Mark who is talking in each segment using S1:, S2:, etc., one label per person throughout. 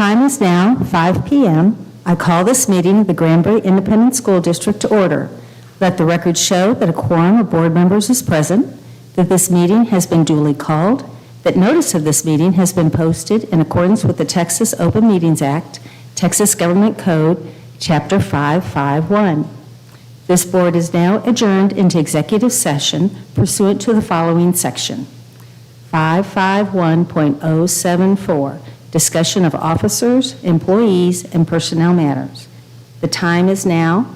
S1: time is now 5 p.m. I call this meeting of the Granbury Independent School District to order. Let the record show that a quorum of board members is present, that this meeting has been duly called, that notice of this meeting has been posted in accordance with the Texas Open Meetings Act, Texas Government Code, Chapter 551. This board is now adjourned into executive session pursuant to the following section. 551.074, discussion of officers, employees, and personnel matters. The time is now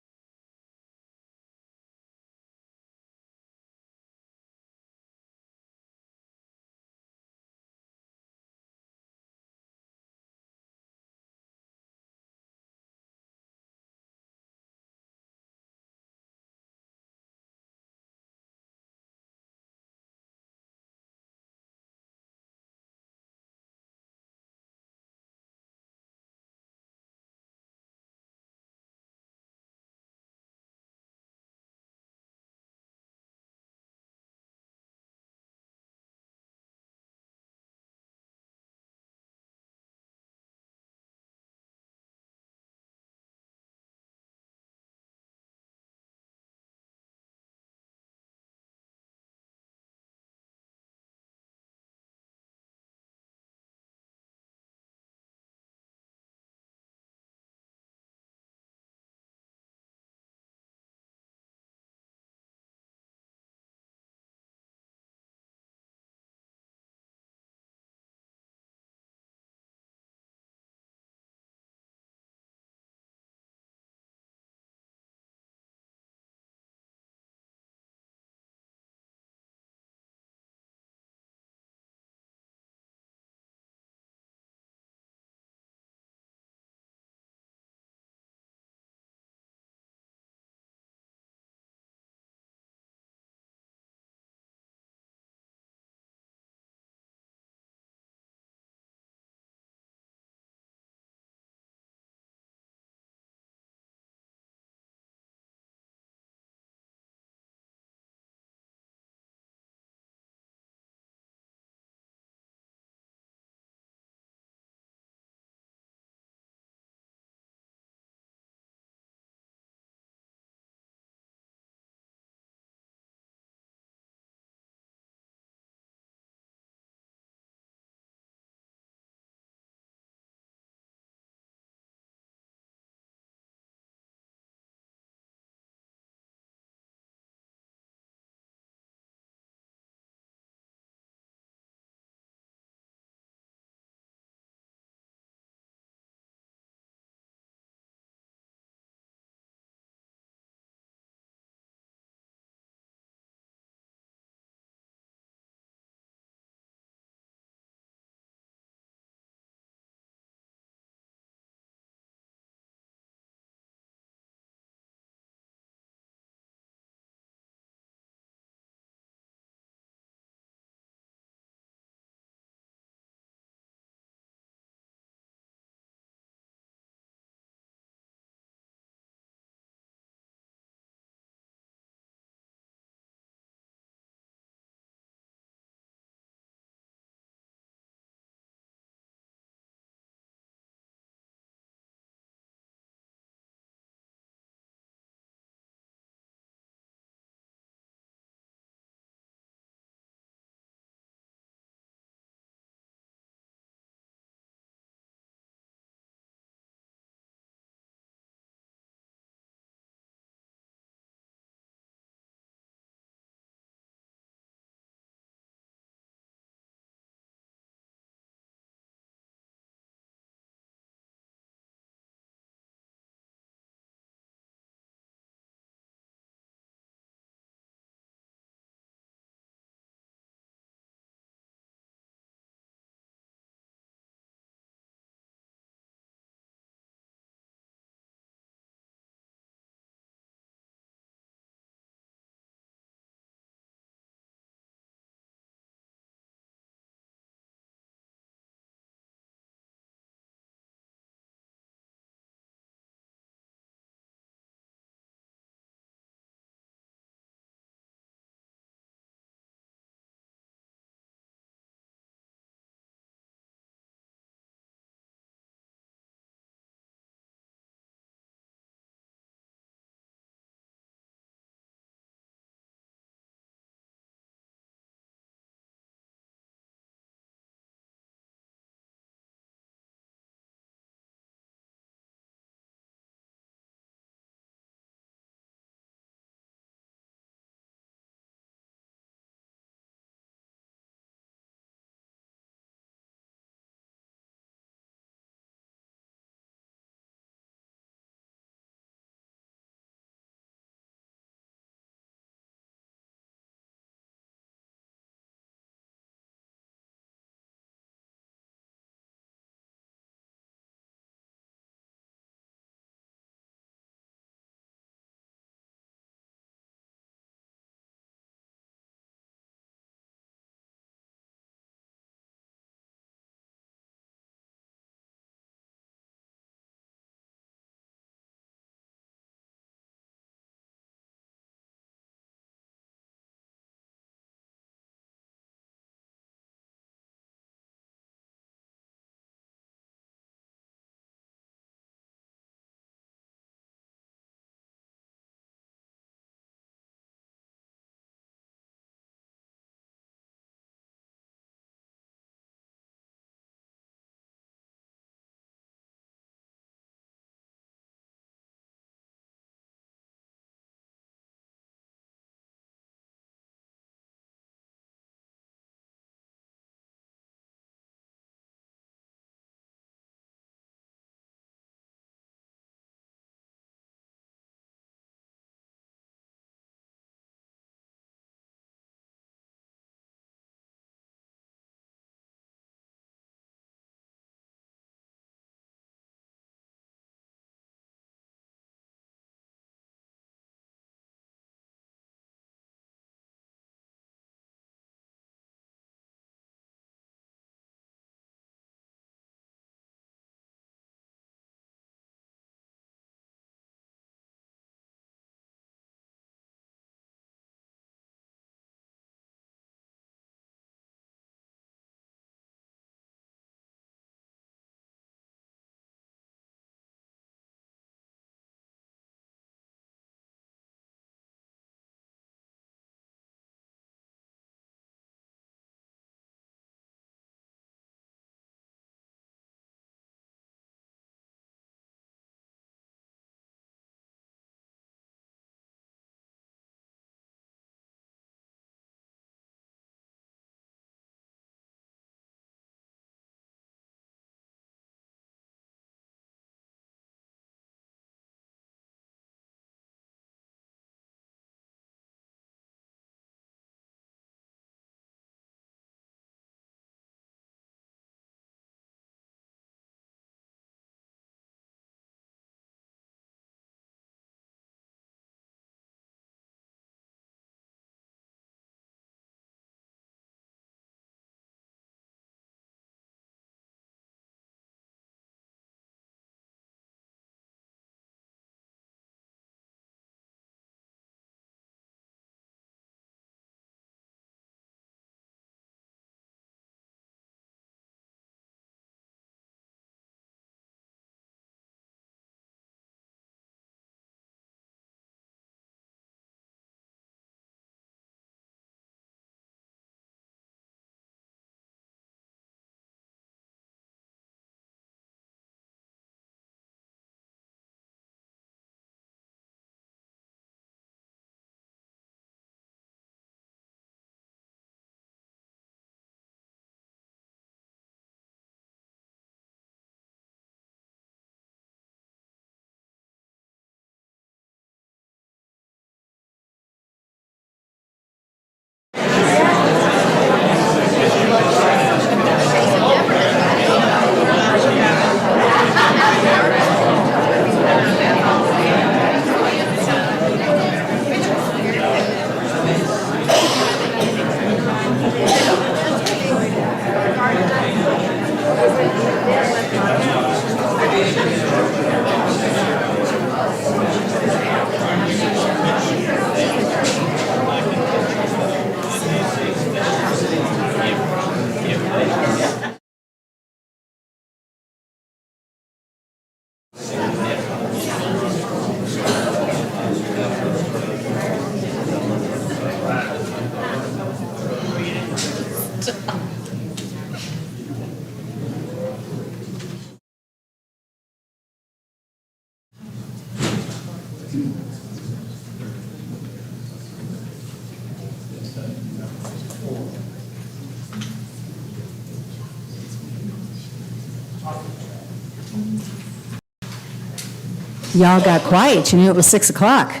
S1: Y'all got quiet. You knew it was 6 o'clock.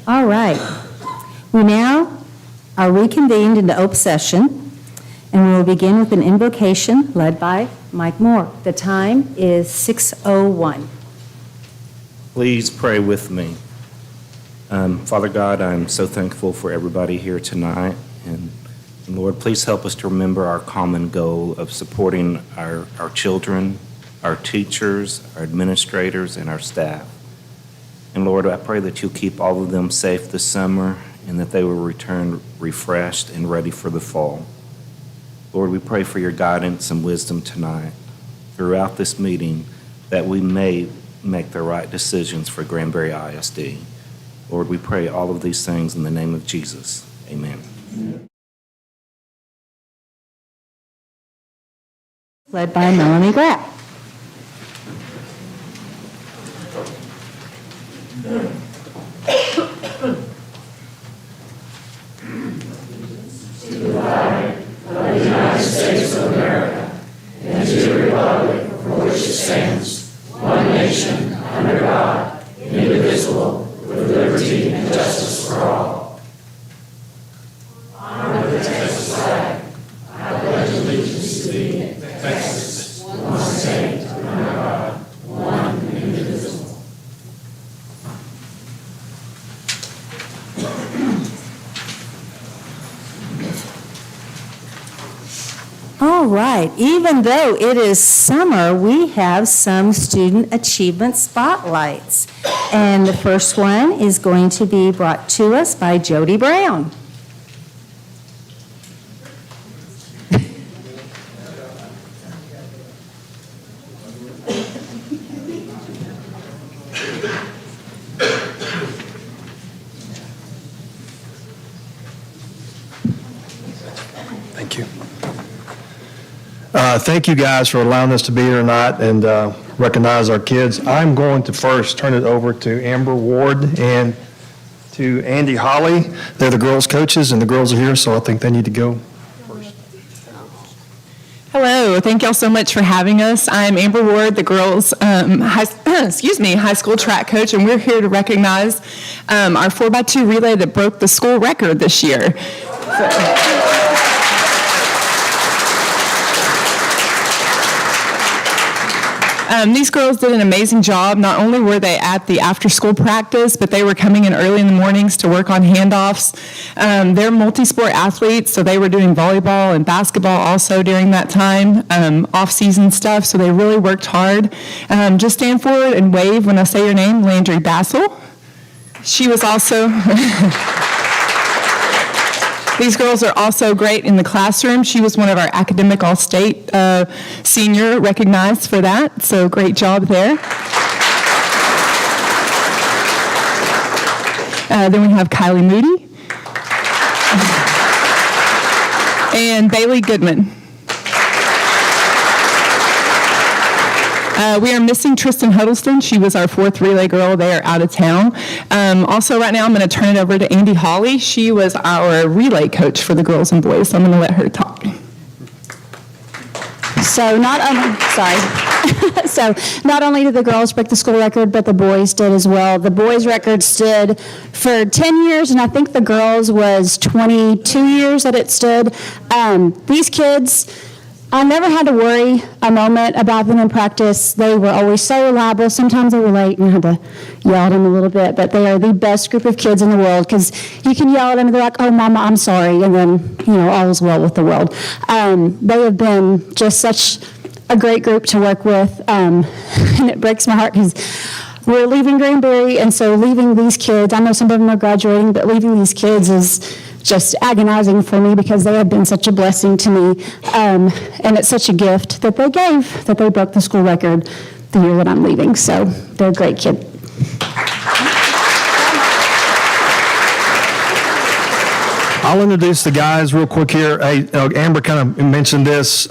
S1: All right. We now are reconvened into open session, and we will begin with an invocation led by Mike Moore. The time is 6:01.
S2: Please pray with me. Father God, I'm so thankful for everybody here tonight. And Lord, please help us to remember our common goal of supporting our children, our teachers, our administrators, and our staff. And Lord, I pray that you'll keep all of them safe this summer and that they will return refreshed and ready for the fall. Lord, we pray for your guidance and wisdom tonight throughout this meeting, that we may make the right decisions for Granbury ISD. Lord, we pray all of these things in the name of Jesus. Amen.
S1: Led by Melanie Grapp. All right, even though it is summer, we have some student achievement spotlights. And the first one is going to be brought to us by Jody Brown.
S3: Thank you. Thank you guys for allowing us to be here tonight and recognize our kids. I'm going to first turn it over to Amber Ward and to Andy Holly. They're the girls' coaches, and the girls are here, so I think they need to go first.
S4: Hello, thank y'all so much for having us. I'm Amber Ward, the girls' high school track coach, and we're here to recognize our 4x2 relay that broke the school record this year. These girls did an amazing job. Not only were they at the after-school practice, but they were coming in early in the mornings to work on handoffs. They're multi-sport athletes, so they were doing volleyball and basketball also during that time, off-season stuff, so they really worked hard. Just stand forward and wave when I say your name, Landry Bassel. She was also... These girls are also great in the classroom. She was one of our academic all-state senior recognized for that, so great job there. Then we have Kylie Moody and Bailey Goodman. We are missing Tristan Huddleston. She was our 4th relay girl. They are out of town. Also, right now, I'm going to turn it over to Andy Holly. She was our relay coach for the girls and boys, so I'm going to let her talk.
S5: So not only did the girls break the school record, but the boys did as well. The boys' record stood for 10 years, and I think the girls was 22 years that it stood. These kids, I never had to worry a moment about them in practice. They were always so reliable. Sometimes they were late and I had to yell at them a little bit, but they are the best group of kids in the world because you can yell at them and they're like, oh, Mama, I'm sorry, and then, all is well with the world. They have been just such a great group to work with, and it breaks my heart because we're leaving Granbury, and so leaving these kids, I know some of them are graduating, but leaving these kids is just agonizing for me because they have been such a blessing to me, and it's such a gift that they gave, that they broke the school record the year that I'm leaving. So they're a great kid.
S3: I'll introduce the guys real quick here. Hey, Amber kind of mentioned this.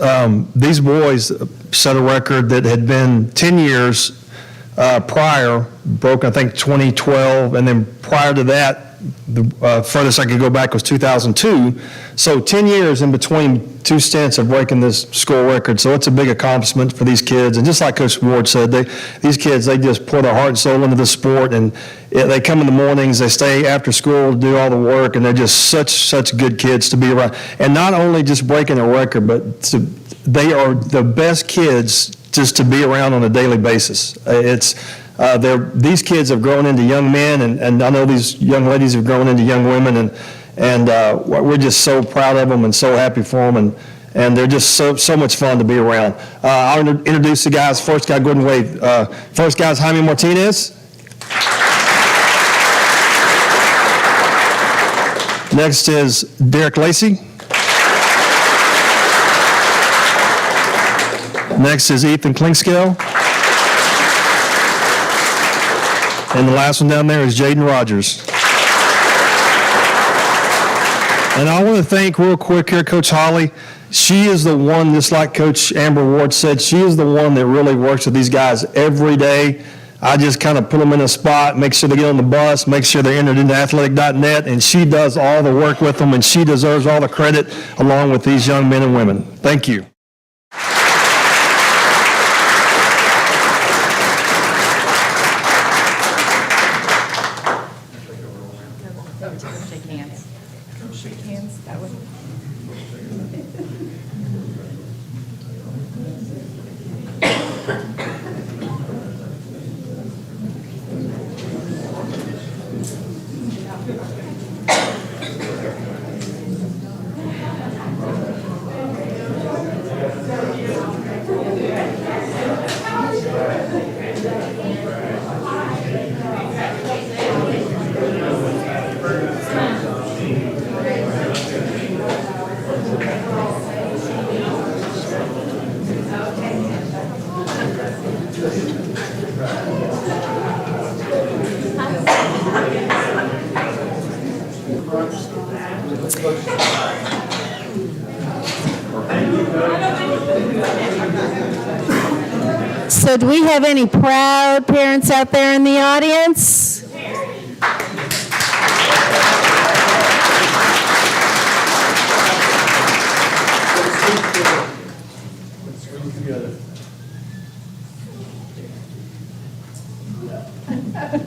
S3: These boys set a record that had been 10 years prior broke, I think, 2012, and then prior to that, the furthest I could go back was 2002. So 10 years in between two stints of breaking this school record. So it's a big accomplishment for these kids. And just like Coach Ward said, these kids, they just pour their heart and soul into the sport, and they come in the mornings, they stay after school to do all the work, and they're just such good kids to be around. And not only just breaking a record, but they are the best kids just to be around on a daily basis. These kids have grown into young men, and I know these young ladies have grown into young women, and we're just so proud of them and so happy for them, and they're just so much fun to be around. I'll introduce the guys. First guy, go ahead and wave. First guy is Jaime Martinez. Next is Derek Lacey. Next is Ethan Klingscale. And the last one down there is Jaden Rogers. And I want to thank real quick here Coach Holly. She is the one, just like Coach Amber Ward said, she is the one that really works with these guys every day. I just kind of put them in a spot, make sure they get on the bus, make sure they're entered into athletic.net, and she does all the work with them, and she deserves all the credit along with these young men and women. Thank you.
S1: So do we have any proud parents out there in the audience?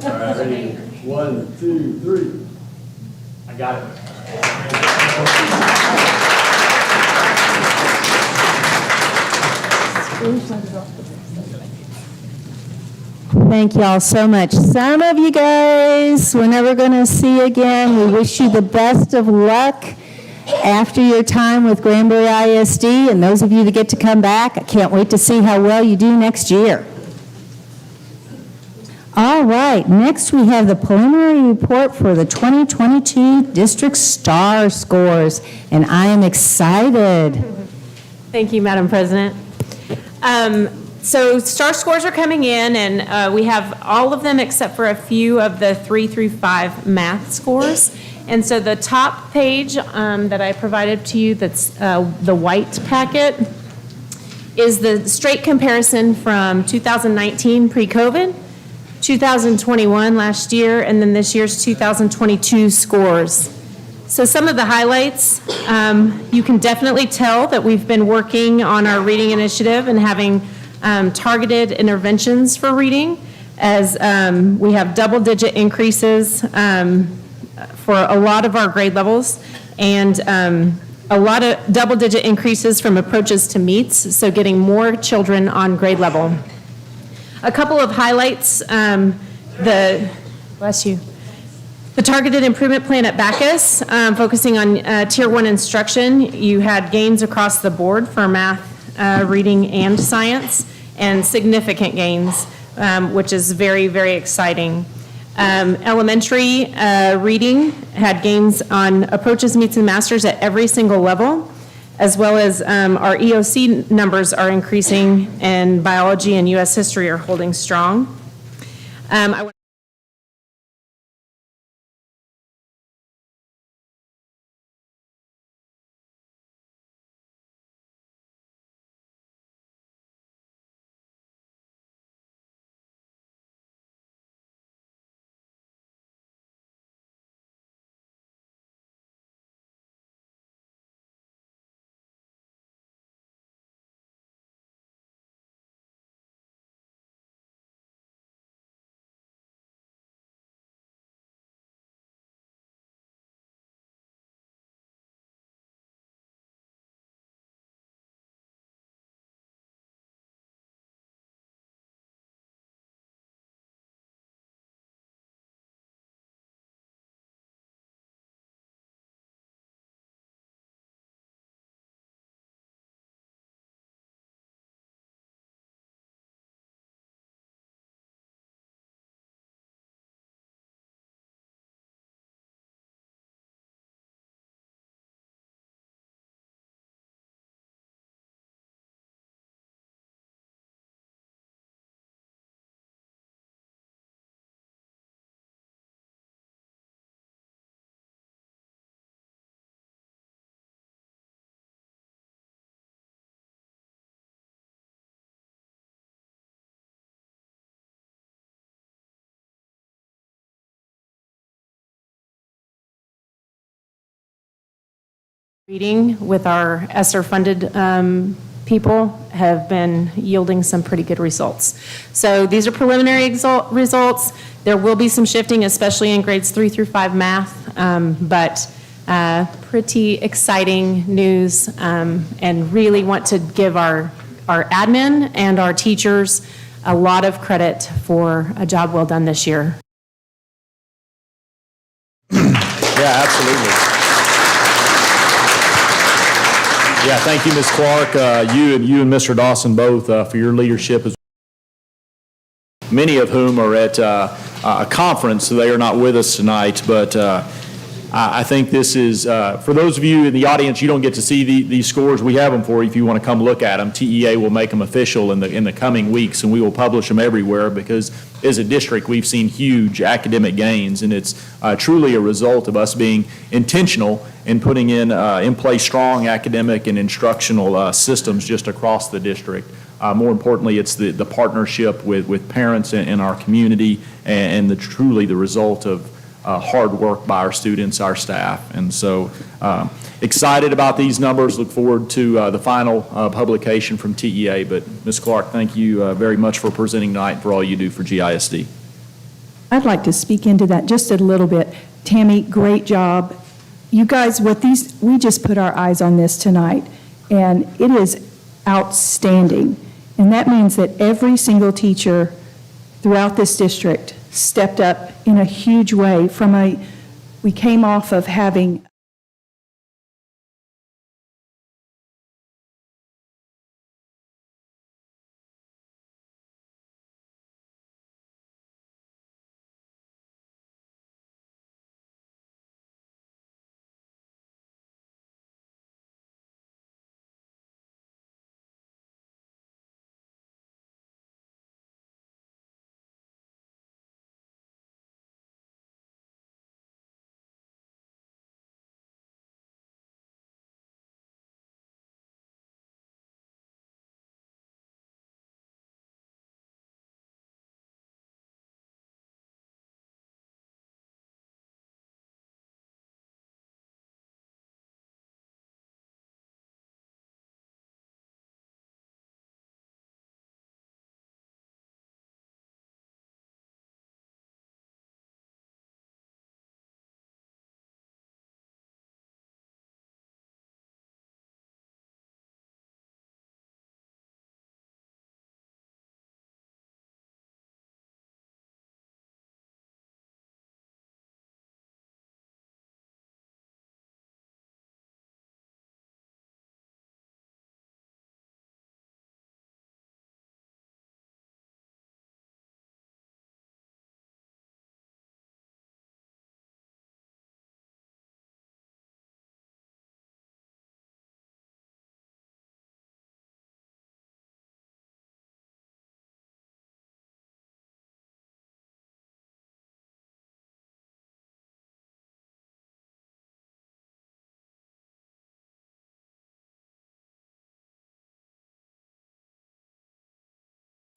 S6: All right, ready? 1, 2, 3. I got it.
S1: Thank you all so much. Some of you guys we're never going to see again. We wish you the best of luck after your time with Granbury ISD, and those of you that get to come back, I can't wait to see how well you do next year. All right, next we have the preliminary report for the 2022 District Star Scores, and I am excited.
S7: Thank you, Madam President. So STAR scores are coming in, and we have all of them except for a few of the 3 through 5 math scores. And so the top page that I provided to you, that's the white packet, is the straight comparison from 2019 pre-COVID, 2021 last year, and then this year's 2022 scores. So some of the highlights, you can definitely tell that we've been working on our reading initiative and having targeted interventions for reading, as we have double-digit increases for a lot of our grade levels, and a lot of double-digit increases from approaches to meets, so getting more children on grade level. A couple of highlights, bless you. The targeted improvement plan at Bacchus, focusing on Tier 1 instruction. You had gains across the board for math, reading, and science, and significant gains, which is very, very exciting. Elementary reading had gains on approaches, meets, and masters at every single level, as well as our EOC numbers are increasing, and biology and U.S. history are holding strong. Reading with our ESSER-funded people have been yielding some pretty good results. So these are preliminary results. There will be some shifting, especially in grades 3 through 5 math, but pretty exciting news, and really want to give our admin and our teachers a lot of credit for a job well done this year.
S8: Yeah, absolutely. Yeah, thank you, Ms. Clark. You and Mr. Dawson both for your leadership, many of whom are at a conference, so they are not with us tonight. But I think this is, for those of you in the audience, you don't get to see these scores. We have them for you if you want to come look at them. TEA will make them official in the coming weeks, and we will publish them everywhere because as a district, we've seen huge academic gains, and it's truly a result of us being intentional in putting in place strong academic and instructional systems just across the district. More importantly, it's the partnership with parents in our community and truly the result of hard work by our students, our staff. And so excited about these numbers, look forward to the final publication from TEA. But Ms. Clark, thank you very much for presenting tonight and for all you do for GISD.
S9: I'd like to speak into that just a little bit. Tammy, great job. You guys, we just put our eyes on this tonight, and it is outstanding. And that means that every single teacher throughout this district stepped up in a huge way we came off of having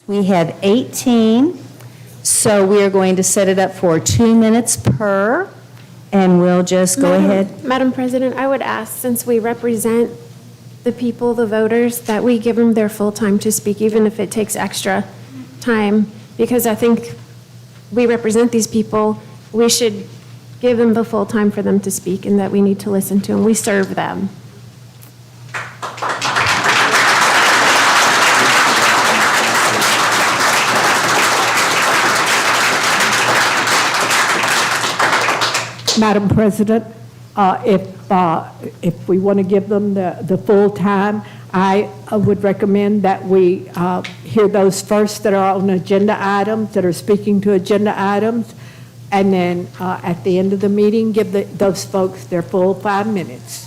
S1: We have 18, so we are going to set it up for 2 minutes per, and we'll just go ahead.
S10: Madam President, I would ask, since we represent the people, the voters, that we give them their full time to speak, even if it takes extra time, because I think we represent these people. We should give them the full time for them to speak, and that we need to listen to them. We serve them.
S11: Madam President, if we want to give them the full time, I would recommend that we hear those first that are on agenda items, that are speaking to agenda items, and then at the end of the meeting, give those folks their full 5 minutes.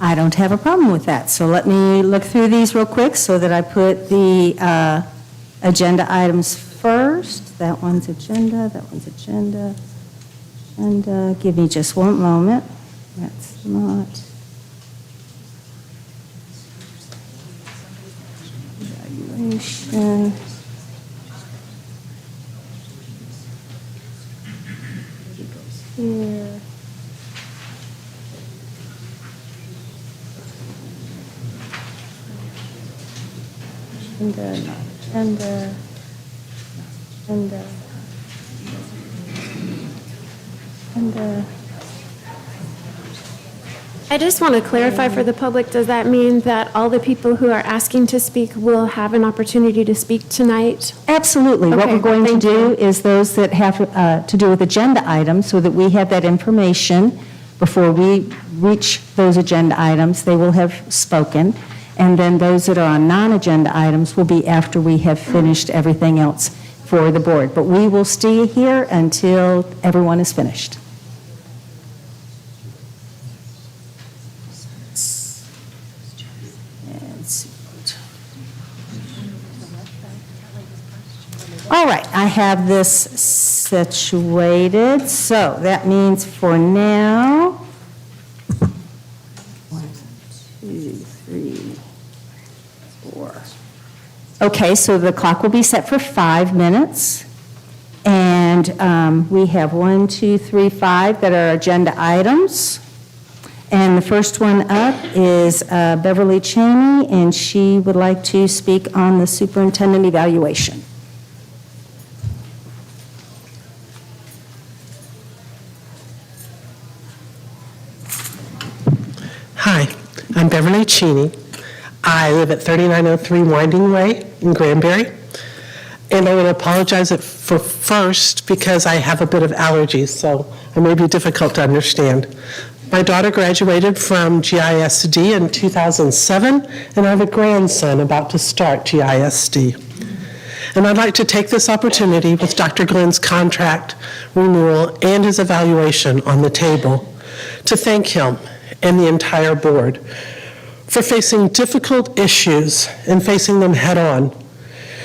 S1: I don't have a problem with that. So let me look through these real quick so that I put the agenda items first. That one's agenda, that one's agenda, agenda. Give me just one moment. That's not. Evaluation. Here.
S10: I just want to clarify for the public, does that mean that all the people who are asking to speak will have an opportunity to speak tonight?
S1: Absolutely. What
S10: Okay,
S1: we're going to
S10: thank
S1: do
S10: you.
S1: is those that have to do with agenda items, so that we have that information before we reach those agenda items, they will have spoken. And then those that are on non-agenda items will be after we have finished everything else for the board. But we will stay here until everyone is finished. All right, I have this situated, so that means for now, 1, 2, 3, 4. Okay, so the clock will be set for 5 minutes, and we have 1, 2, 3, 5 that are agenda items. And the first one up is Beverly Cheney, and she would like to speak on the superintendent evaluation.
S12: Hi, I'm Beverly Cheney. I live at 3903 Winding Way in Granbury. And I want to apologize for first because I have a bit of allergies, so I may be difficult to understand. My daughter graduated from GISD in 2007, and I have a grandson about to start GISD. And I'd like to take this opportunity with Dr. Glenn's contract renewal and his evaluation on the table to thank him and the entire board for facing difficult issues and facing them head on.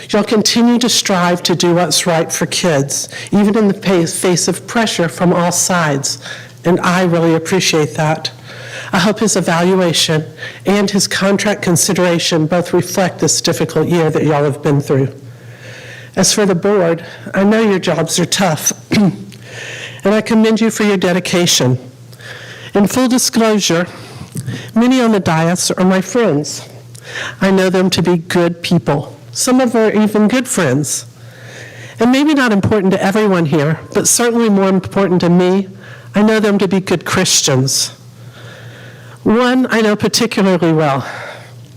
S12: Y'all continue to strive to do what's right for kids, even in the face of pressure from all sides, and I really appreciate that. I hope his evaluation and his contract consideration both reflect this difficult year that y'all have been through. As for the board, I know your jobs are tough, and I commend you for your dedication. In full disclosure, many on the dais are my friends. I know them to be good people. Some of them are even good friends. And maybe not important to everyone here, but certainly more important to me, I know them to be good Christians. One I know particularly well.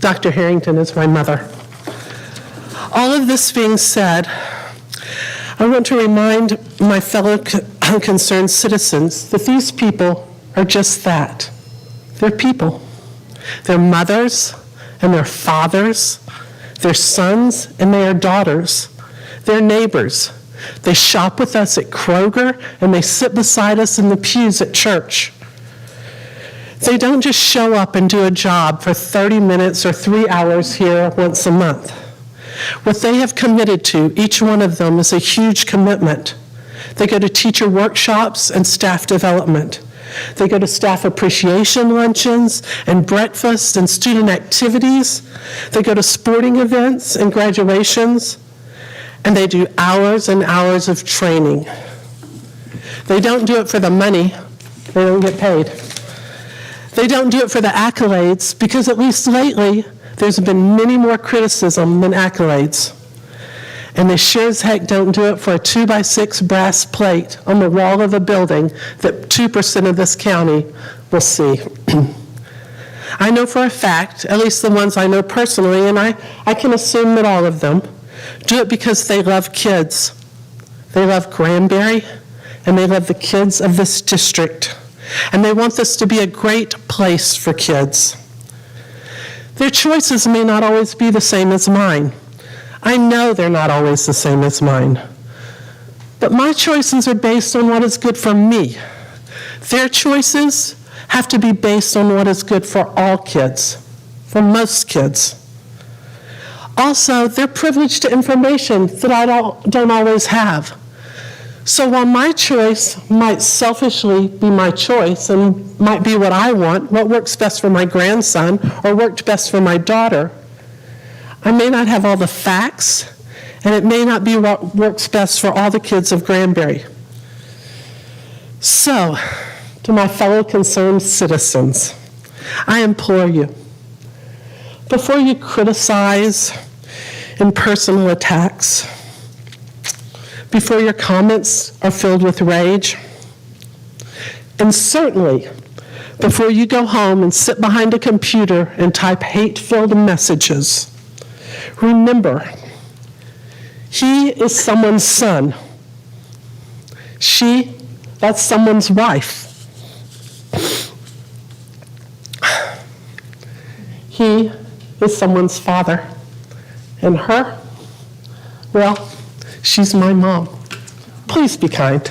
S12: Dr. Harrington is my mother. All of this being said, I want to remind my fellow concerned citizens that these people are just that. They're people. They're mothers and they're fathers. They're sons and they are daughters. They're neighbors. They shop with us at Kroger and they sit beside us in the pews at church. They don't just show up and do a job for 30 minutes or 3 hours here once a month. What they have committed to, each one of them, is a huge commitment. They go to teacher workshops and staff development. They go to staff appreciation luncheons and breakfast and student activities. They go to sporting events and graduations. And they do hours and hours of training. They don't do it for the money. They don't get paid. They don't do it for the accolades because at least lately, there's been many more criticism than accolades. And they sure as heck don't do it for a 2x6 brass plate on the wall of a building that 2% of this county will see. I know for a fact, at least the ones I know personally, and I can assume that all of them, do it because they love kids. They love Granbury, and they love the kids of this district. And they want this to be a great place for kids. Their choices may not always be the same as mine. I know they're not always the same as mine. But my choices are based on what is good for me. Their choices have to be based on what is good for all kids, for most kids. Also, they're privileged to information that I don't always have. So while my choice might selfishly be my choice and might be what I want, what works best for my grandson or worked best for my daughter, I may not have all the facts, and it may not be what works best for all the kids of Granbury. So, to my fellow concerned citizens, I implore you, before you criticize and personal attacks. Before your comments are filled with rage. And certainly, before you go home and sit behind a computer and type hate-filled messages, remember, he is someone's son. She, that's someone's wife. He is someone's father. And her, well, she's my mom. Please be kind.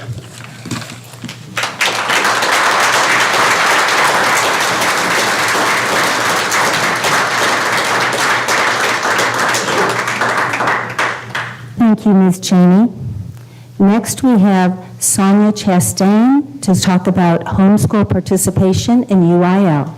S1: Thank you, Ms. Cheney. Next, we have Sonia Chastain to talk about homeschool participation in UIL.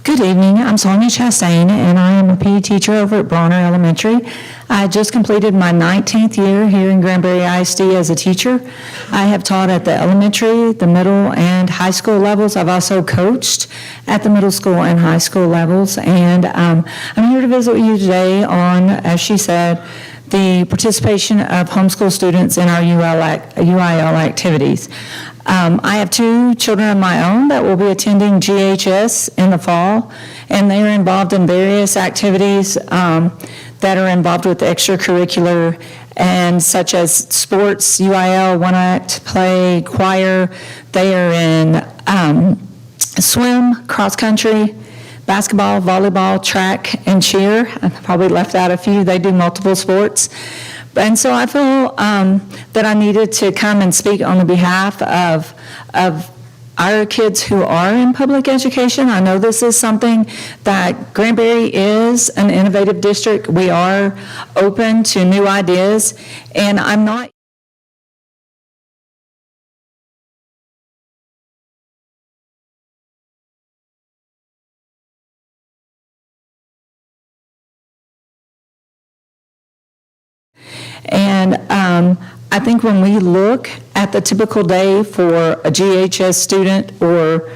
S13: Good evening. I'm Sonia Chastain, and I am a PE teacher over at Bronner Elementary. I just completed my 19th year here in Granbury ISD as a teacher. I have taught at the elementary, the middle, and high school levels. I've also coached at the middle school and high school levels, and I'm here to visit with you today on, as she said, the participation of homeschool students in our UIL activities. I have 2 children of my own that will be attending GHS in the fall, and they are involved in various activities that are involved with extracurricular and such as sports, UIL, one act, play, choir. They are in swim, cross country, basketball, volleyball, track, and cheer. I probably left out a few. They do multiple sports. And so I feel that I needed to come and speak on the behalf of our kids who are in public education. I know this is something that Granbury is an innovative district. We are open to new ideas, and I'm not And I think when we look at the typical day for a GHS student or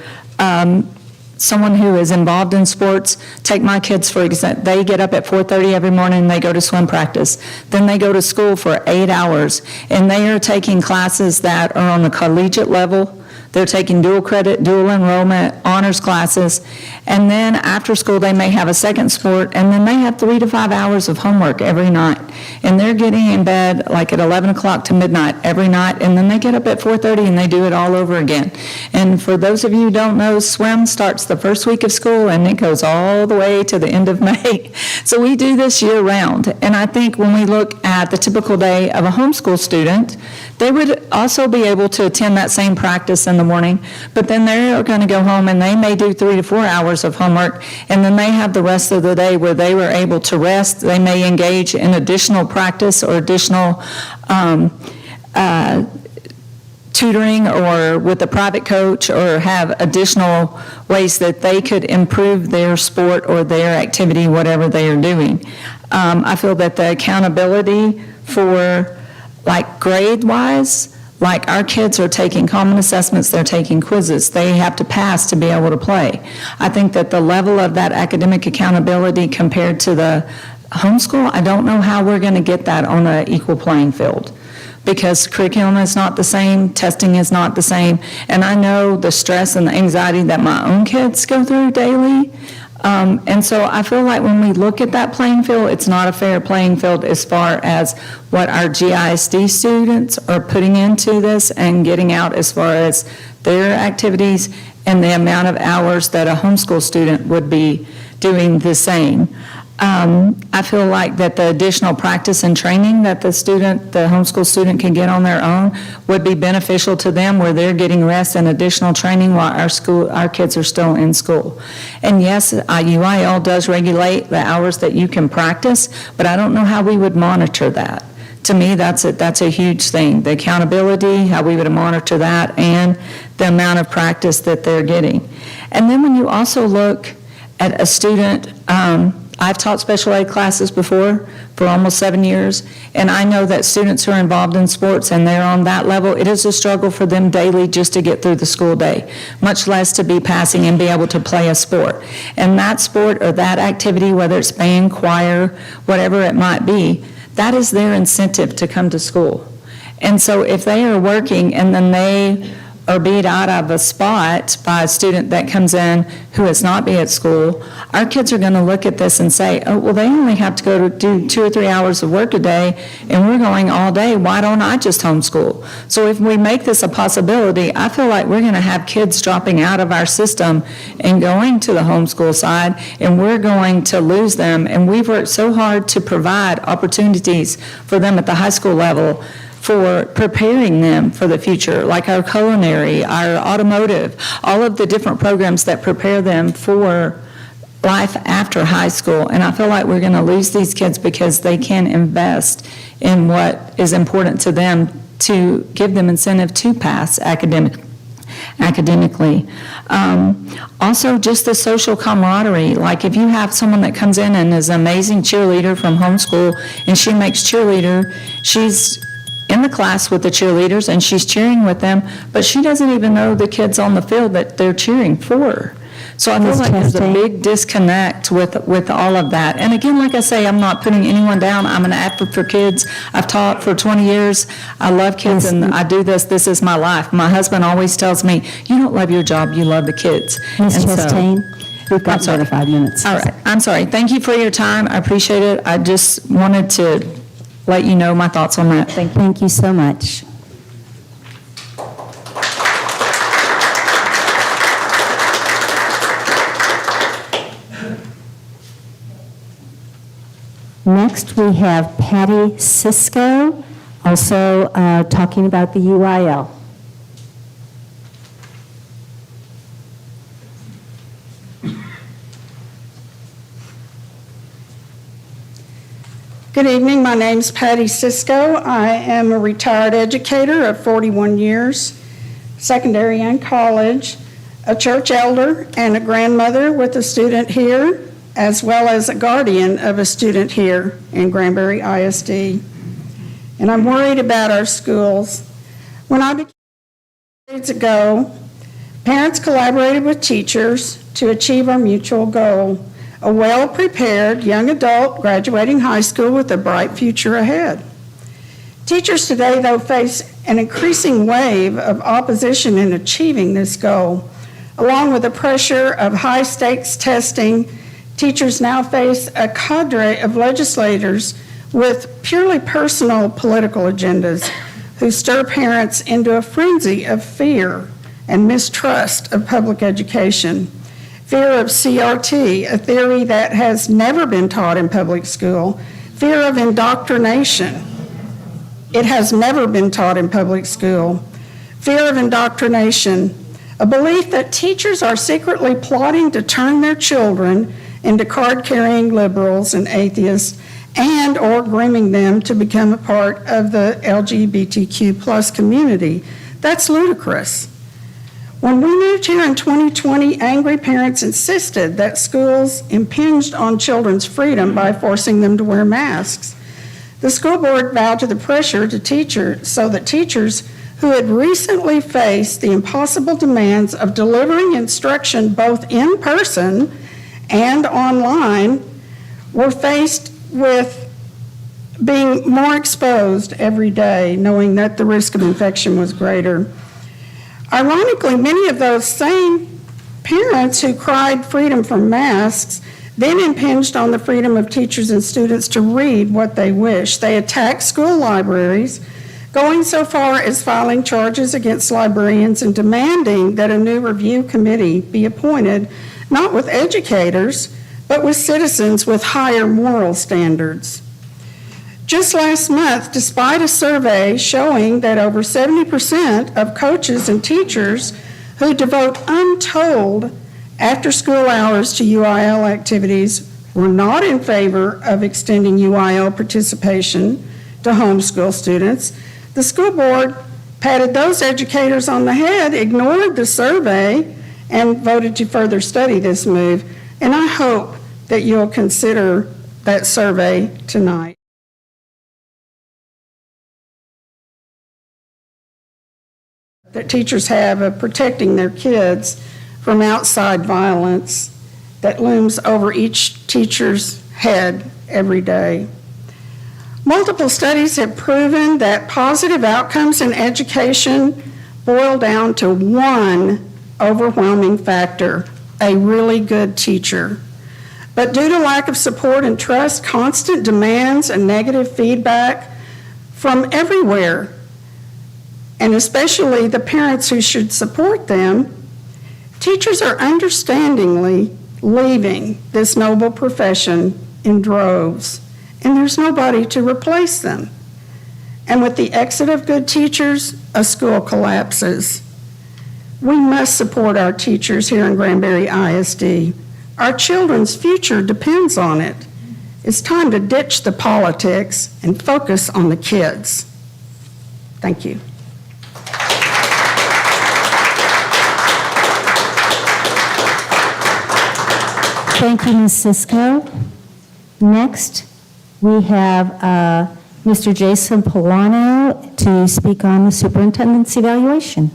S13: someone who is involved in sports, take my kids for example, they get up at 4:30 every morning, they go to swim practice. Then they go to school for 8 hours, and they are taking classes that are on the collegiate level. They're taking dual credit, dual enrollment, honors classes, and then after school they may have a second sport, and then they have 3 to 5 hours of homework every night. And they're getting in bed like at 11 o'clock to midnight every night, and then they get up at 4:30 and they do it all over again. And for those of you who don't know, swim starts the first week of school and it goes all the way to the end of May. So we do this year round. And I think when we look at the typical day of a homeschool student, they would also be able to attend that same practice in the morning, but then they're going to go home and they may do 3 to 4 hours of homework, and then they have the rest of the day where they were able to rest. They may engage in additional practice or additional tutoring or with a private coach, or have additional ways that they could improve their sport or their activity, whatever they are doing. I feel that the accountability for, like, grade-wise, like our kids are taking common assessments, they're taking quizzes, they have to pass to be able to play. I think that the level of that academic accountability compared to the homeschool, I don't know how we're going to get that on an equal playing field, because curriculum is not the same, testing is not the same, and I know the stress and the anxiety that my own kids go through daily. And so I feel like when we look at that playing field, it's not a fair playing field as far as what our GISD students are putting into this and getting out as far as their activities and the amount of hours that a homeschool student would be doing the same. I feel like that the additional practice and training that the homeschool student can get on their own would be beneficial to them, where they're getting rest and additional training while our kids are still in school. And yes, UIL does regulate the hours that you can practice, but I don't know how we would monitor that. To me, that's a huge thing. The accountability, how we would monitor that, and the amount of practice that they're getting. And then when you also look at a student, I've taught special ed classes before for almost 7 years, and I know that students who are involved in sports and they're on that level, it is a struggle for them daily just to get through the school day, much less to be passing and be able to play a sport. And that sport or that activity, whether it's band, choir, whatever it might be, that is their incentive to come to school. And so if they are working and then they are beat out of a spot by a student that comes in who has not been at school, our kids are going to look at this and say, oh, well, they only have to go to do 2 or 3 hours of work a day, and we're going all day. Why don't I just homeschool? So if we make this a possibility, I feel like we're going to have kids dropping out of our system and going to the homeschool side, and we're going to lose them. And we've worked so hard to provide opportunities for them at the high school level for preparing them for the future, like our culinary, our automotive, all of the different programs that prepare them for life after high school. And I feel like we're going to lose these kids because they can invest in what is important to them to give them incentive to pass academically. Also, just the social camaraderie. Like if you have someone that comes in and is an amazing cheerleader from homeschool and she makes cheerleader, she's in the class with the cheerleaders and she's cheering with them, but she doesn't even know the kids on the field that they're cheering for. So I feel like there's a big disconnect with all of that. And again, like I say, I'm not putting anyone down. I'm an advocate for kids. I've taught for 20 years. I love kids and I do this. This is my life. My husband always tells me, you don't love your job, you love the kids.
S1: Ms. Chastain, we've got 5 minutes.
S13: All right, I'm sorry. Thank you for your time. I appreciate it. I just wanted to let you know my thoughts on that. Thank you.
S1: Thank you so much. Next, we have Patty Cisco, also talking about the UIL.
S14: Good evening, my name's Patty Cisco. I am a retired educator of 41 years, secondary and college, a church elder and a grandmother with a student here, as well as a guardian of a student here in Granbury ISD. And I'm worried about our schools. When I began decades ago, parents collaborated with teachers to achieve our mutual goal: a well-prepared young adult graduating high school with a bright future ahead. Teachers today, though, face an increasing wave of opposition in achieving this goal. Along with the pressure of high-stakes testing, teachers now face a cadre of legislators with purely personal political agendas who stir parents into a frenzy of fear and mistrust of public education. Fear of CRT, a theory that has never been taught in public school. Fear of indoctrination. It has never been taught in public school. Fear of indoctrination, a belief that teachers are secretly plotting to turn their children into card-carrying liberals and atheists and or grooming them to become a part of the LGBTQ+ community. That's ludicrous. When we moved here in 2020, angry parents insisted that schools impinged on children's freedom by forcing them to wear masks. The school board bowed to the pressure to teachers so that teachers who had recently faced the impossible demands of delivering instruction both in person and online were faced with being more exposed every day, knowing that the risk of infection was greater. Ironically, many of those same parents who cried freedom from masks then impinged on the freedom of teachers and students to read what they wish. They attacked school libraries, going so far as filing charges against librarians and demanding that a new review committee be appointed, not with educators, but with citizens with higher moral standards. Just last month, despite a survey showing that over 70% of coaches and teachers who devote untold after-school hours to UIL activities were not in favor of extending UIL participation to homeschool students, the school board patted those educators on the head, ignored the survey, and voted to further study this move. And I hope that you'll consider that survey tonight. that teachers have of protecting their kids from outside violence that looms over each teacher's head every day. Multiple studies have proven that positive outcomes in education boil down to one overwhelming factor: a really good teacher. But due to lack of support and trust, constant demands and negative feedback from everywhere, and especially the parents who should support them, teachers are understandingly leaving this noble profession in droves, and there's nobody to replace them. And with the exit of good teachers, a school collapses. We must support our teachers here in Granbury ISD. Our children's future depends on it. It's time to ditch the politics and focus on the kids. Thank you.
S1: Thank you, Ms. Cisco. Next, we have Mr. Jason Polano to speak on the superintendent's evaluation.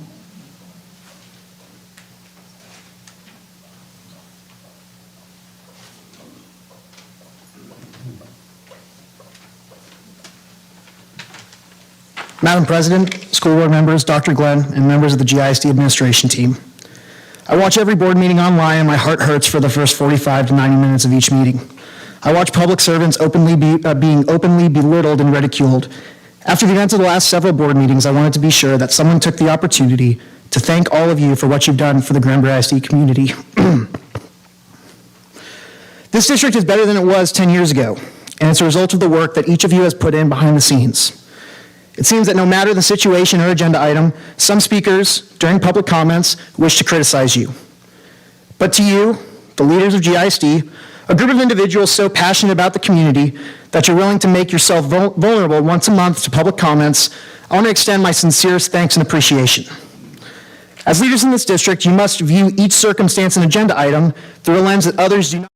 S15: Madam President, school board members, Dr. Glenn, and members of the GISD administration team. I watch every board meeting online and my heart hurts for the first 45 to 90 minutes of each meeting. I watch public servants being openly belittled and ridiculed. After the events of the last several board meetings, I wanted to be sure that someone took the opportunity to thank all of you for what you've done for the Granbury ISD community. This district is better than it was 10 years ago, and it's a result of the work that each of you has put in behind the scenes. It seems that no matter the situation or agenda item, some speakers, during public comments, wish to criticize you. But to you, the leaders of GISD, a group of individuals so passionate about the community that you're willing to make yourself vulnerable once a month to public comments, I want to extend my sincerest thanks and appreciation. As leaders in this district, you must view each circumstance and agenda item through a lens that others do not.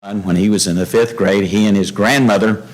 S16: When he was in the 5th grade, he and his grandmother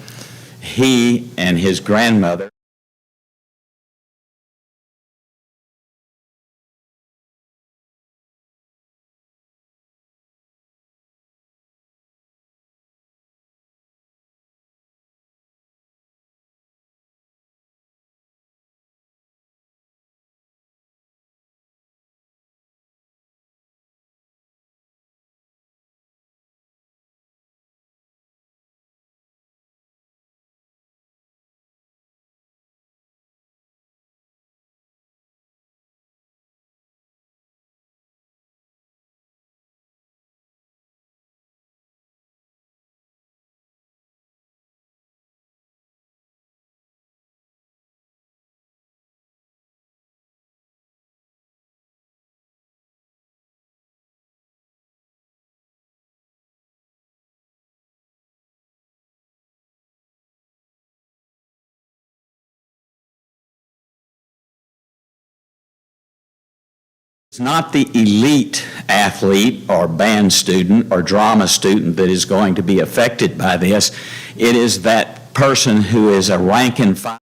S16: is not the elite athlete or band student or drama student that is going to be affected by this. It is that person who is a rank and file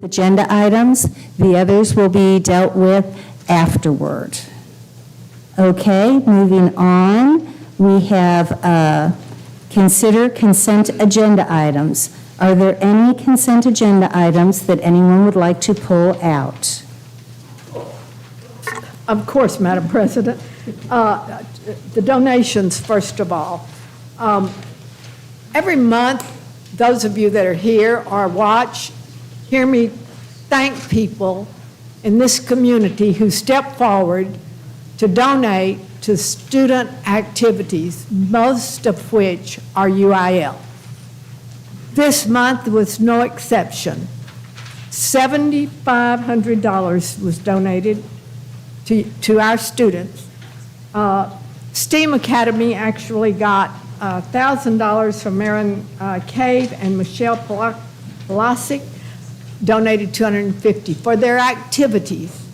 S1: agenda items. The others will be dealt with afterward. Okay, moving on, we have consider consent agenda items. Are there any consent agenda items that anyone would like to pull out?
S11: Of course, Madam President. The donations, first of all. Every month, those of you that are here or watch, hear me thank people in this community who step forward to donate to student activities, most of which are UIL. This month was no exception. $7,500 was donated to our students. STEAM Academy actually got $1,000 from Maren Cave, and Michelle Polasic donated $250 for their activities.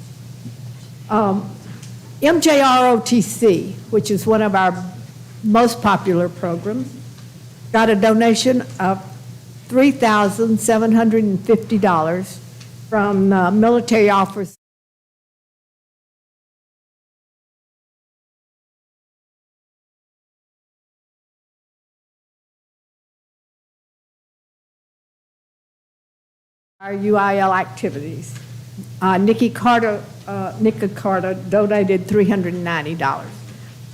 S11: MJROTC, which is one of our most popular programs, got a donation of $3,750 from military officers. Our UIL activities. Nikki Carter donated $390.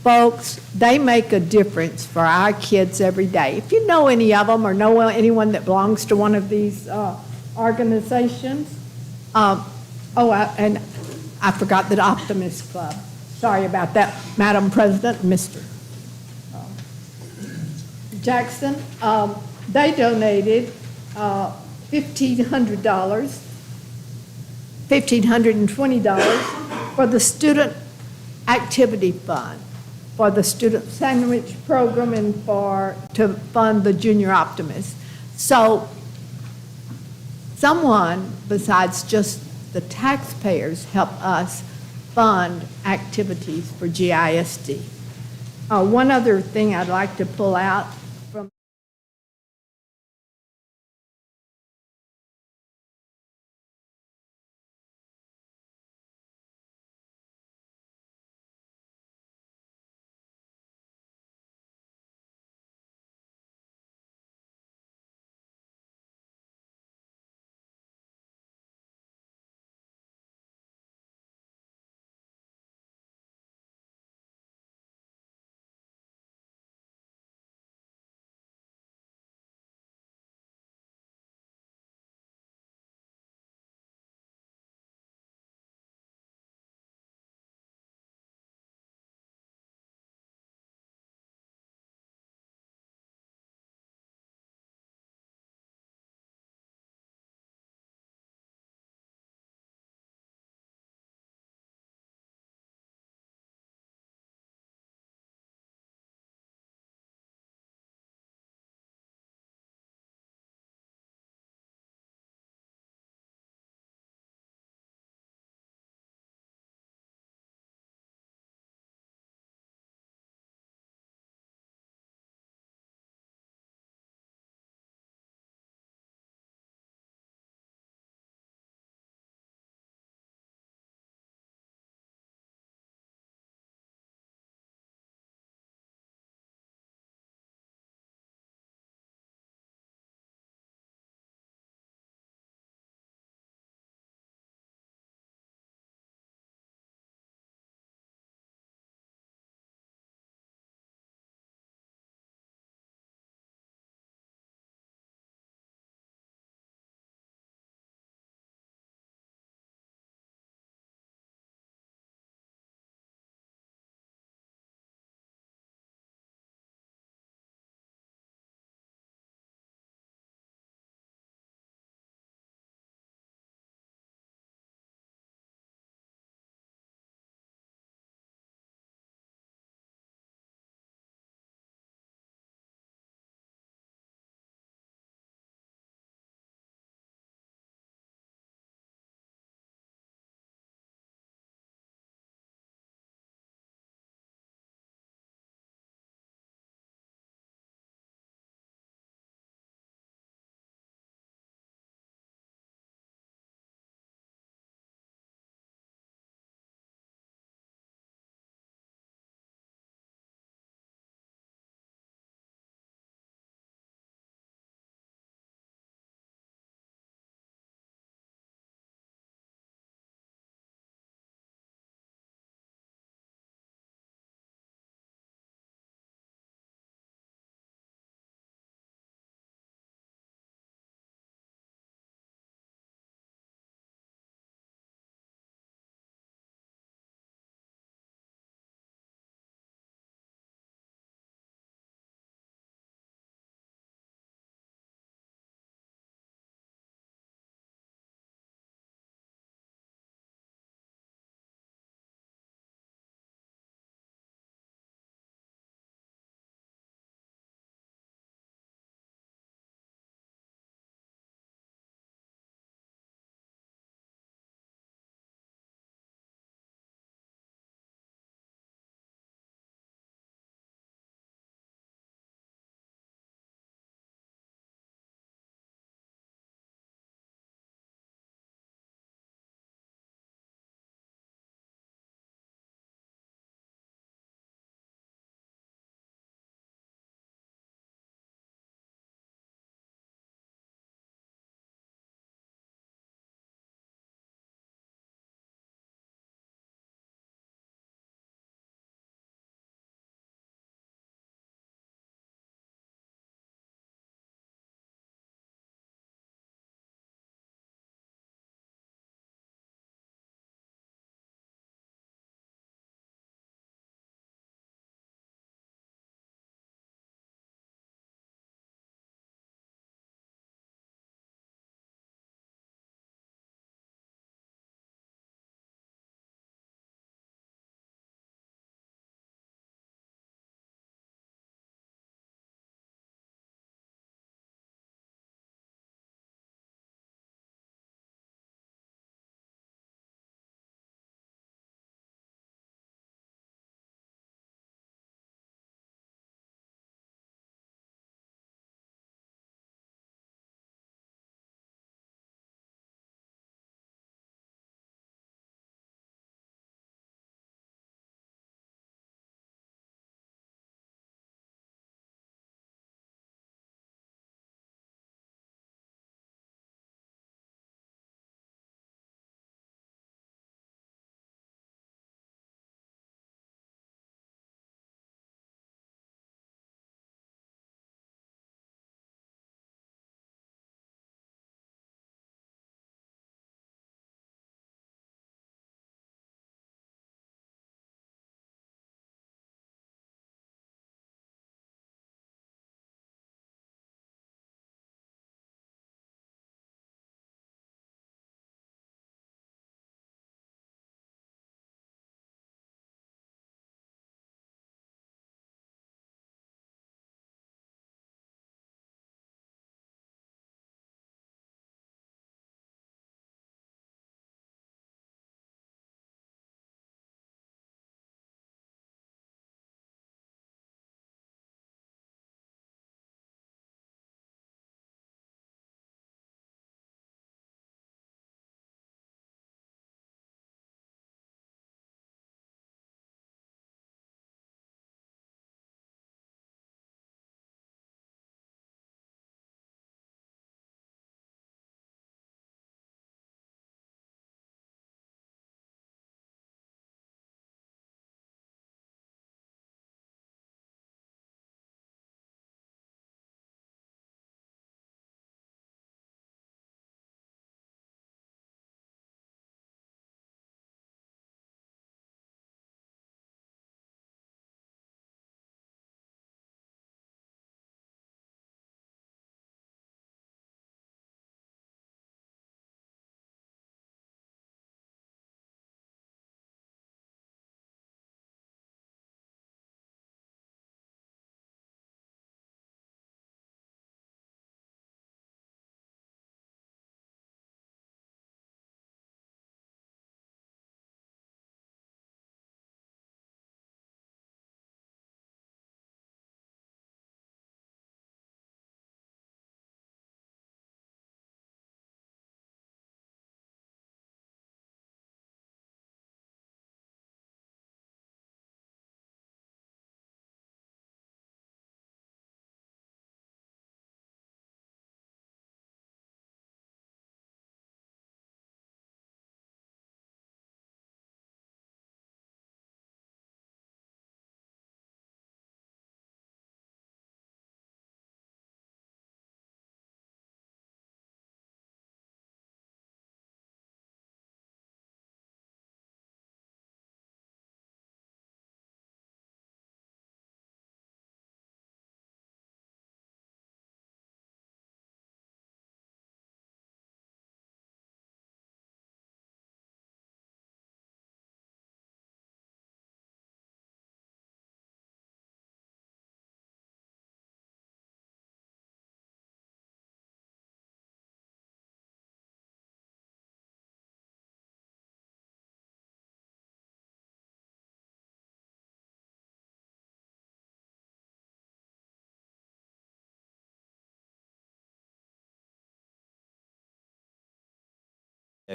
S11: Folks, they make a difference for our kids every day. If you know any of them or know anyone that belongs to one of these organizations, and I forgot the Optimist Club. Sorry about that, Madam President, Mr. Jackson. They donated $1,520 for the Student Activity Fund, for the Student Sandwich Program, and to fund the Junior Optimist. So someone besides just the taxpayers help us fund activities for GISD. One other thing I'd like to pull out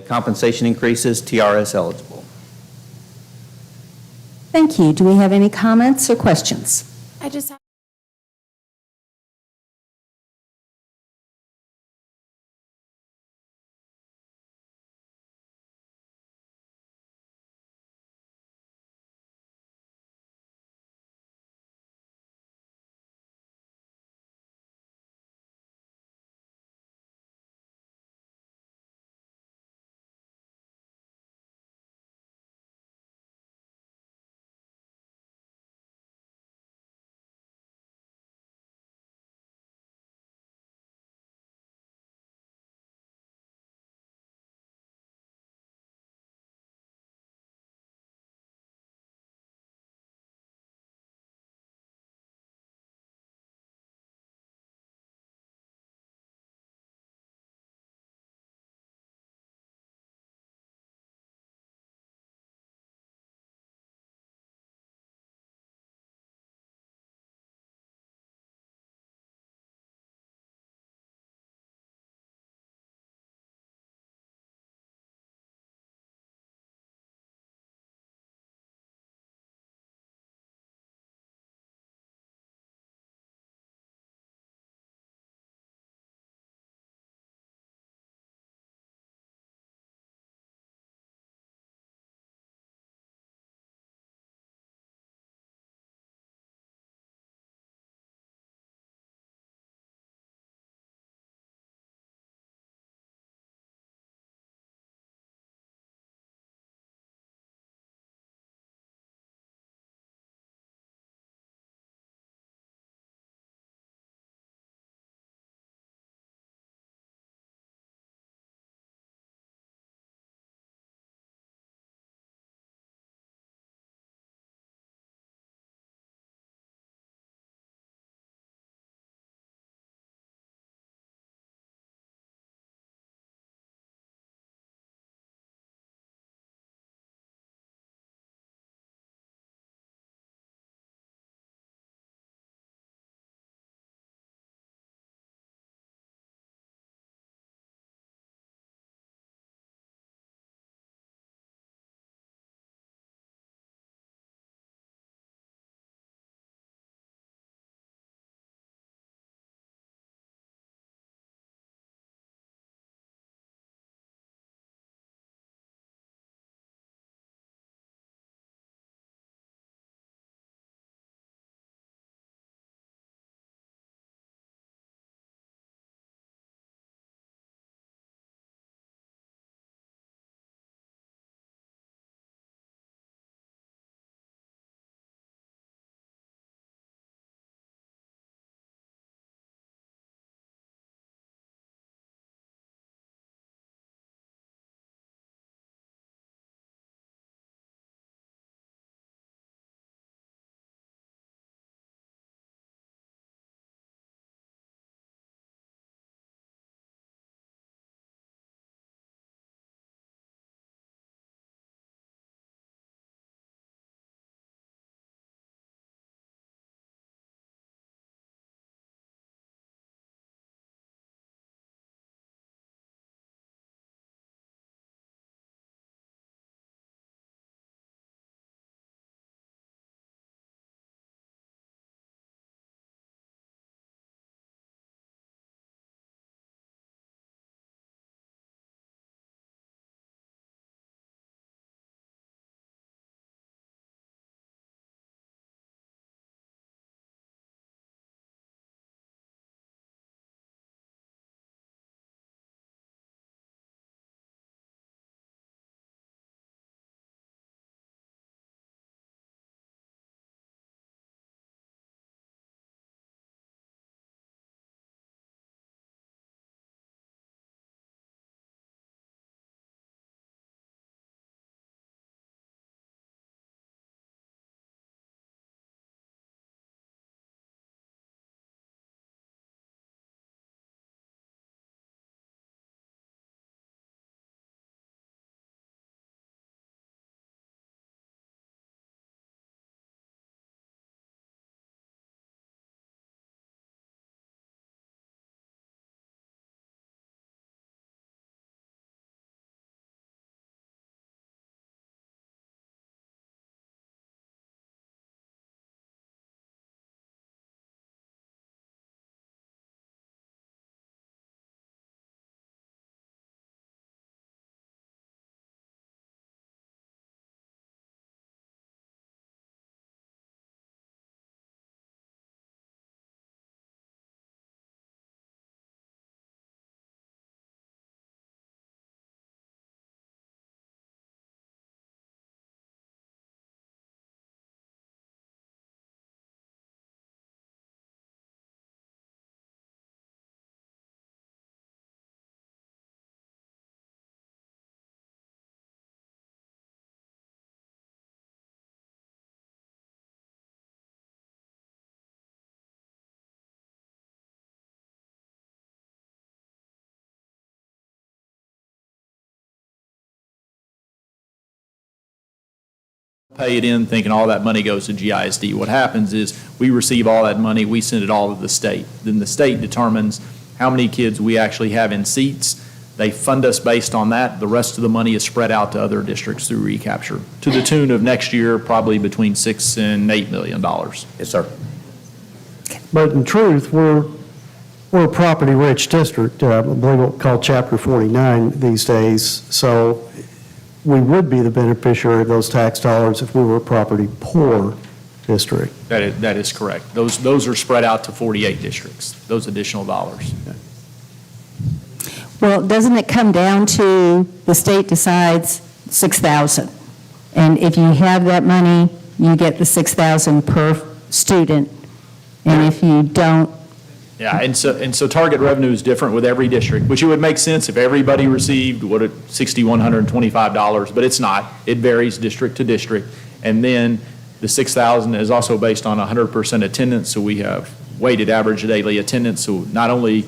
S17: Compensation increases, TRS eligible.
S1: Thank you. Do we have any comments or questions?
S10: I just have
S8: pay it in thinking all that money goes to GISD. What happens is we receive all that money, we send it all to the state. Then the state determines how many kids we actually have in seats. They fund us based on that. The rest of the money is spread out to other districts through recapture to the tune of next year probably between $6 and $8 million.
S16: Yes, sir.
S6: But in truth, we're a property-rich district, I believe it's called Chapter 49 these days, so we would be the beneficiary of those tax dollars if we were a property-poor district.
S8: That is correct. Those are spread out to 48 districts, those additional dollars.
S1: Well, doesn't it come down to the state decides 6,000? And if you have that money, you get the 6,000 per student. And if you don't,
S8: Yeah, and so target revenue is different with every district, which it would make sense if everybody received $6,125, but it's not. It varies district to district. And then the 6,000 is also based on 100% attendance, so we have weighted average daily attendance. So not only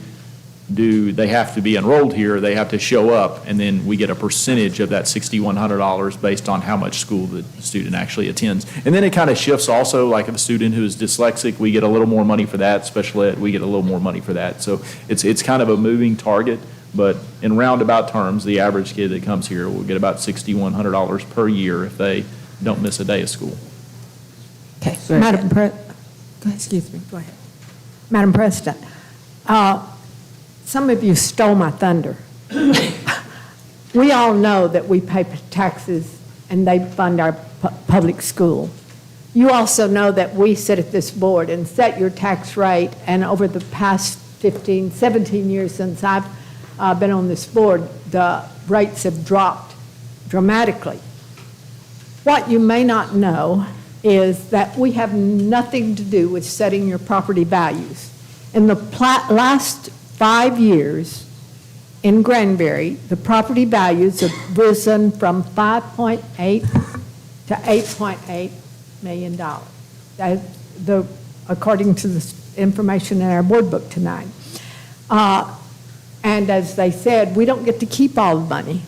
S8: do they have to be enrolled here, they have to show up, and then we get a percentage of that $6,100 based on how much school the student actually attends. And then it kind of shifts also, like if a student who is dyslexic, we get a little more money for that. Special ed, we get a little more money for that. So it's kind of a moving target, but in roundabout terms, the average kid that comes here will get about $6,100 per year if they don't miss a day of school.
S1: okay.
S11: Madam excuse me, go ahead. Madam President, some of you stole my thunder. We all know that we pay taxes and they fund our public school. You also know that we sit at this board and set your tax rate, and over the past 15, 17 years since I've been on this board, the rates have dropped dramatically. What you may not know is that we have nothing to do with setting your property values. In the last 5 years in Granbury, the property values have risen from 5.8 to $8.8 million. According to the information in our board book tonight. And as they said, we don't get to keep all the money.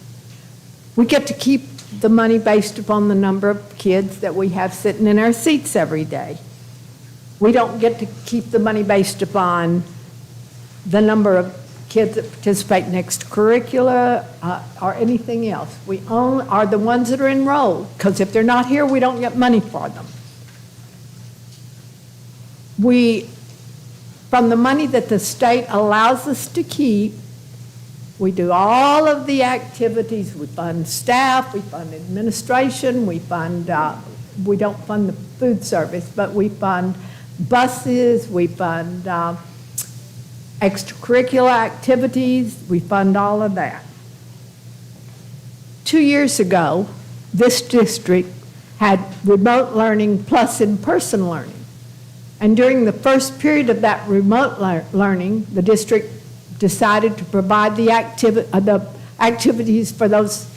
S11: We get to keep the money based upon the number of kids that we have sitting in our seats every day. We don't get to keep the money based upon the number of kids that participate in extracurricular or anything else. We only are the ones that are enrolled, because if they're not here, we don't get money for them. From the money that the state allows us to keep, we do all of the activities. We fund staff, we fund administration, we don't fund the food service, but we fund buses, we fund extracurricular activities, we fund all of that. 2 years ago, this district had remote learning plus in-person learning. And during the first period of that remote learning, the district decided to provide the activities for those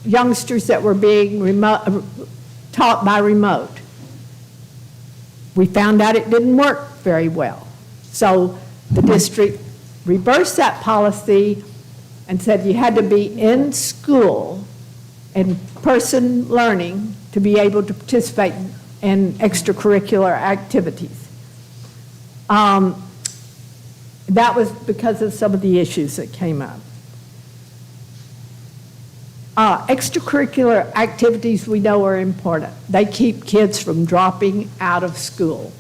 S11: youngsters that were being taught by remote. We found out it didn't work very well. So the district reversed that policy and said you had to be in school, in person learning, to be able to participate in extracurricular activities. That was because of some of the issues that came up. Extracurricular activities we know are important. They keep kids from dropping out of school.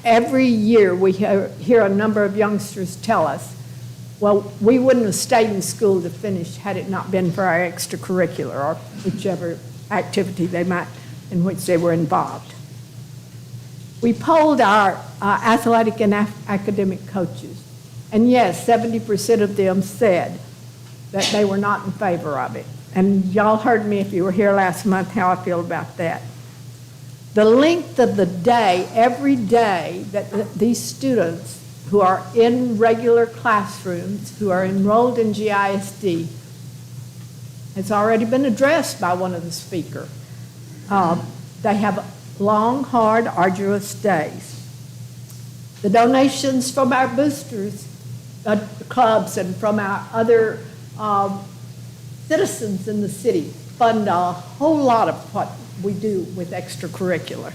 S11: Every year we hear a number of youngsters tell us, well, we wouldn't have stayed in school to finish had it not been for our extracurricular or whichever activity in which they were involved. We polled our athletic and academic coaches, and yes, 70% of them said that they were not in favor of it. And y'all heard me, if you were here last month, how I feel about that. The length of the day, every day, that these students who are in regular classrooms, who are enrolled in GISD, has already been addressed by one of the speakers. They have long, hard, arduous days. The donations from our boosters clubs and from our other citizens in the city fund a whole lot of what we do with extracurricular.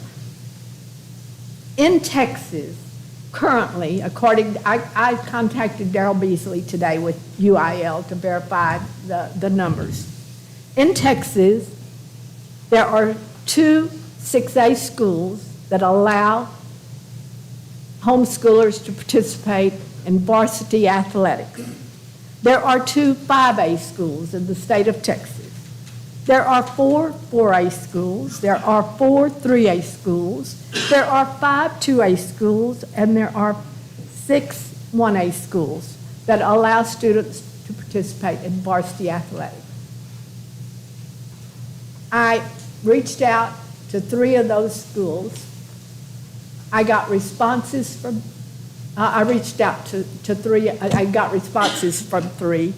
S11: In Texas, currently, I contacted Daryl Beasley today with UIL to verify the numbers. In Texas, there are 2 6A schools that allow homeschoolers to participate in varsity athletics. There are 2 5A schools in the state of Texas. There are 4 4A schools. There are 4 3A schools. There are 5 2A schools, and there are 6 1A schools that allow students to participate in varsity athletics. I reached out to 3 of those schools. I got responses from, I reached out to 3, I got responses from 3.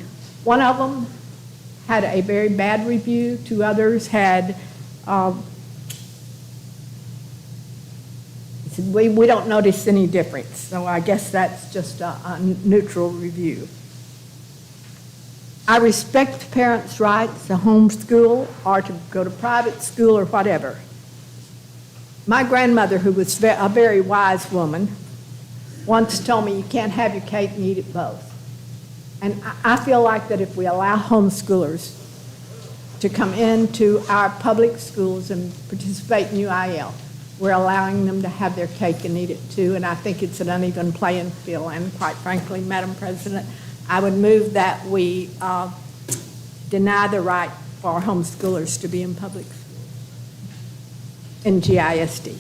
S11: One of them had a very bad review. 2 others had, said, we don't notice any difference. So I guess that's just a neutral review. I respect parents' rights to homeschool or to go to private school or whatever. My grandmother, who was a very wise woman, once told me you can't have your cake and eat it both. And I feel like that if we allow homeschoolers to come into our public schools and participate in UIL, we're allowing them to have their cake and eat it too, and I think it's an uneven playing field. And quite frankly, Madam President, I would move that we deny the right for homeschoolers to be in public schools, in GISD.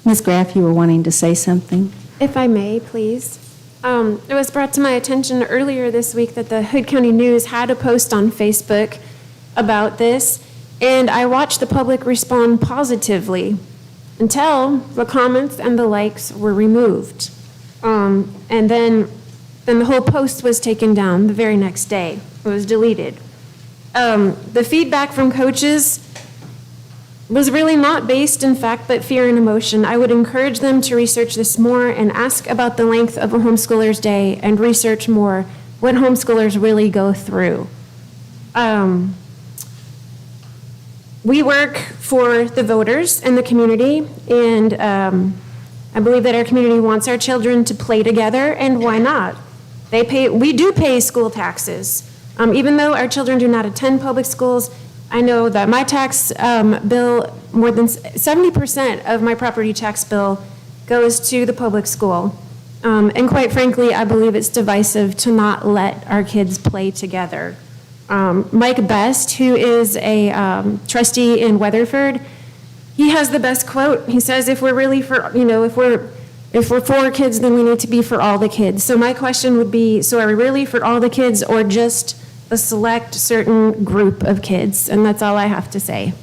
S1: Ms. Graff, you were wanting to say something?
S10: If I may, please. It was brought to my attention earlier this week that the Hood County News had a post on Facebook about this, and I watched the public respond positively until the comments and the likes were removed. And then the whole post was taken down the very next day. It was deleted. The feedback from coaches was really not based in fact but fear and emotion. I would encourage them to research this more and ask about the length of a homeschooler's day and research more what homeschoolers really go through. We work for the voters and the community, and I believe that our community wants our children to play together, and why not? We do pay school taxes. Even though our children do not attend public schools, I know that my tax bill, more than 70% of my property tax bill goes to the public school. And quite frankly, I believe it's divisive to not let our kids play together. Mike Best, who is a trustee in Weatherford, he has the best quote. He says, if we're really for, if we're for kids, then we need to be for all the kids. So my question would be, so are we really for all the kids or just a select certain group of kids? And that's all I have to say.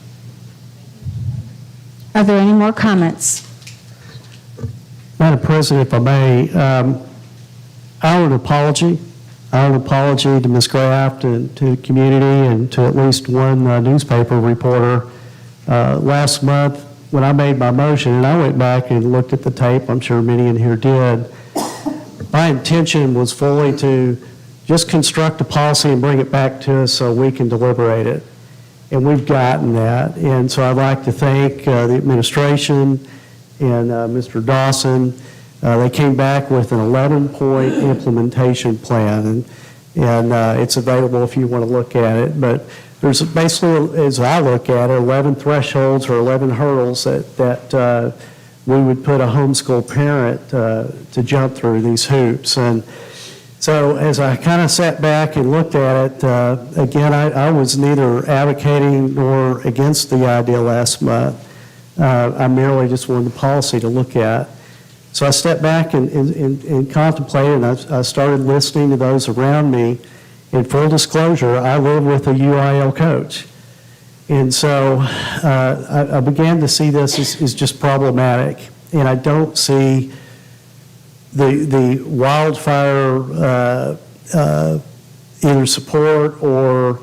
S1: Are there any more comments?
S6: Madam President, if I may, I owe an apology. I owe an apology to Ms. Graft and to the community and to at least one newspaper reporter. Last month, when I made my motion, and I went back and looked at the tape, I'm sure many in here did, my intention was fully to just construct a policy and bring it back to us so we can deliberate it. And we've gotten that. And so I'd like to thank the administration and Mr. Dawson. They came back with an 11-point implementation plan, and it's available if you want to look at it. But there's basically, as I look at it, 11 thresholds or 11 hurdles that we would put a homeschool parent to jump through these hoops. And so as I kind of sat back and looked at it, again, I was neither advocating nor against the idea last month. I merely just wanted the policy to look at. So I stepped back and contemplated, and I started listening to those around me. In full disclosure, I live with a UIL coach. And so I began to see this as just problematic. And I don't see the wildfire either support or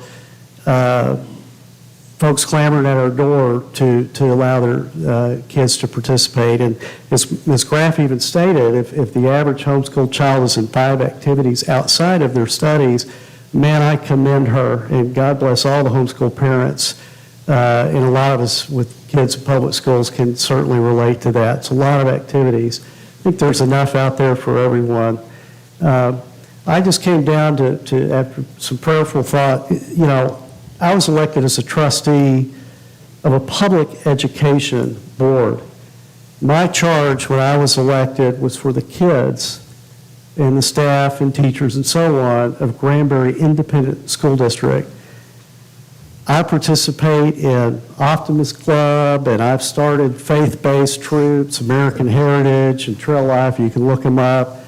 S6: folks clamoring at our door to allow their kids to participate. And as Ms. Graff even stated, if the average homeschool child is in 5 activities outside of their studies, man, I commend her, and God bless all the homeschool parents. And a lot of us with kids in public schools can certainly relate to that. It's a lot of activities. I think there's enough out there for everyone. I just came down to after some prayerful thought, you know, I was elected as a trustee of a public education board. My charge when I was elected was for the kids and the staff and teachers and so on of Granbury Independent School District. I participate in Optimist Club, and I've started faith-based troops, American Heritage, and Trail Life. You can look them up.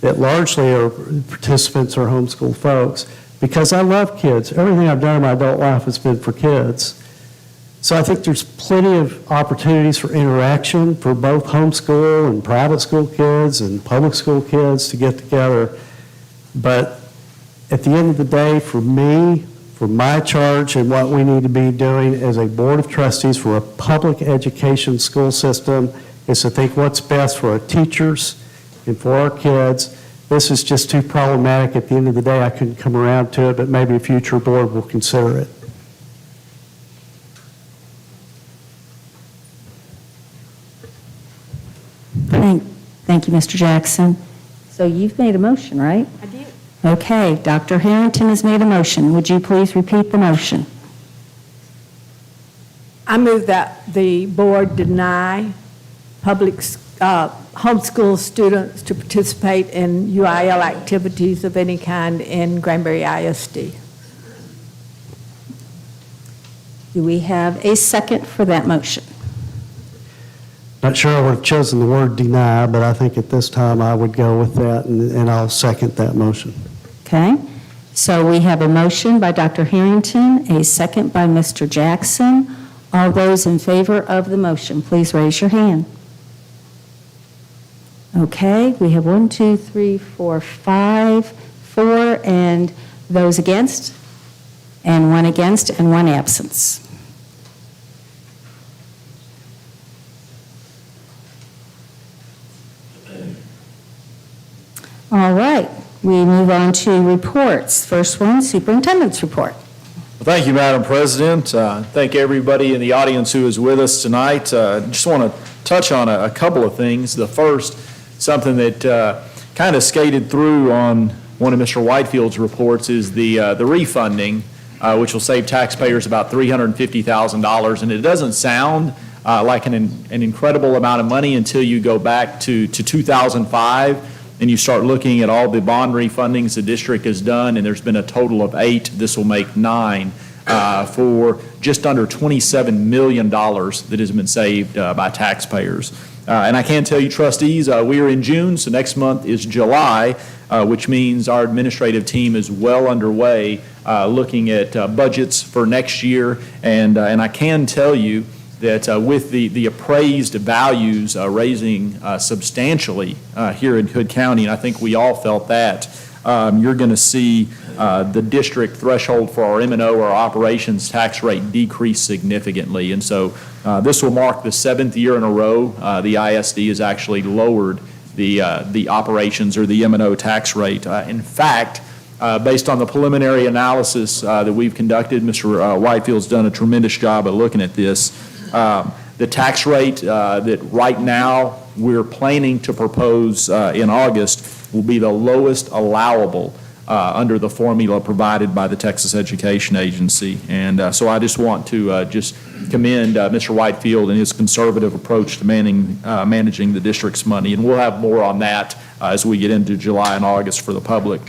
S6: That largely are participants are homeschool folks because I love kids. Everything I've done in my adult life has been for kids. So I think there's plenty of opportunities for interaction for both homeschool and private school kids and public school kids to get together. But at the end of the day, for me, for my charge and what we need to be doing as a board of trustees for a public education school system is to think what's best for our teachers and for our kids. This is just too problematic. At the end of the day, I couldn't come around to it, but maybe a future board will consider it.
S1: Thank you, Mr. Jackson. So you've made a motion, right?
S10: I did.
S1: Okay, Dr. Harrington has made a motion. Would you please repeat the motion?
S11: I move that the board deny public homeschool students to participate in UIL activities of any kind in Granbury ISD.
S1: Do we have a second for that motion?
S6: Not sure I would have chosen the word deny, but I think at this time I would go with that, and I'll second that motion.
S1: Okay, so we have a motion by Dr. Harrington, a second by Mr. Jackson. All those in favor of the motion, please raise your hand. Okay, we have 1, 2, 3, 4, 5, 4, and those against, and 1 against, and 1 absence. All right, we move on to reports. First one, Superintendent's report.
S8: Well, thank you, Madam President. Thank everybody in the audience who is with us tonight. Just want to touch on a couple of things. The first, something that kind of skated through on one of Mr. Whitefield's reports, is the refunding, which will save taxpayers about $350,000. And it doesn't sound like an incredible amount of money until you go back to 2005. And you start looking at all the bond refundings the district has done, and there's been a total of 8. This will make 9 for just under $27 million that has been saved by taxpayers. And I can tell you, trustees, we are in June, so next month is July, which means our administrative team is well underway looking at budgets for next year. And I can tell you that with the appraised values raising substantially here in Hood County, and I think we all felt that, you're going to see the district threshold for our M&O, our operations tax rate, decrease significantly. And so this will mark the 7th year in a row the ISD has actually lowered the operations or the M&O tax rate. In fact, based on the preliminary analysis that we've conducted, Mr. Whitefield's done a tremendous job of looking at this. The tax rate that right now we're planning to propose in August will be the lowest allowable under the formula provided by the Texas Education Agency. And so I just want to just commend Mr. Whitefield and his conservative approach to managing the district's money. And we'll have more on that as we get into July and August for the public.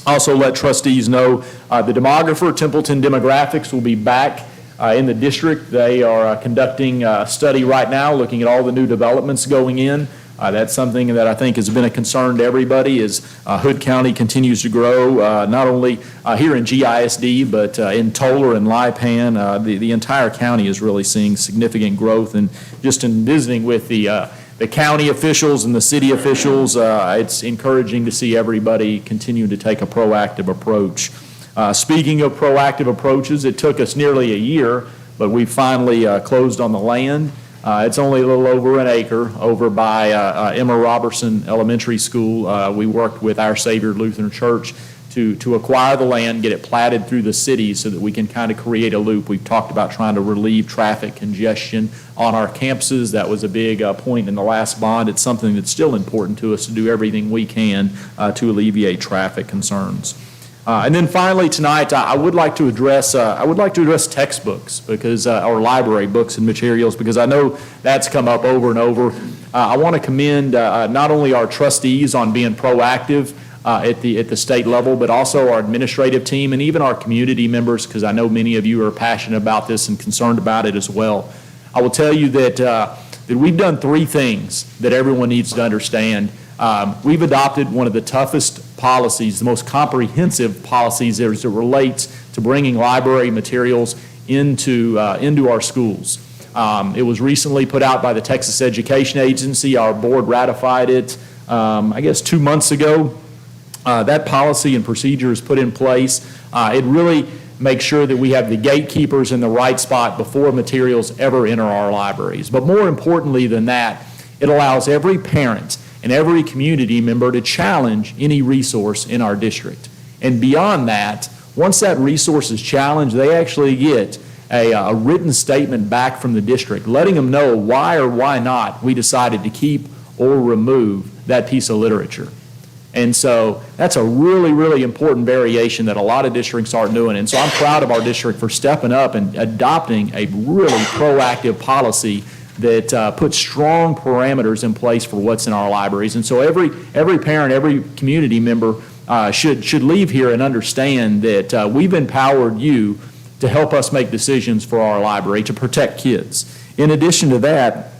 S8: Also let trustees know the demographer, Templeton Demographics, will be back in the district. They are conducting a study right now looking at all the new developments going in. That's something that I think has been a concern to everybody as Hood County continues to grow, not only here in GISD, but in Tolar and Lipan. The entire county is really seeing significant growth. And just in visiting with the county officials and the city officials, it's encouraging to see everybody continue to take a proactive approach. Speaking of proactive approaches, it took us nearly a year, but we finally closed on the land. It's only a little over an acre over by Emma Robertson Elementary School. We worked with Our Savior Lutheran Church to acquire the land, get it platted through the city so that we can kind of create a loop. We've talked about trying to relieve traffic congestion on our campuses. That was a big point in the last bond. It's something that's still important to us to do everything we can to alleviate traffic concerns. And then finally tonight, I would like to address textbooks because or library books and materials, because I know that's come up over and over. I want to commend not only our trustees on being proactive at the state level, but also our administrative team and even our community members, because I know many of you are passionate about this and concerned about it as well. I will tell you that we've done three things that everyone needs to understand. We've adopted one of the toughest policies, the most comprehensive policies as it relates to bringing library materials into our schools. It was recently put out by the Texas Education Agency. Our board ratified it, I guess, 2 months ago. That policy and procedure is put in place. It really makes sure that we have the gatekeepers in the right spot before materials ever enter our libraries. But more importantly than that, it allows every parent and every community member to challenge any resource in our district. And beyond that, once that resource is challenged, they actually get a written statement back from the district letting them know why or why not we decided to keep or remove that piece of literature. And so that's a really, really important variation that a lot of districts aren't doing. And so I'm proud of our district for stepping up and adopting a really proactive policy that puts strong parameters in place for what's in our libraries. And so every parent, every community member should leave here and understand that we've empowered you to help us make decisions for our library to protect kids. In addition to that,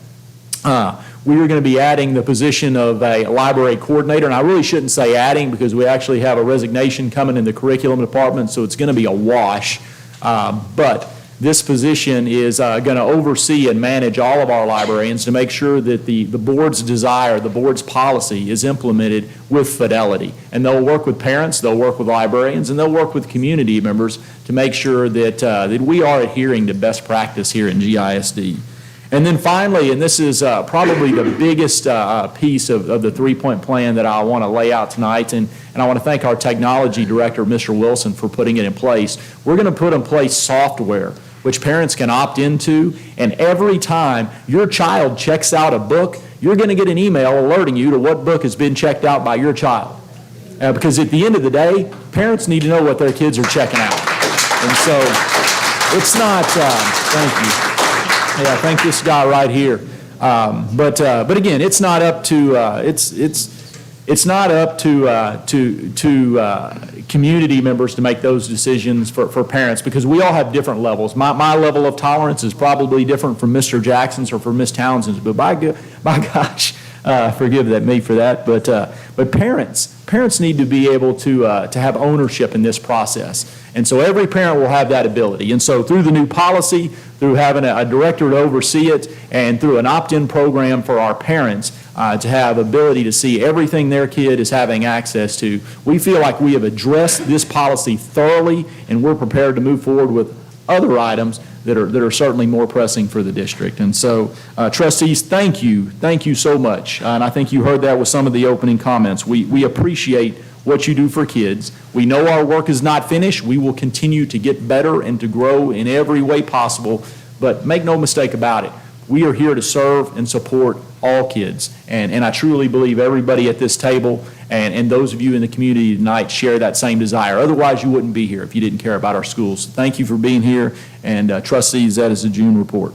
S8: we are going to be adding the position of a library coordinator, and I really shouldn't say adding because we actually have a resignation coming in the curriculum department, so it's going to be a wash. But this position is going to oversee and manage all of our librarians to make sure that the board's desire, the board's policy is implemented with fidelity. And they'll work with parents, they'll work with librarians, and they'll work with community members to make sure that we are adhering to best practice here in GISD. And then finally, and this is probably the biggest piece of the three-point plan that I want to lay out tonight, and I want to thank our technology director, Mr. Wilson, for putting it in place. We're going to put in place software which parents can opt into, and every time your child checks out a book, you're going to get an email alerting you to what book has been checked out by your child. Because at the end of the day, parents need to know what their kids are checking out. And so it's not, thank you. Yeah, thank this guy right here. But again, it's not up to it's not up to community members to make those decisions for parents, because we all have different levels. My level of tolerance is probably different from Mr. Jackson's or from Miss Townsend's. But by gosh, forgive me for that. But parents need to be able to have ownership in this process. And so every parent will have that ability. And so through the new policy, through having a director to oversee it, and through an opt-in program for our parents to have ability to see everything their kid is having access to, we feel like we have addressed this policy thoroughly, and we're prepared to move forward with other items that are certainly more pressing for the district. And so, trustees, thank you so much. And I think you heard that with some of the opening comments. We appreciate what you do for kids. We know our work is not finished. We will continue to get better and to grow in every way possible, but make no mistake about it. We are here to serve and support all kids. And I truly believe everybody at this table and those of you in the community tonight share that same desire. Otherwise, you wouldn't be here if you didn't care about our schools. Thank you for being here. And trustees, that is the June report.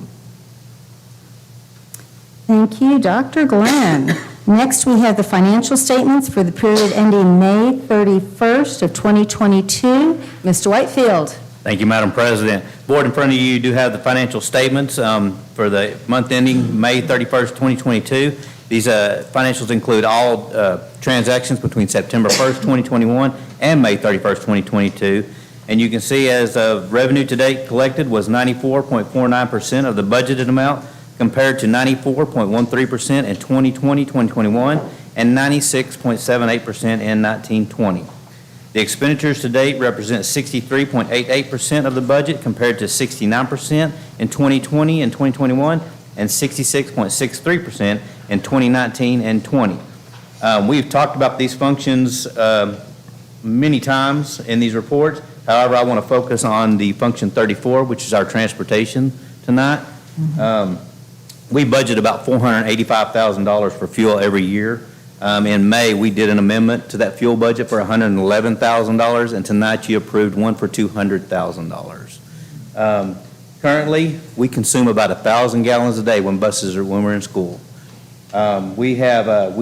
S1: Thank you, Dr. Glenn. Next, we have the financial statements for the period ending May 31st of 2022. Mr. Whitefield.
S17: Thank you, Madam President. Board, in front of you do have the financial statements for the month ending May 31st, 2022. These financials include all transactions between September 1st, 2021 and May 31st, 2022. And you can see as of revenue to date collected was 94.49% of the budgeted amount, compared to 94.13% in 2020-2021 and 96.78% in 1920. The expenditures to date represent 63.88% of the budget, compared to 69% in 2020 and 2021 and 66.63% in 2019 and 20. We've talked about these functions many times in these reports. However, I want to focus on the function 34, which is our transportation tonight. We budget about $485,000 for fuel every year. In May, we did an amendment to that fuel budget for $111,000, and tonight you approved one for $200,000. Currently, we consume about 1,000 gallons a day when we're in school. We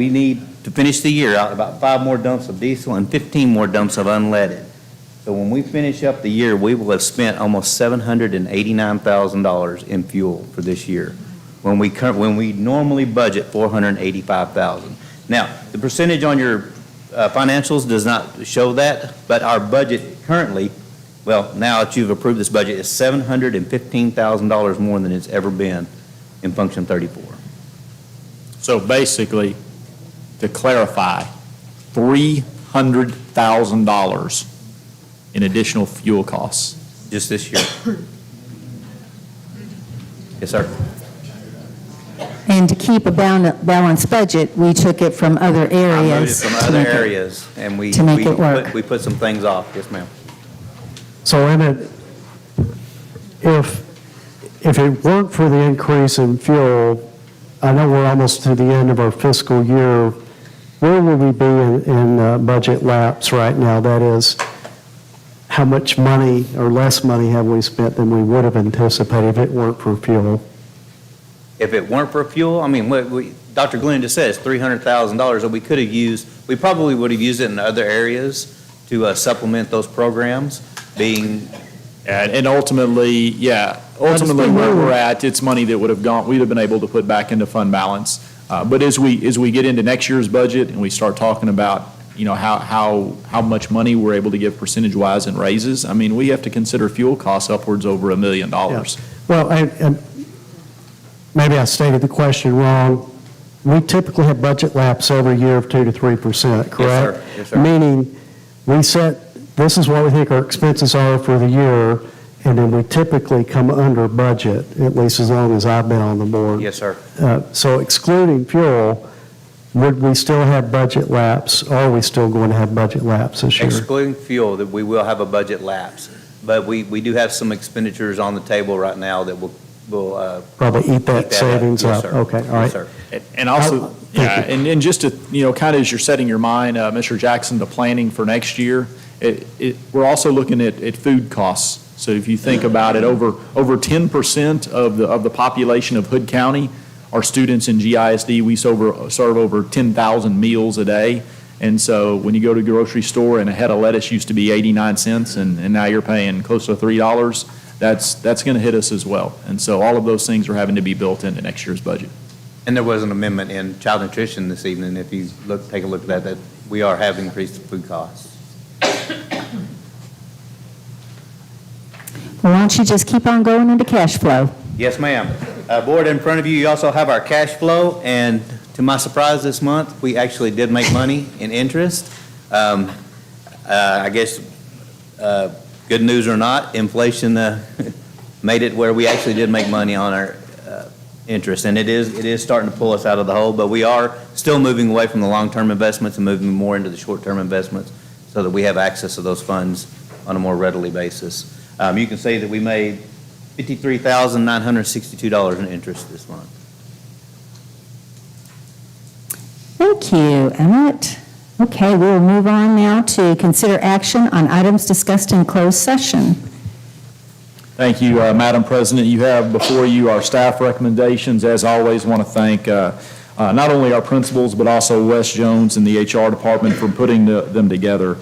S17: need to finish the year out about 5 more dumps of diesel and 15 more dumps of unleaded. So when we finish up the year, we will have spent almost $789,000 in fuel for this year, when we normally budget $485,000. Now, the percentage on your financials does not show that, but our budget currently, well, now that you've approved this budget, is $715,000 more than it's ever been in function 34.
S8: So basically, to clarify, $300,000 in additional fuel costs.
S17: Just this year. Yes, sir.
S1: And to keep a balanced budget, we took it from other
S17: I moved it
S1: areas.
S17: from other areas, and we put some things off. Yes, ma'am.
S6: So Emmett, if it weren't for the increase in fuel, I know we're almost to the end of our fiscal year, where would we be in budget lapse right now? That is, how much money or less money have we spent than we would have anticipated if it weren't for fuel?
S17: If it weren't for fuel, I mean, Dr. Glenn just said it's $300,000 that we could have used. We probably would have used it in other areas to supplement those programs, being.
S8: And ultimately, where we're at, it's money that we'd have been able to put back into fund balance. But as we get into next year's budget and we start talking about, how much money we're able to give percentage-wise in raises, I mean, we have to consider fuel costs upwards over $1 million.
S6: Yeah. Well, maybe I stated the question wrong. We typically have budget lapse every year of 2 to 3%, correct?
S17: Yes, sir. Yes, sir.
S6: Meaning, we set, this is what we think our expenses are for the year, and then we typically come under budget, at least as long as I've been on the board.
S17: Yes, sir.
S6: So excluding fuel, would we still have budget lapse, or are we still going to have budget lapse this year?
S17: Excluding fuel, that we will have a budget lapse. But we do have some expenditures on the table right now that will
S6: probably eat that savings up.
S17: Yes, sir.
S6: Okay, all right.
S17: Yes, sir.
S8: And also, and just to, kind of as you're setting your mind, Mr. Jackson, to planning for next year, we're also looking at food costs. So if you think about it, over 10% of the population of Hood County are students in GISD. We serve over 10,000 meals a day. And so when you go to a grocery store and a head of lettuce used to be 89 cents and now you're paying close to $3, that's going to hit us as well. And so all of those things are having to be built into next year's budget.
S17: And there was an amendment in child nutrition this evening, if you take a look at that we are having increased food costs.
S1: Well, why don't you just keep on going into cash flow?
S17: Yes, ma'am. Board, in front of you, you also have our cash flow, and to my surprise this month, we actually did make money in interest. I guess, good news or not, inflation made it where we actually did make money on our interest, and it is starting to pull us out of the hole, but we are still moving away from the long-term investments and moving more into the short-term investments so that we have access to those funds on a more readily basis. You can see that we made $53,962 in interest this month.
S1: Thank you, Emmett. Okay, we will move on now to consider action on items discussed in closed session.
S8: Thank you, Madam President. You have before you our staff recommendations. As always, want to thank not only our principals, but also Wes Jones and the HR department for putting them together.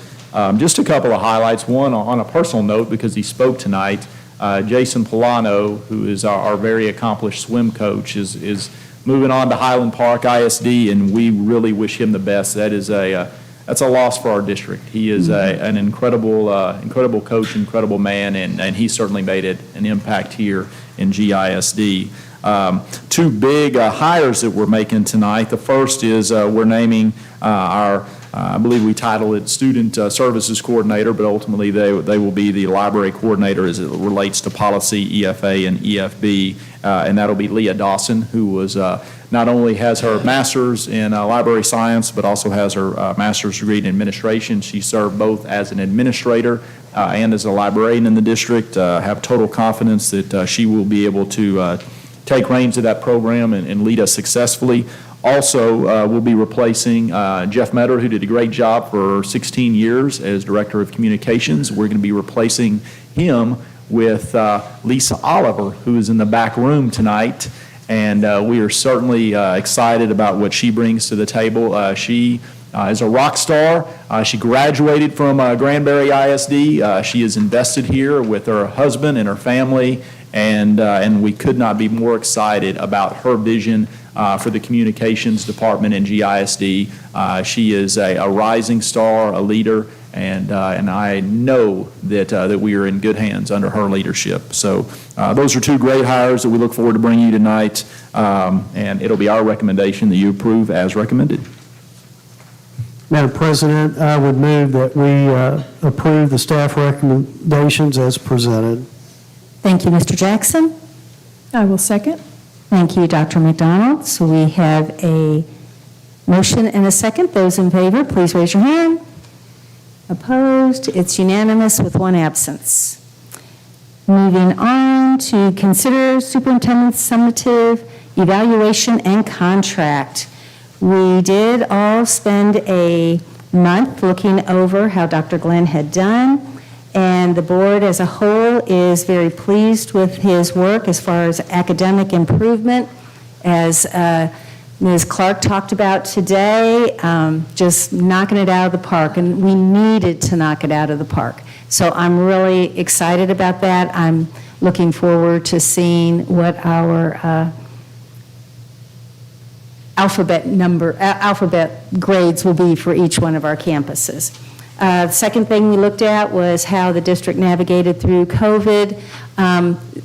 S8: Just a couple of highlights. One, on a personal note, because he spoke tonight, Jason Polano, who is our very accomplished swim coach, is moving on to Highland Park ISD, and we really wish him the best. That's a loss for our district. He is an incredible coach, incredible man, and he certainly made an impact here in GISD. Two big hires that we're making tonight. The first is we're naming our I believe we title it Student Services Coordinator, but ultimately they will be the library coordinator as it relates to policy, EFA, and EFB, and that'll be Leah Dawson, who was not only has her master's in library science, but also has her master's degree in administration. She served both as an administrator and as a librarian in the district. Have total confidence that she will be able to take reins of that program and lead us successfully. Also, we'll be replacing Jeff Metter, who did a great job for 16 years as Director of Communications. We're going to be replacing him with Lisa Oliver, who is in the back room tonight. And we are certainly excited about what she brings to the table. She is a rock star. She graduated from Granbury ISD. She is invested here with her husband and her family, and we could not be more excited about her vision for the communications department in GISD. She is a rising star, a leader, and I know that we are in good hands under her leadership. So those are two great hires that we look forward to bringing you tonight, and it'll be our recommendation that you approve as recommended.
S6: Madam President, I would move that we approve the staff recommendations as presented.
S1: Thank you, Mr. Jackson.
S9: I will second.
S1: Thank you, Dr. McDonald. So we have a motion and a second. Those in favor, please raise your hand. Opposed? It's unanimous with one absence. Moving on to consider superintendent's summative evaluation and contract. We did all spend a month looking over how Dr. Glenn had done, and the board as a whole is very pleased with his work as far as academic improvement. As Ms. Clark talked about today, just knocking it out of the park, and we needed to knock it out of the park. So I'm really excited about that. I'm looking forward to seeing what our alphabet grades will be for each one of our campuses. The second thing we looked at was how the district navigated through COVID.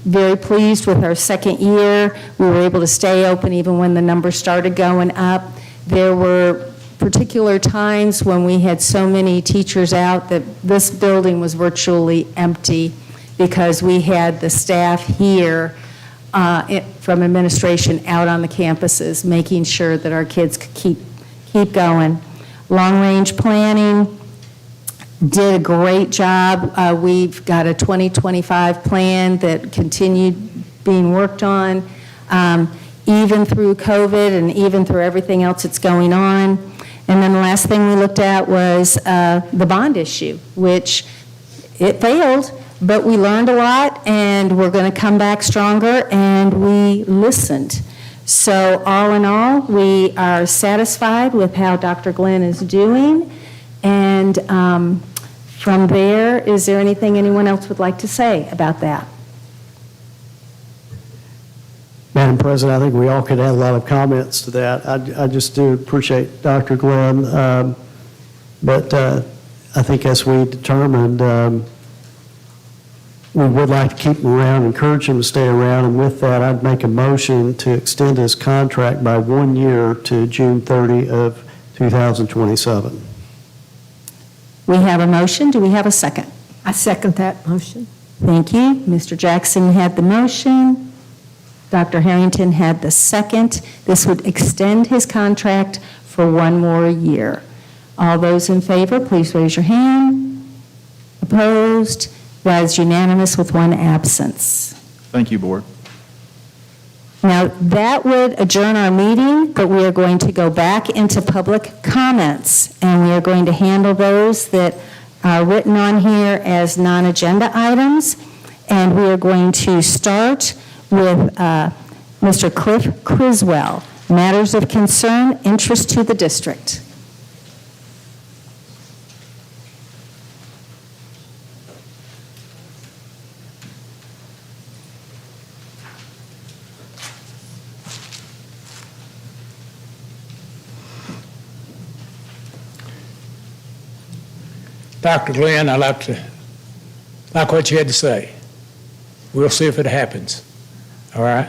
S1: Very pleased with our second year. We were able to stay open even when the numbers started going up. There were particular times when we had so many teachers out that this building was virtually empty because we had the staff here from administration out on the campuses, making sure that our kids could keep going. Long-range planning did a great job. We've got a 2025 plan that continued being worked on, even through COVID and even through everything else that's going on. And then the last thing we looked at was the bond issue, which it failed, but we learned a lot, and we're going to come back stronger, and we listened. So all in all, we are satisfied with how Dr. Glenn is doing, and from there, is there anything anyone else would like to say about that?
S6: Madam President, I think we all could add a lot of comments to that. I just do appreciate Dr. Glenn, but I think as we determined, we would like to keep him around, encourage him to stay around, and with that, I'd make a motion to extend his contract by 1 year to June 30 of 2027.
S1: We have a motion. Do we have a second?
S11: I second that motion.
S1: Thank you. Mr. Jackson had the motion. Dr. Harrington had the second. This would extend his contract for 1 more year. All those in favor, please raise your hand. Opposed? That is unanimous with one absence.
S8: Thank you, Board.
S1: Now, that would adjourn our meeting, but we are going to go back into public comments, and we are going to handle those that are written on here as non-agenda items, and we are going to start with Mr. Cliff Criswell, matters of concern, interest to the district.
S18: Dr. Glenn, I like what you had to say. We'll see if it happens. All right?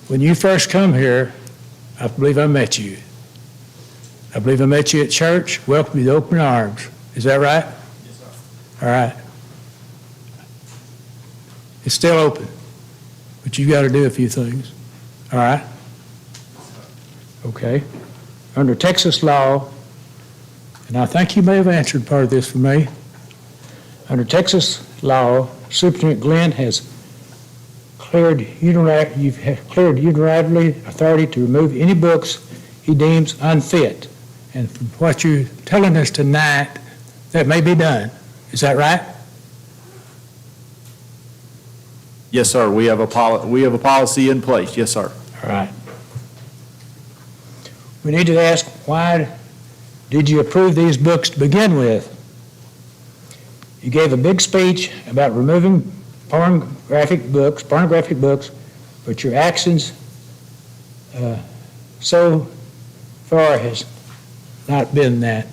S18: When you first come here, I believe I met you. I believe I met you at church. Welcome you with open arms. Is that right? Yes, sir. All right. It's still open, but you got to do a few things. All right? okay? Under Texas law, and I think you may have answered part of this for me. Under Texas law, Superintendent Glenn has you've cleared unilaterally authority to remove any books he deems unfit. And from what you're telling us tonight, that may be done. Is that right?
S8: Yes, sir. We have a policy in place. Yes, sir.
S18: All right. We need to ask, why did you approve these books to begin with? You gave a big speech about removing pornographic books, but your actions so far has not been that.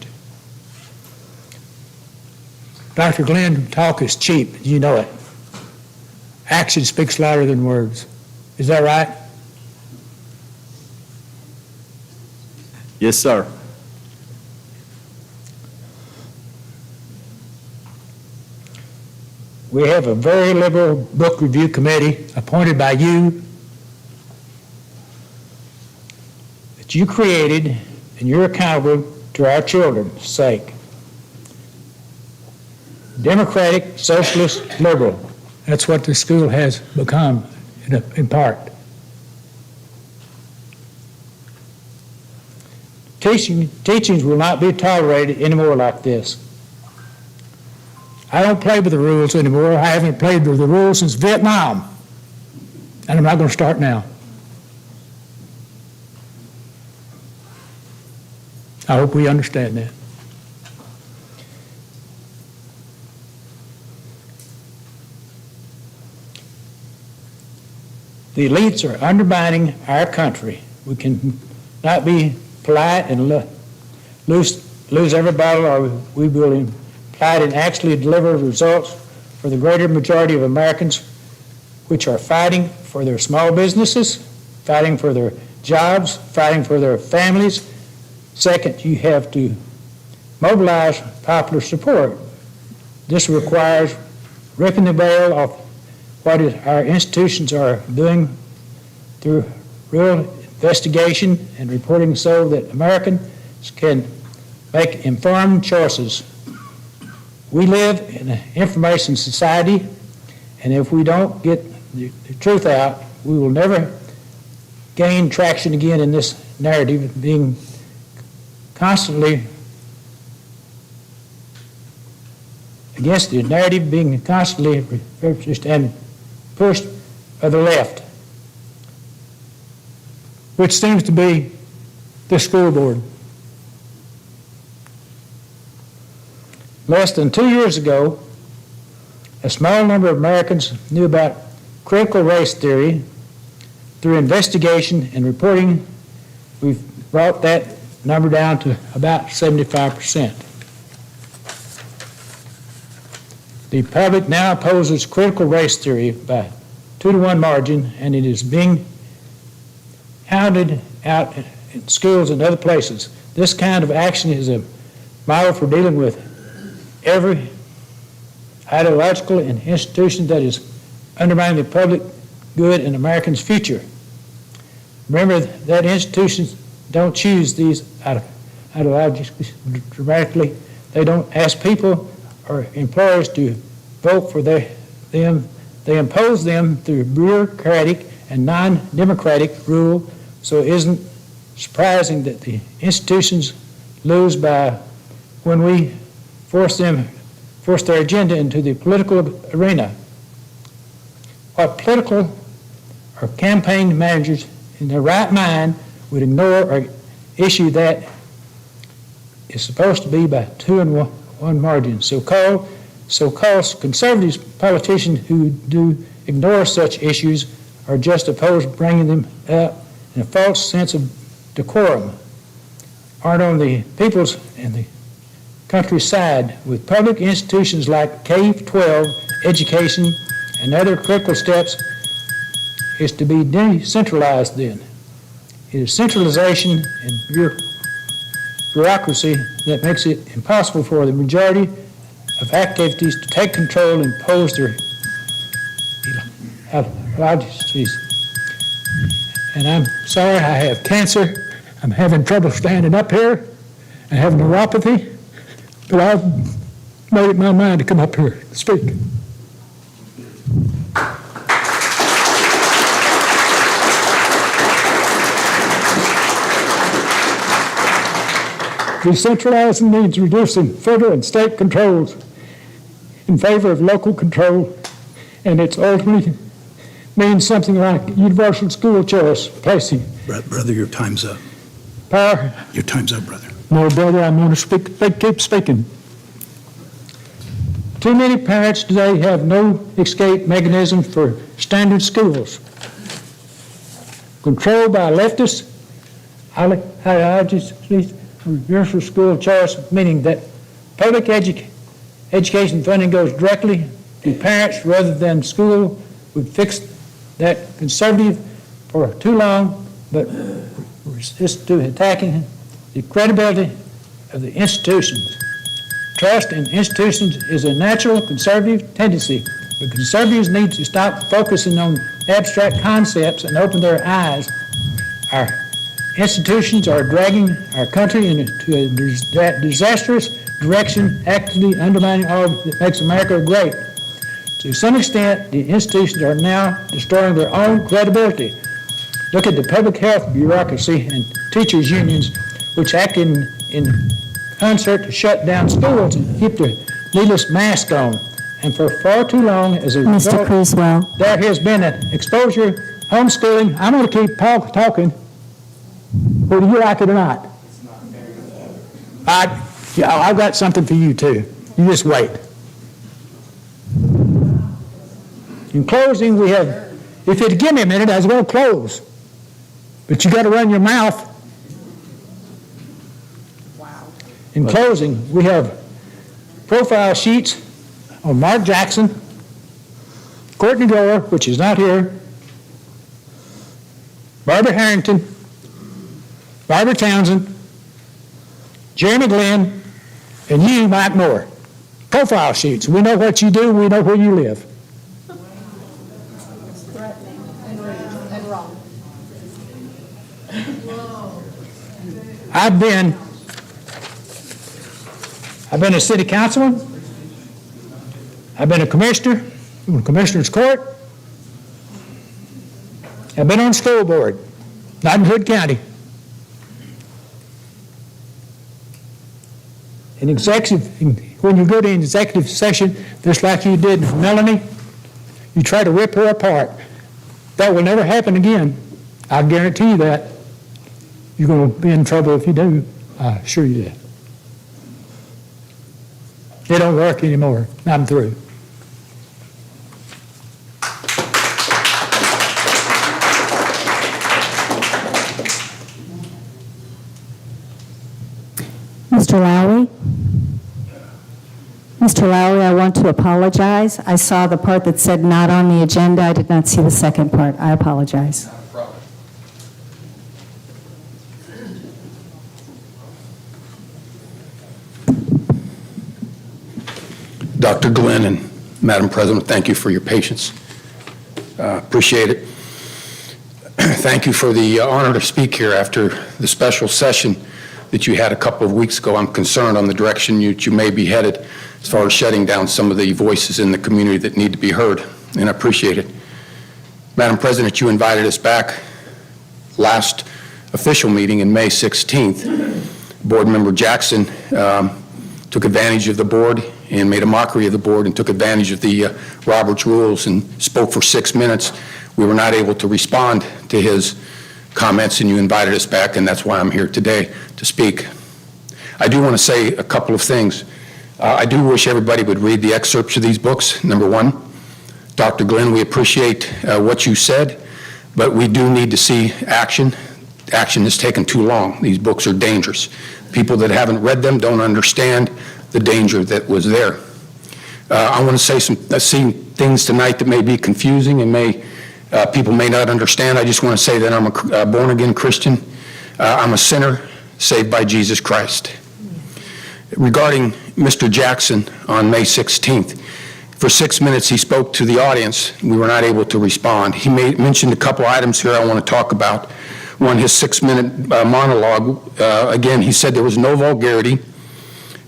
S18: Dr. Glenn, talk is cheap, you know it. Action speaks louder than words. Is that right?
S8: Yes, sir.
S18: We have a very liberal book review committee appointed by you that you created, and you're accountable to our children's sake. Democratic, socialist, liberal. That's what the school has become in part. Teachings will not be tolerated anymore like this. I don't play with the rules anymore. I haven't played with the rules since Vietnam. And I'm not going to start now. I hope we understand that. The elites are undermining our country. We can not be polite and lose every battle, or we will implied and actually deliver results for the greater majority of Americans, which are fighting for their small businesses, fighting for their jobs, fighting for their families. Second, you have to mobilize popular support. This requires ripping the veil off what our institutions are doing through real investigation and reporting so that Americans can make informed choices. We live in an information society, and if we don't get the truth out, we will never gain traction again in this narrative being constantly against the narrative being constantly refurbished and pushed by the left, which seems to be the school board. Less than 2 years ago, a small number of Americans knew about critical race theory. Through investigation and reporting, we've brought that number down to about 75%. The public now opposes critical race theory by 2-to-1 margin, and it is being hounded out in schools and other places. This kind of action is a model for dealing with every ideological institution that is undermining the public good and Americans' future. Remember that institutions don't choose these ideologies dramatically. They don't ask people or employers to vote for them. They impose them through bureaucratic and non-democratic rule, so it isn't surprising that the institutions lose by when we force their agenda into the political arena. What political or campaign managers in their right mind would ignore or issue that is supposed to be by 2-to-1 margin. So-called conservative politicians who do ignore such issues are just opposed to bringing them up in a false sense of decorum, aren't on the people's and the country's side. With public institutions like K-12 education and other critical steps is to be decentralized then. It is centralization and bureaucracy that makes it impossible for the majority of activities to take control and impose their ideologies. And I'm sorry, I have cancer. I'm having trouble standing up here. I have neuropathy, but I've made up my mind to come up here to speak. Decentralizing means reducing federal and state controls in favor of local control, and it's ultimately means something like universal school choice, placing.
S19: Brother, your time's up.
S18: Power.
S19: Your time's up, brother.
S18: No, brother, I'm going to keep speaking. Too many parents today have no escape mechanism for standard schools. Controlled by leftists, ideologies, universal school choice, meaning that public education funding goes directly to parents rather than school, would fix that conservative for too long, but resist to attacking the credibility of the institutions. Trust in institutions is a natural conservative tendency, but conservatives need to stop focusing on abstract concepts and open their eyes. Our institutions are dragging our country into a disastrous direction, actively undermining all that makes America great. To some extent, the institutions are now destroying their own credibility. Look at the public health bureaucracy and teachers' unions, which act in concert to shut down schools and keep the needless mask on. And for far too long, as a
S1: Mr. Criswell.
S18: there has been an exposure, homeschooling. I'm going to keep talking, whether you like it or not. I've got something for you too. You just wait. In closing, we have, if you'd give me a minute, I was going to close. But you got to run your mouth. In closing, we have profile sheets on Mark Jackson, Courtney Gore, which is not here, Barbara Harrington, Barbara Townsend, Jeremy Glenn, and you, Mike Moore. Profile sheets. We know what you do. We know where you live. I've been a city councilman. I've been a commissioner on the commissioner's court. I've been on school board, not in Hood County. In executive, when you go to an executive session, just like you did Melanie, you try to rip her apart. That will never happen again. I guarantee you that. You're going to be in trouble if you do. I assure you that. It don't work anymore. I'm through.
S1: Mr. Lowry? Mr. Lowry, I want to apologize. I saw the part that said not on the agenda. I did not see the second part. I apologize.
S19: Dr. Glenn and Madam President, thank you for your patience. Appreciate it. Thank you for the honor to speak here after the special session that you had a couple of weeks ago. I'm concerned on the direction you may be headed as far as shutting down some of the voices in the community that need to be heard, and I appreciate it. Madam President, you invited us back last official meeting in May 16th. Board Member Jackson took advantage of the board and made a mockery of the board and took advantage of the Roberts rules and spoke for 6 minutes. We were not able to respond to his comments, and you invited us back, and that's why I'm here today to speak. I do want to say a couple of things. I do wish everybody would read the excerpts of these books. Number one, Dr. Glenn, we appreciate what you said, but we do need to see action. Action has taken too long. These books are dangerous. People that haven't read them don't understand the danger that was there. I want to say some things tonight that may be confusing and people may not understand. I just want to say that I'm a born-again Christian. I'm a sinner saved by Jesus Christ. Regarding Mr. Jackson on May 16th, for 6 minutes he spoke to the audience. We were not able to respond. He mentioned a couple items here I want to talk about. his 6-minute monologue. Again, he said there was no vulgarity,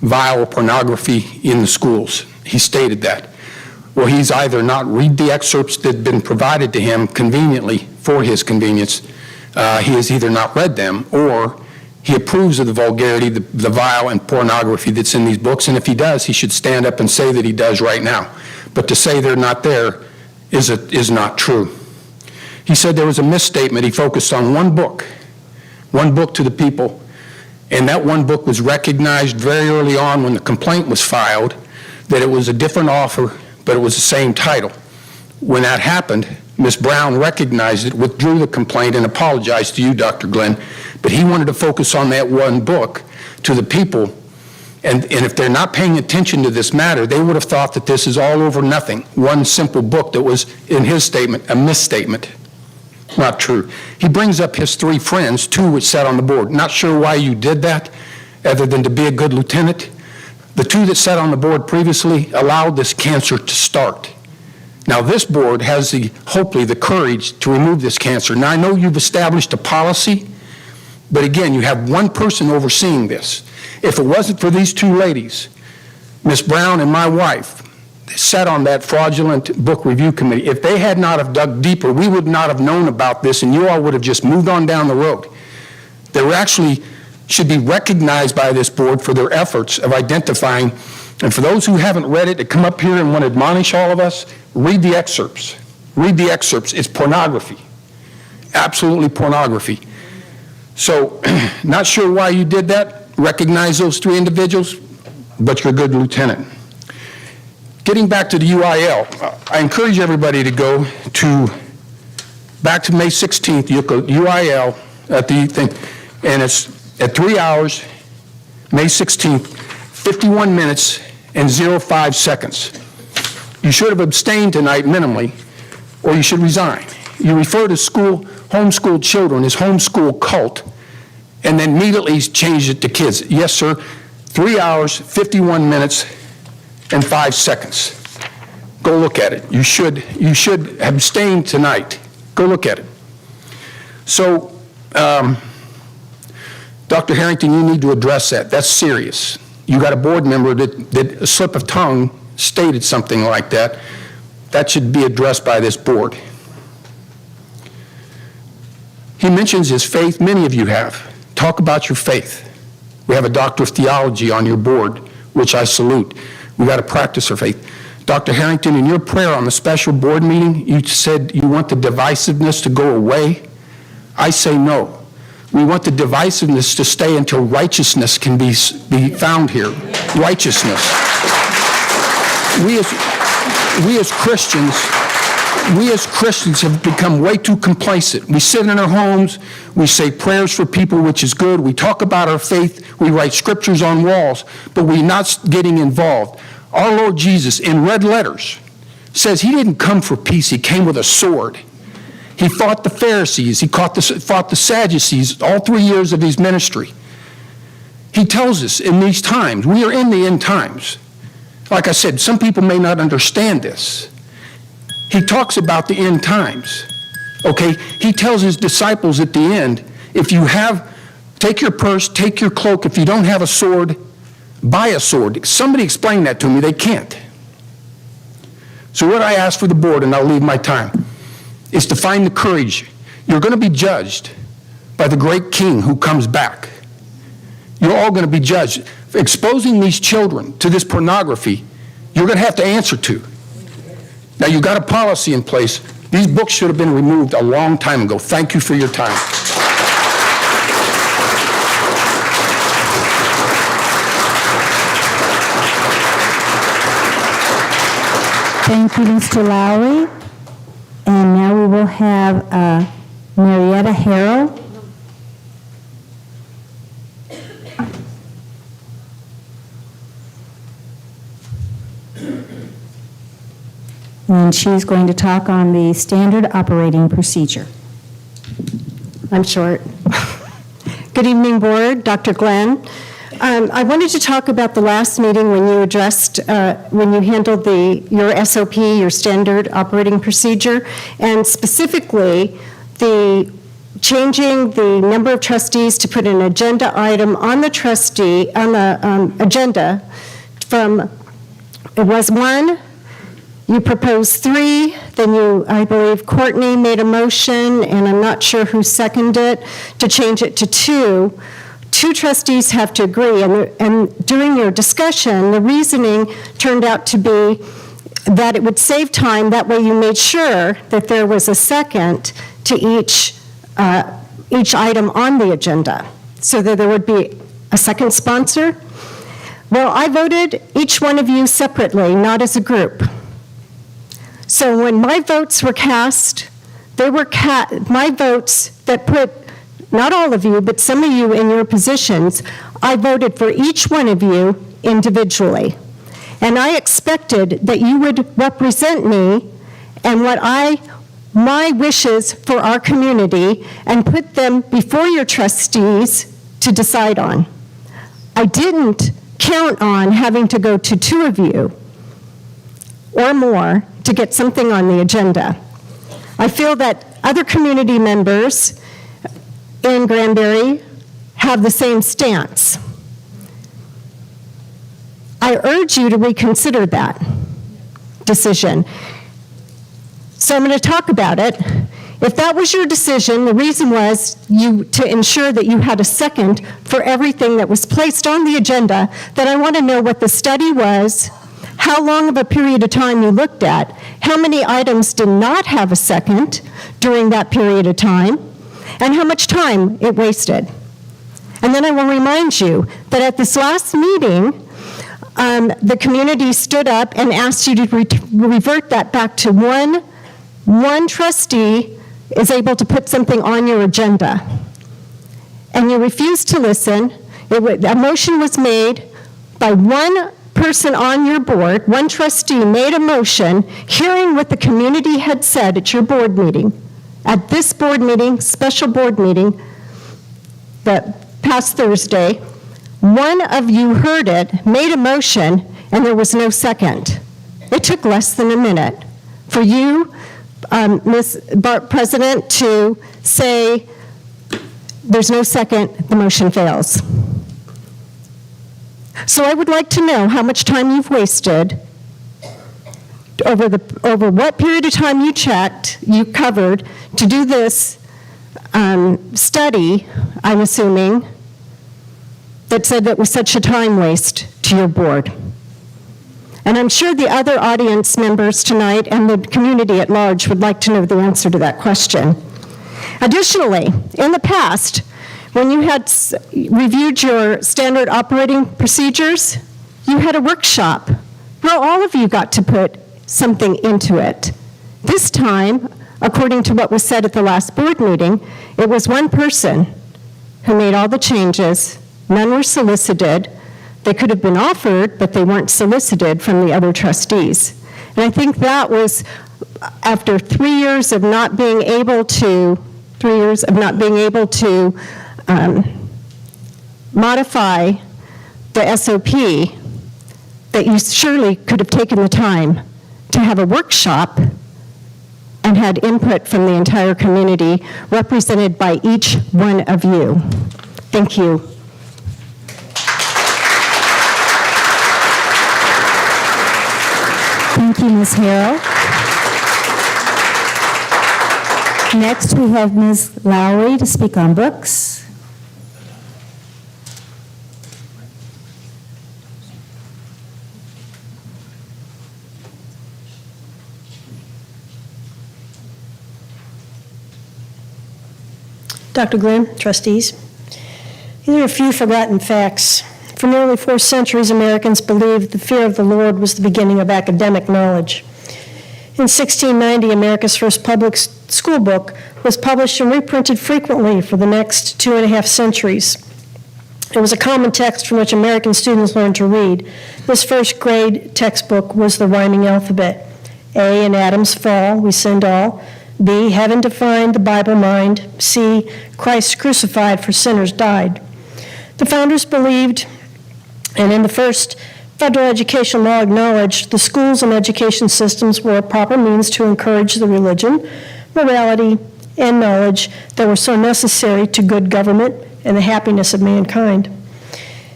S19: vile or pornography in the schools. He stated that. Well, he's either not read the excerpts that have been provided to him conveniently for his convenience. He has either not read them, or he approves of the vulgarity, the vile and pornography that's in these books. And if he does, he should stand up and say that he does right now. But to say they're not there is not true. He said there was a misstatement. He focused on one book to the people. And that one book was recognized very early on when the complaint was filed that it was a different author, but it was the same title. When that happened, Ms. Brown recognized it, withdrew the complaint, and apologized to you, Dr. Glenn. But he wanted to focus on that one book to the people. And if they're not paying attention to this matter, they would have thought that this is all over nothing. One simple book that was, in his statement, a misstatement. Not true. He brings up his 3 friends, 2 which sat on the board. Not sure why you did that, other than to be a good lieutenant. The 2 that sat on the board previously allowed this cancer to start. Now, this board has hopefully the courage to remove this cancer. Now, I know you've established a policy, but again, you have one person overseeing this. If it wasn't for these 2 ladies, Ms. Brown and my wife, sat on that fraudulent book review committee. If they had not have dug deeper, we would not have known about this, and you all would have just moved on down the road. They were actually should be recognized by this board for their efforts of identifying. And for those who haven't read it, to come up here and want to admonish all of us, read the excerpts. Read the excerpts. It's pornography. Absolutely pornography. So, not sure why you did that. Recognize those 3 individuals, but you're a good lieutenant. Getting back to the UIL, I encourage everybody to go back to May 16th, UIL at the thing, and it's at 3 hours, May 16th, 51 minutes and 05 seconds. You should have abstained tonight minimally, or you should resign. You refer to homeschooled children as homeschool cult, and then immediately change it to kids. Yes, sir, 3 hours, 51 minutes, and 5 seconds. Go look at it. You should abstain tonight. Go look at it. So, Dr. Harrington, you need to address that. That's serious. You got a board member that a slip of tongue stated something like that. That should be addressed by this board. He mentions his faith. Many of you have. Talk about your faith. We have a doctor of theology on your board, which I salute. We got to practice our faith. Dr. Harrington, in your prayer on the special board meeting, you said you want the divisiveness to go away. I say no. We want the divisiveness to stay until righteousness can be found here. Righteousness. We as Christians have become way too complacent. We sit in our homes, we say prayers for people, which is good. We talk about our faith, we write scriptures on walls, but we're not getting involved. Our Lord Jesus, in red letters, says he didn't come for peace, he came with a sword. He fought the Pharisees, he fought the Sadducees all 3 years of his ministry. He tells us in these times, we are in the end times. Like I said, some people may not understand this. He talks about the end times, okay? He tells his disciples at the end, take your purse, take your cloak. If you don't have a sword, buy a sword. Somebody explain that to me. They can't. So what I ask for the board, and I'll leave my time, is to find the courage. You're going to be judged by the great king who comes back. You're all going to be judged. For exposing these children to this pornography, you're going to have to answer to. Now, you've got a policy in place. These books should have been removed a long time ago. Thank you for your time.
S1: Thank you, Mr. Lowry. And now we will have Marietta Harrell. And she's going to talk on the standard operating procedure.
S20: I'm short. Good evening, Board. Dr. Glenn. I wanted to talk about the last meeting when you addressed, when you handled your SOP, your standard operating procedure, and specifically the changing the number of trustees to put an agenda item on the agenda from, it was 1, you proposed 3, then I believe Courtney made a motion, and I'm not sure who seconded it, to change it to 2. 2 trustees have to agree, and during your discussion, the reasoning turned out to be that it would save time, that way you made sure that there was a second to each item on the agenda, so that there would be a second sponsor. Well, I voted each one of you separately, not as a group. So when my votes were cast, they were my votes that put, not all of you, but some of you in your positions, I voted for each one of you individually. And I expected that you would represent me and my wishes for our community and put them before your trustees to decide on. I didn't count on having to go to 2 of you or more to get something on the agenda. I feel that other community members in Granbury have the same stance. I urge you to reconsider that decision. So I'm going to talk about it. If that was your decision, the reason was to ensure that you had a second for everything that was placed on the agenda, then I want to know what the study was, how long of a period of time you looked at, how many items did not have a second during that period of time, and how much time it wasted. And then I will remind you that at this last meeting, the community stood up and asked you to revert that back to one trustee is able to put something on your agenda. And you refused to listen. A motion was made by one person on your board, one trustee made a motion, hearing what the community had said at your board meeting. At this board meeting, special board meeting, that past Thursday, one of you heard it, made a motion, and there was no second. It took less than a minute for you, Ms. President, to say there's no second, the motion fails. So I would like to know how much time you've wasted over what period of time you covered to do this study, I'm assuming, that said that was such a time waste to your board. And I'm sure the other audience members tonight and the community at large would like to know the answer to that question. Additionally, in the past, when you had reviewed your standard operating procedures, you had a workshop where all of you got to put something into it. This time, according to what was said at the last board meeting, it was one person who made all the changes. None were solicited. They could have been offered, but they weren't solicited from the other trustees. And I think that was after 3 years of not being able to, modify the SOP, that you surely could have taken the time to have a workshop and had input from the entire community represented by each one of you. Thank you.
S1: Thank you, Ms. Harrell. Next, we have Ms. Lowry to speak on books.
S21: Dr. Glenn, trustees. These are a few forgotten facts. For nearly 4 centuries, Americans believed the fear of the Lord was the beginning of academic knowledge. In 1690, America's first public school book was published and reprinted frequently for the next 2.5 centuries. It was a common text from which American students learned to read. This first grade textbook was the rhyming alphabet. A, in Adam's fall, we sinned all. B, heaven defined, the Bible mind. C, Christ crucified for sinners died. The founders believed, and in the first federal education law acknowledged, the schools and education systems were a proper means to encourage the religion, morality, and knowledge that were so necessary to good government and the happiness of mankind.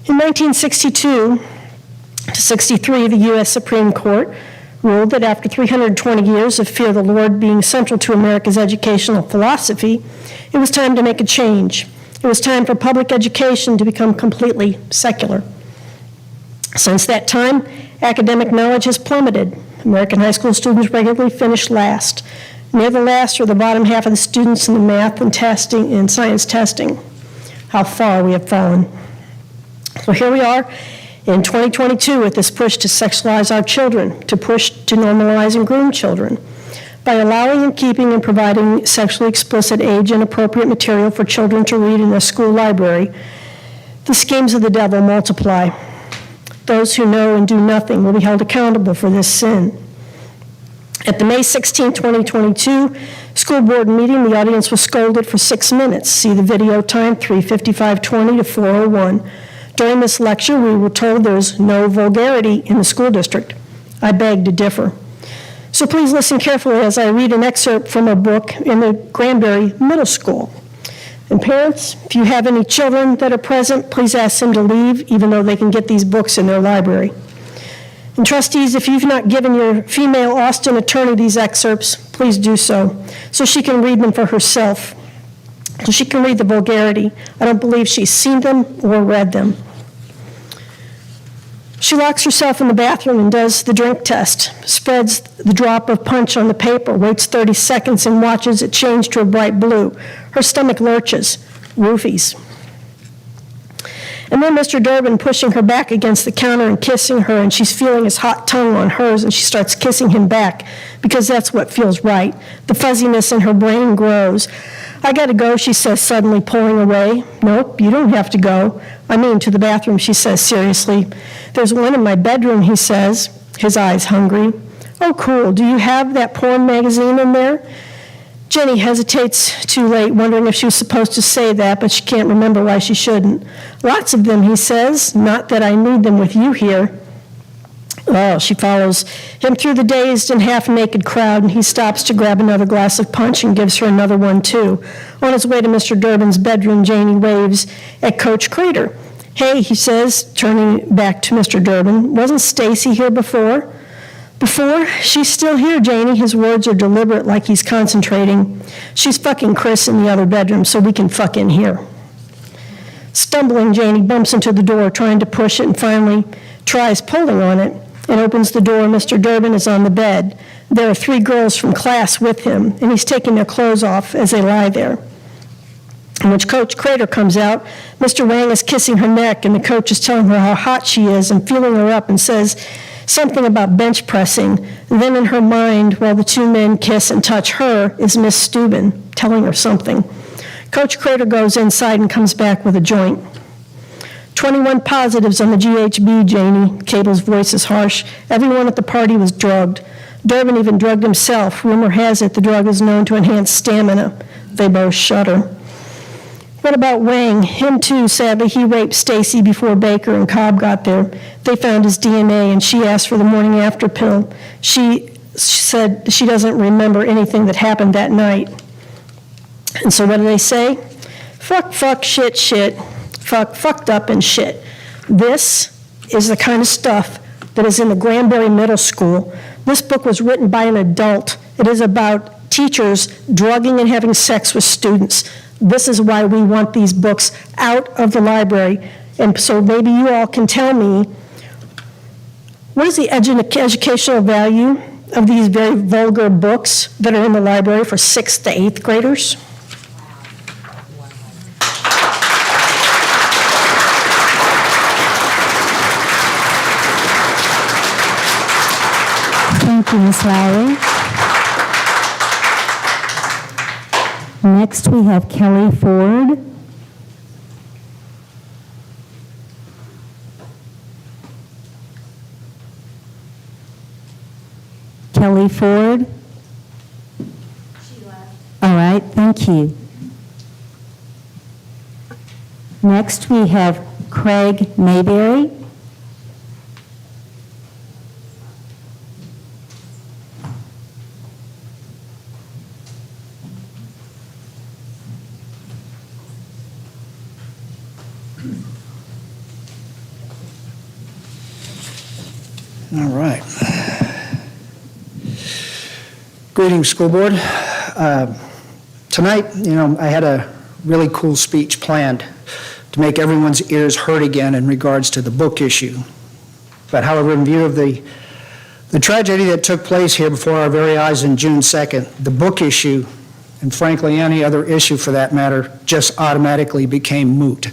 S21: In 1962 to 63, the U.S. Supreme Court ruled that after 320 years of fear of the Lord being central to America's educational philosophy, it was time to make a change. It was time for public education to become completely secular. Since that time, academic knowledge has plummeted. American high school students regularly finish last. Near the last are the bottom half of the students in the math and testing and science testing. How far we have fallen. So here we are in 2022 with this push to sexualize our children, to push to normalize and groom children. By allowing and keeping and providing sexually explicit, age-inappropriate material for children to read in a school library, the schemes of the devil multiply. Those who know and do nothing will be held accountable for this sin. At the May 16, 2022 school board meeting, the audience was scolded for 6 minutes. See the video time, 3:55:20 to 4:01. During this lecture, we were told there's no vulgarity in the school district. I beg to differ. So please listen carefully as I read an excerpt from a book in the Granbury Middle School. And parents, if you have any children that are present, please ask them to leave, even though they can get these books in their library. And trustees, if you've not given your female Austin attorney these excerpts, please do so she can read them for herself, so she can read the vulgarity. I don't believe she's seen them or read them. She locks herself in the bathroom and does the drink test, spreads the drop of punch on the paper, waits 30 seconds and watches it change to a bright blue. Her stomach lurches. Roofies. And then Mr. Durbin pushing her back against the counter and kissing her, and she's feeling his hot tongue on hers, and she starts kissing him back because that's what feels right. The fuzziness in her brain grows. I gotta go, she says, suddenly pulling away. Nope, you don't have to go. I mean, to the bathroom, she says seriously. There's one in my bedroom, he says, his eyes hungry. Oh, cool, do you have that porn magazine in there? Jenny hesitates too late, wondering if she was supposed to say that, but she can't remember why she shouldn't. Lots of them, he says, not that I need them with you here. Oh, she follows him through the dazed and half-naked crowd, and he stops to grab another glass of punch and gives her another one, too. On his way to Mr. Durbin's bedroom, Janie waves at Coach Crater. Hey, he says, turning back to Mr. Durbin, wasn't Stacy here before? Before? She's still here, Janie. His words are deliberate, like he's concentrating. She's fucking Chris in the other bedroom, so we can fuck in here. Stumbling, Janie bumps into the door, trying to push it, and finally tries pulling on it, and opens the door. Mr. Durbin is on the bed. There are 3 girls from class with him, and he's taking their clothes off as they lie there. And when Coach Crater comes out, Mr. Wang is kissing her neck, and the coach is telling her how hot she is and feeling her up and says something about bench pressing. And then in her mind, while the 2 men kiss and touch her, is Miss Steuben telling her something. Coach Crater goes inside and comes back with a joint. 21 positives on the GHB, Janie. Cable's voice is harsh. Everyone at the party was drugged. Durbin even drugged himself. Rumor has it the drug is known to enhance stamina. They both shudder. What about Wang? Him too, sadly. He raped Stacy before Baker and Cobb got there. They found his DNA, and she asked for the morning after pill. She said she doesn't remember anything that happened that night. And so what do they say? Fuck, fuck, shit, shit. Fuck, fucked up, and shit. This is the kind of stuff that is in the Granbury Middle School. This book was written by an adult. It is about teachers drugging and having sex with students. This is why we want these books out of the library. And so maybe you all can tell me, what is the educational value of these very vulgar books that are in the library for 6th to 8th graders?
S1: Thank you, Ms. Lowry. Next, we have Kelly Ford. Kelly Ford? She left. All right, thank you. Next, we have Craig Mayberry.
S2: All right. Greetings, school board. Tonight, I had a really cool speech planned to make everyone's ears hurt again in regards to the book issue. But however, in view of the tragedy that took place here before our very eyes on June 2nd, the book issue, and frankly any other issue for that matter, just automatically became moot.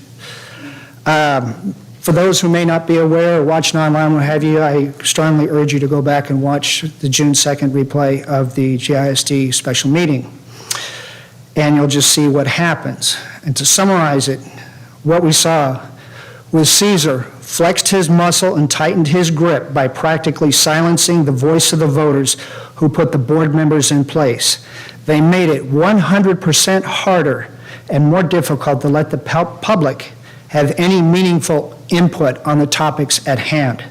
S2: For those who may not be aware or watching online, what have you, I strongly urge you to go back and watch the June 2nd replay of the GISD special meeting. And you'll just see what happens. And to summarize it, what we saw was Caesar flexed his muscle and tightened his grip by practically silencing the voice of the voters who put the board members in place. They made it 100% harder and more difficult to let the public have any meaningful input on the topics at hand.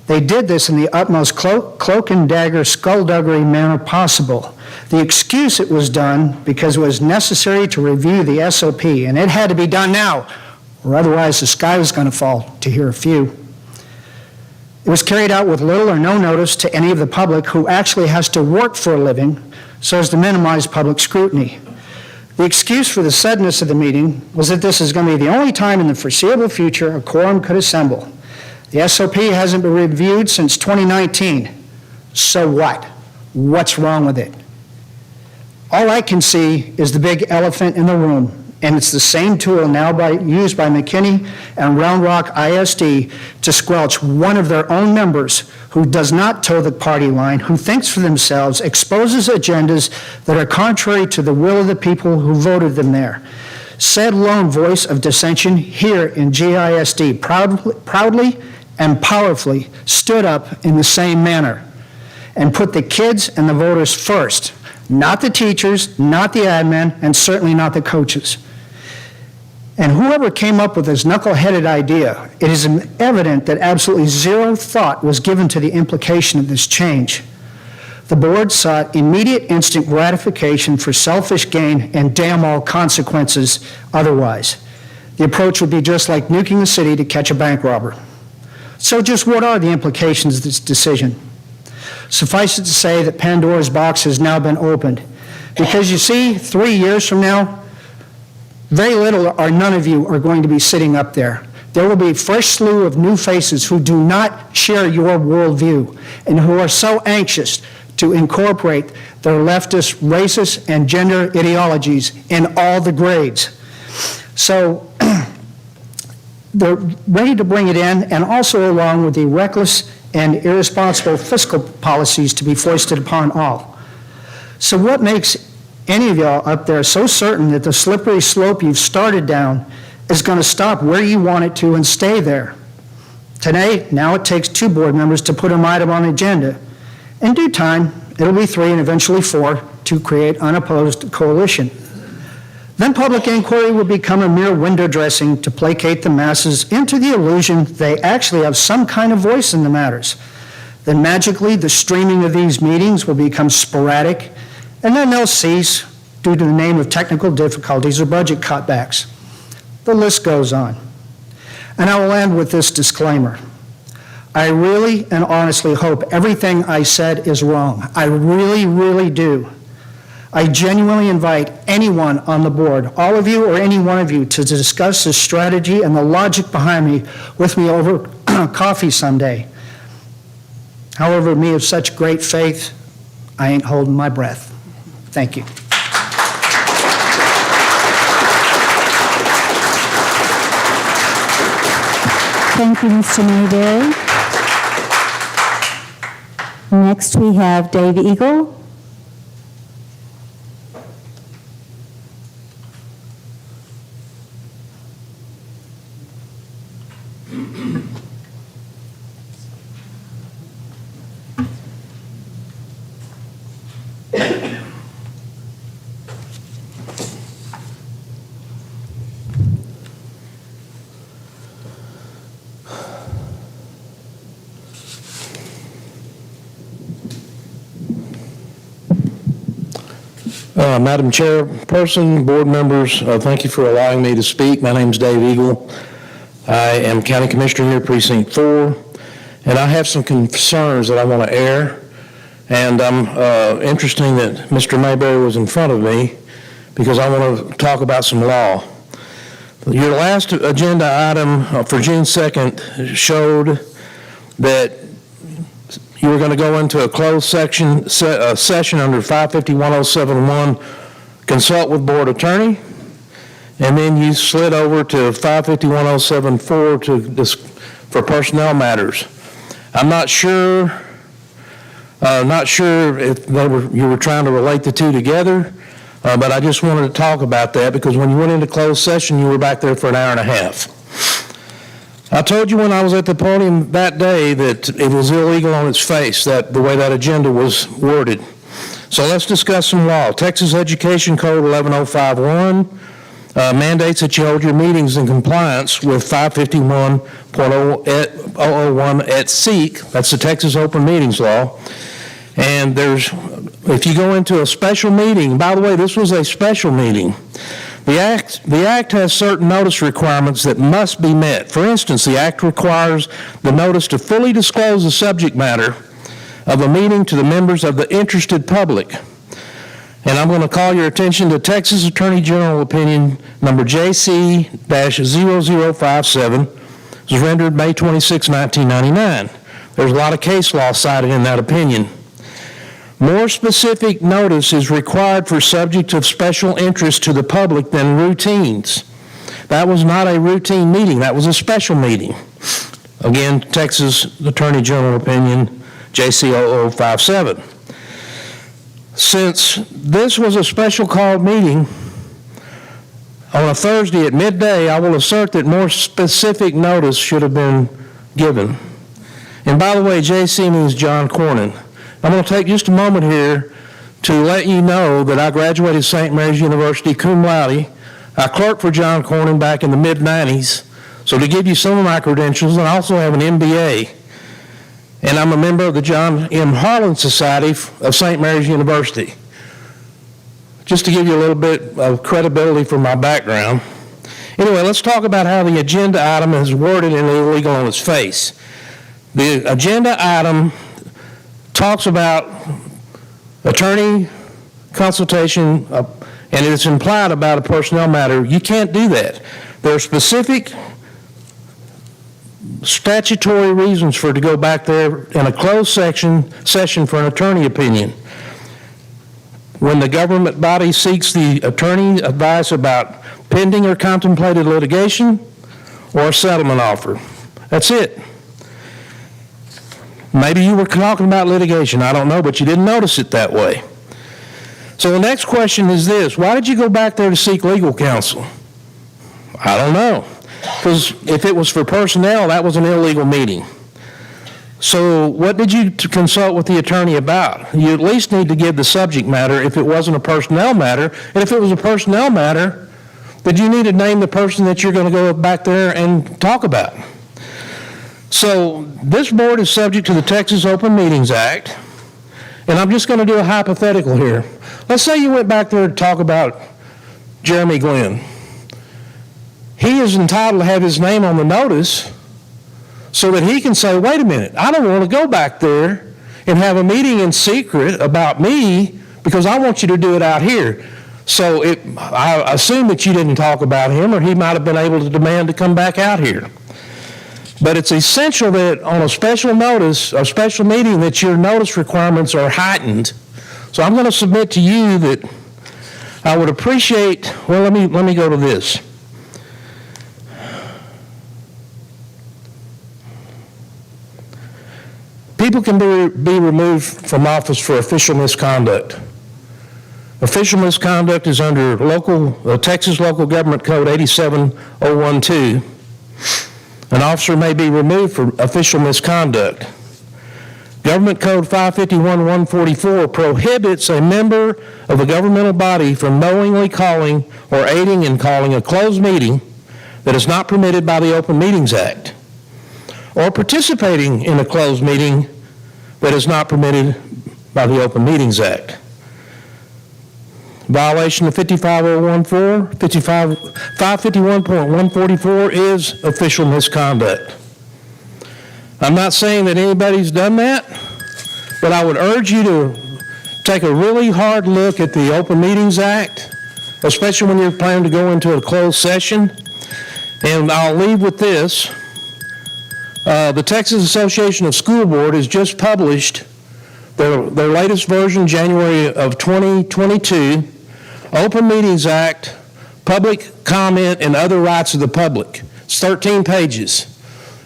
S2: They did this in the utmost cloak and dagger, skullduggery manner possible. The excuse it was done because it was necessary to review the SOP, and it had to be done now, or otherwise the sky was going to fall, to hear a few. It was carried out with little or no notice to any of the public who actually has to work for a living so as to minimize public scrutiny. The excuse for the suddenness of the meeting was that this is going to be the only time in the foreseeable future a quorum could assemble. The SOP hasn't been reviewed since 2019. So what? What's wrong with it? All I can see is the big elephant in the room, and it's the same tool now used by McKinney and Round Rock ISD to squelch one of their own members who does not toe the party line, who thinks for themselves, exposes agendas that are contrary to the will of the people who voted them there. Said lone voice of dissension here in GISD proudly and powerfully stood up in the same manner and put the kids and the voters first, not the teachers, not the admin, and certainly not the coaches. And whoever came up with this knuckle-headed idea, it is evident that absolutely zero thought was given to the implication of this change. The board sought immediate instant gratification for selfish gain and damn all consequences otherwise. The approach would be just like nuking the city to catch a bank robber. So just what are the implications of this decision? Suffice it to say that Pandora's box has now been opened. Because you see, 3 years from now, very little or none of you are going to be sitting up there. There will be a fresh slew of new faces who do not share your worldview and who are so anxious to incorporate their leftist, racist, and gender ideologies in all the grades. So they're ready to bring it in, and also along with the reckless and irresponsible fiscal policies to be foisted upon all. So what makes any of y'all up there so certain that the slippery slope you've started down is going to stop where you want it to and stay there? Today, now it takes 2 board members to put an item on the agenda. In due time, it'll be 3 and eventually 4 to create unopposed coalition. Then public inquiry will become a mere window dressing to placate the masses into the illusion they actually have some kind of voice in the matters. Then magically, the streaming of these meetings will become sporadic, and then they'll cease due to the name of technical difficulties or budget cutbacks. The list goes on. And I will end with this disclaimer. I really and honestly hope everything I said is wrong. I really, really do. I genuinely invite anyone on the board, all of you or any one of you, to discuss the strategy and the logic behind me with me over coffee someday. However, me of such great faith, I ain't holding my breath. Thank you.
S1: Thank you, Mr. Mayberry. Next, we have Dave Eagle.
S22: Madam Chairperson, board members, thank you for allowing me to speak. My name is Dave Eagle. I am County Commissioner here, Precinct 4, and I have some concerns that I want to air. And I'm interesting that Mr. Mayberry was in front of me because I want to talk about some law. Your last agenda item for June 2nd showed that you were going to go into a closed session under 551.071, consult with board attorney, and then you slid over to 551.074 for personnel matters. I'm not sure if you were trying to relate the two together, but I just wanted to talk about that because when you went into closed session, you were back there for an hour and a half. I told you when I was at the podium that day that it was illegal on its face, that the way that agenda was worded. So let's discuss some law. Texas Education Code 11051 mandates that you hold your meetings in compliance with 551.001 et seq. That's the Texas Open Meetings Law. And if you go into a special meeting, by the way, this was a special meeting. The Act has certain notice requirements that must be met. For instance, the Act requires the notice to fully disclose the subject matter of a meeting to the members of the interested public. And I'm going to call your attention to Texas Attorney General Opinion number JC-0057. It was rendered May 26, 1999. There's a lot of case law cited in that opinion. More specific notice is required for subjects of special interest to the public than routines. That was not a routine meeting. That was a special meeting. Again, Texas Attorney General Opinion JC-0057. Since this was a special called meeting on a Thursday at midday, I will assert that more specific notice should have been given. And by the way, JC means John Cornyn. I'm going to take just a moment here to let you know that I graduated St. Mary's University cum laude. I clerked for John Cornyn back in the mid-90s. So to give you some of my credentials, I also have an MBA. And I'm a member of the John M. Harlan Society of St. Mary's University. Just to give you a little bit of credibility for my background. Anyway, let's talk about how the agenda item is worded and illegal on its face. The agenda item talks about attorney consultation, and it's implied about a personnel matter. You can't do that. There are specific statutory reasons for it to go back there in a closed session for an attorney opinion. When the government body seeks the attorney advice about pending or contemplated litigation or a settlement offer. That's it. Maybe you were talking about litigation, I don't know, but you didn't notice it that way. So the next question is this: why did you go back there to seek legal counsel? I don't know. Because if it was for personnel, that was an illegal meeting. So what did you consult with the attorney about? You at least need to give the subject matter if it wasn't a personnel matter. And if it was a personnel matter, then you need to name the person that you're going to go back there and talk about. So this board is subject to the Texas Open Meetings Act, and I'm just going to do a hypothetical here. Let's say you went back there to talk about Jeremy Glenn. He is entitled to have his name on the notice so that he can say, wait a minute, I don't want to go back there and have a meeting in secret about me because I want you to do it out here. So I assume that you didn't talk about him, or he might have been able to demand to come back out here. But it's essential that on a special notice, a special meeting, that your notice requirements are heightened. So I'm going to submit to you that I would appreciate, well, let me go to this. People can be removed from office for official misconduct. Official misconduct is under Texas Local Government Code 87012. An officer may be removed for official misconduct. Government Code 551-144 prohibits a member of a governmental body from knowingly calling or aiding in calling a closed meeting that is not permitted by the Open Meetings Act, or participating in a closed meeting that is not permitted by the Open Meetings Act. Violation of 551.144 is official misconduct. I'm not saying that anybody's done that, but I would urge you to take a really hard look at the Open Meetings Act, especially when you're planning to go into a closed session. And I'll leave with this. The Texas Association of School Board has just published their latest version, January of 2022, Open Meetings Act, Public Comment and Other Rights of the Public. It's 13 pages.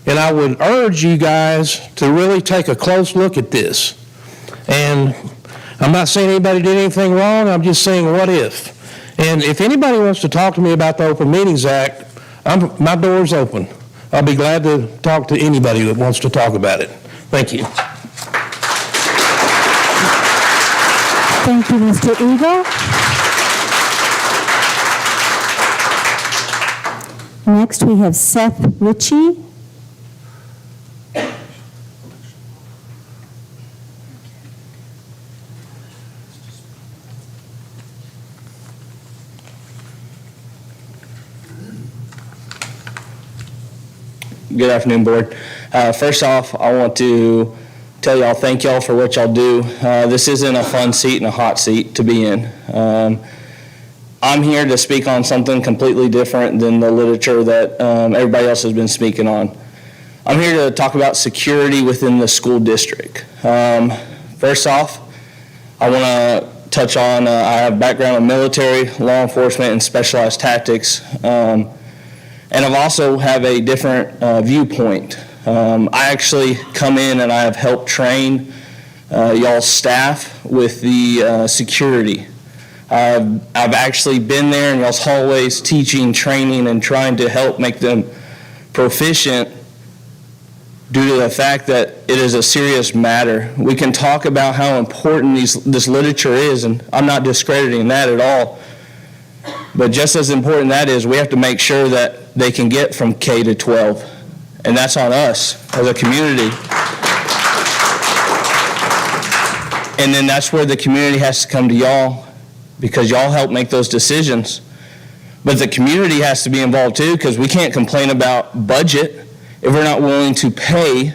S22: And I would urge you guys to really take a close look at this. And I'm not saying anybody did anything wrong, I'm just saying what if. And if anybody wants to talk to me about the Open Meetings Act, my door's open. I'll be glad to talk to anybody that wants to talk about it. Thank you.
S1: Thank you, Mr. Eagle. Next, we have Seth Ritchie.
S4: Good afternoon, Board. First off, I want to tell y'all thank y'all for what y'all do. This isn't a fun seat and a hot seat to be in. I'm here to speak on something completely different than the literature that everybody else has been speaking on. I'm here to talk about security within the school district. First off, I want to touch on, I have background in military, law enforcement, and specialized tactics. And I've also have a different viewpoint. I actually come in and I have helped train y'all's staff with the security. I've actually been there in y'all's hallways teaching, training, and trying to help make them proficient due to the fact that it is a serious matter. We can talk about how important this literature is, and I'm not discrediting that at all. But just as important that is, we have to make sure that they can get from K to 12. And that's on us as a community. And then that's where the community has to come to y'all, because y'all help make those decisions. But the community has to be involved too, because we can't complain about budget if we're not willing to pay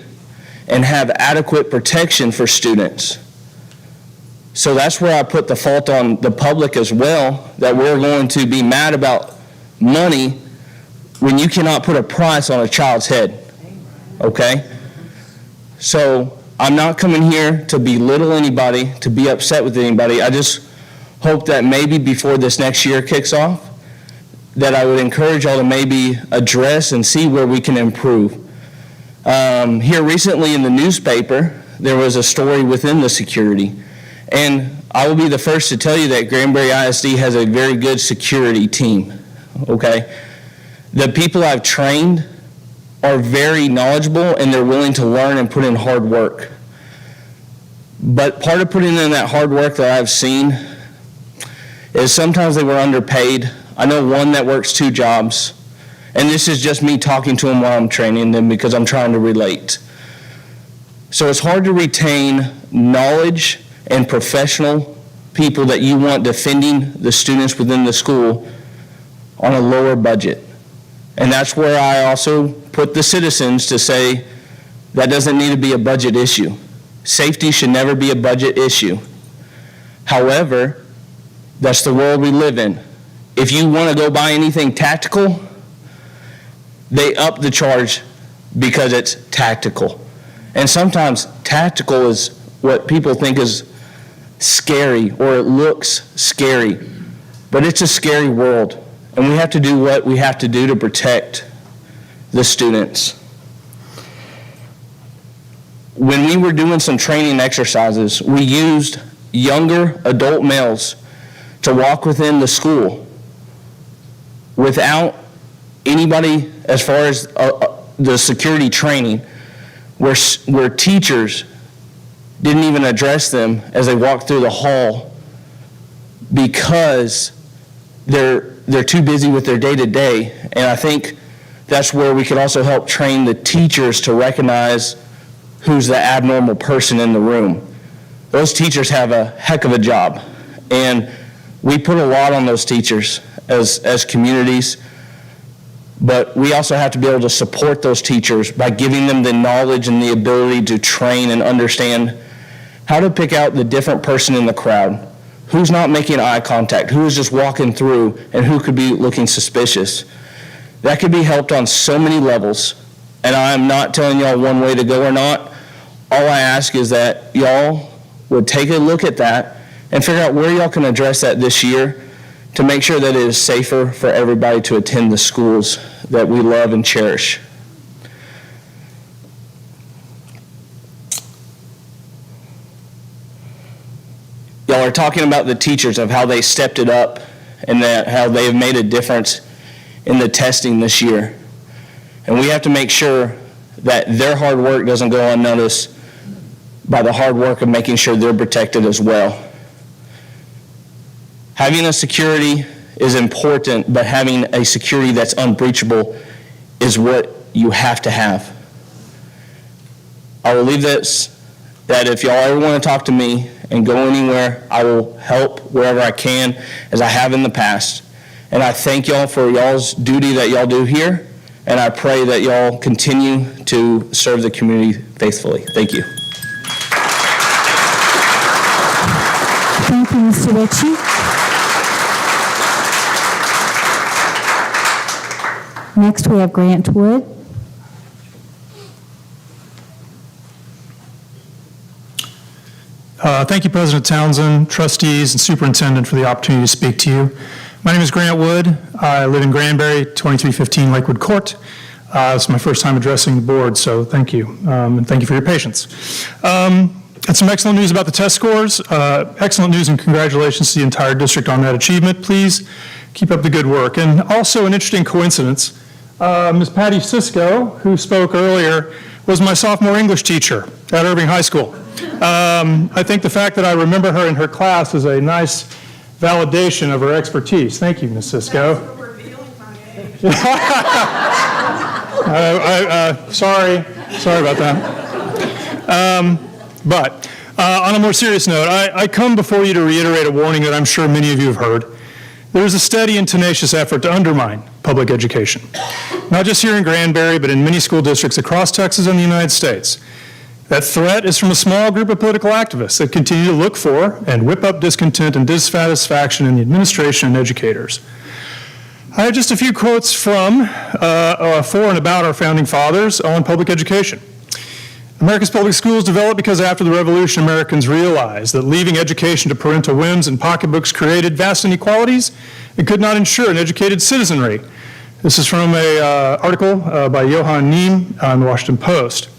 S4: and have adequate protection for students. So that's where I put the fault on the public as well, that we're going to be mad about money when you cannot put a price on a child's head, okay? So I'm not coming here to belittle anybody, to be upset with anybody. I just hope that maybe before this next year kicks off, that I would encourage y'all to maybe address and see where we can improve. Here recently in the newspaper, there was a story within the security. And I will be the first to tell you that Granbury ISD has a very good security team, okay? The people I've trained are very knowledgeable and they're willing to learn and put in hard work. But part of putting in that hard work that I've seen is sometimes they were underpaid. I know one that works 2 jobs, and this is just me talking to them while I'm training them because I'm trying to relate. So it's hard to retain knowledge and professional people that you want defending the students within the school on a lower budget. And that's where I also put the citizens to say that doesn't need to be a budget issue. Safety should never be a budget issue. However, that's the world we live in. If you want to go buy anything tactical, they up the charge because it's tactical. And sometimes tactical is what people think is scary, or it looks scary, but it's a scary world, and we have to do what we have to do to protect the students. When we were doing some training exercises, we used younger adult males to walk within the school without anybody, as far as the security training, where teachers didn't even address them as they walked through the hall because they're too busy with their day-to-day. And I think that's where we could also help train the teachers to recognize who's the abnormal person in the room. Those teachers have a heck of a job, and we put a lot on those teachers as communities. But we also have to be able to support those teachers by giving them the knowledge and the ability to train and understand how to pick out the different person in the crowd, who's not making eye contact, who is just walking through, and who could be looking suspicious. That could be helped on so many levels, and I'm not telling y'all one way to go or not. All I ask is that y'all would take a look at that and figure out where y'all can address that this year to make sure that it is safer for everybody to attend the schools that we love and cherish. Y'all are talking about the teachers, of how they stepped it up and that how they have made a difference in the testing this year. And we have to make sure that their hard work doesn't go unnoticed by the hard work of making sure they're protected as well. Having a security is important, but having a security that's unbreachable is what you have to have. I will leave this, that if y'all ever want to talk to me and go anywhere, I will help wherever I can, as I have in the past. And I thank y'all for y'all's duty that y'all do here, and I pray that y'all continue to serve the community faithfully. Thank you.
S1: Thank you, Mr. Ritchie. Next, we have Grant Wood.
S3: Thank you, President Townsend, trustees, and superintendent for the opportunity to speak to you. My name is Grant Wood. I live in Granbury, 2315 Lakewood Court. This is my first time addressing the board, so thank you, and thank you for your patience. And some excellent news about the test scores. Excellent news and congratulations to the entire district on that achievement. Please keep up the good work. And also an interesting coincidence, Ms. Patty Cisco, who spoke earlier, was my sophomore English teacher at Irving High School. I think the fact that I remember her in her class is a nice validation of her expertise. Thank you, Ms. Cisco. Sorry about that. But on a more serious note, I come before you to reiterate a warning that I'm sure many of you have heard. There is a steady and tenacious effort to undermine public education, not just here in Granbury, but in many school districts across Texas and the United States. That threat is from a small group of political activists that continue to look for and whip up discontent and dissatisfaction in the administration and educators. I have just a few quotes from, for and about our founding fathers on public education. America's public schools developed because after the Revolution, Americans realized that leaving education to parental whims and pocketbooks created vast inequalities and could not ensure an educated citizenry. This is from an article by Johann Neem on the Washington Post.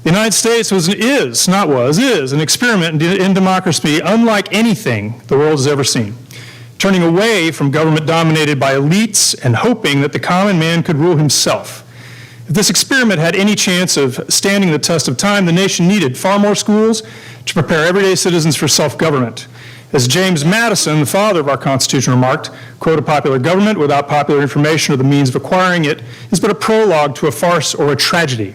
S3: The United States is an experiment in democracy unlike anything the world has ever seen, turning away from government dominated by elites and hoping that the common man could rule himself. If this experiment had any chance of standing the test of time, the nation needed far more schools to prepare everyday citizens for self-government. As James Madison, the father of our Constitution, remarked, quote, "A popular government without popular information or the means of acquiring it is but a prologue to a farce or a tragedy."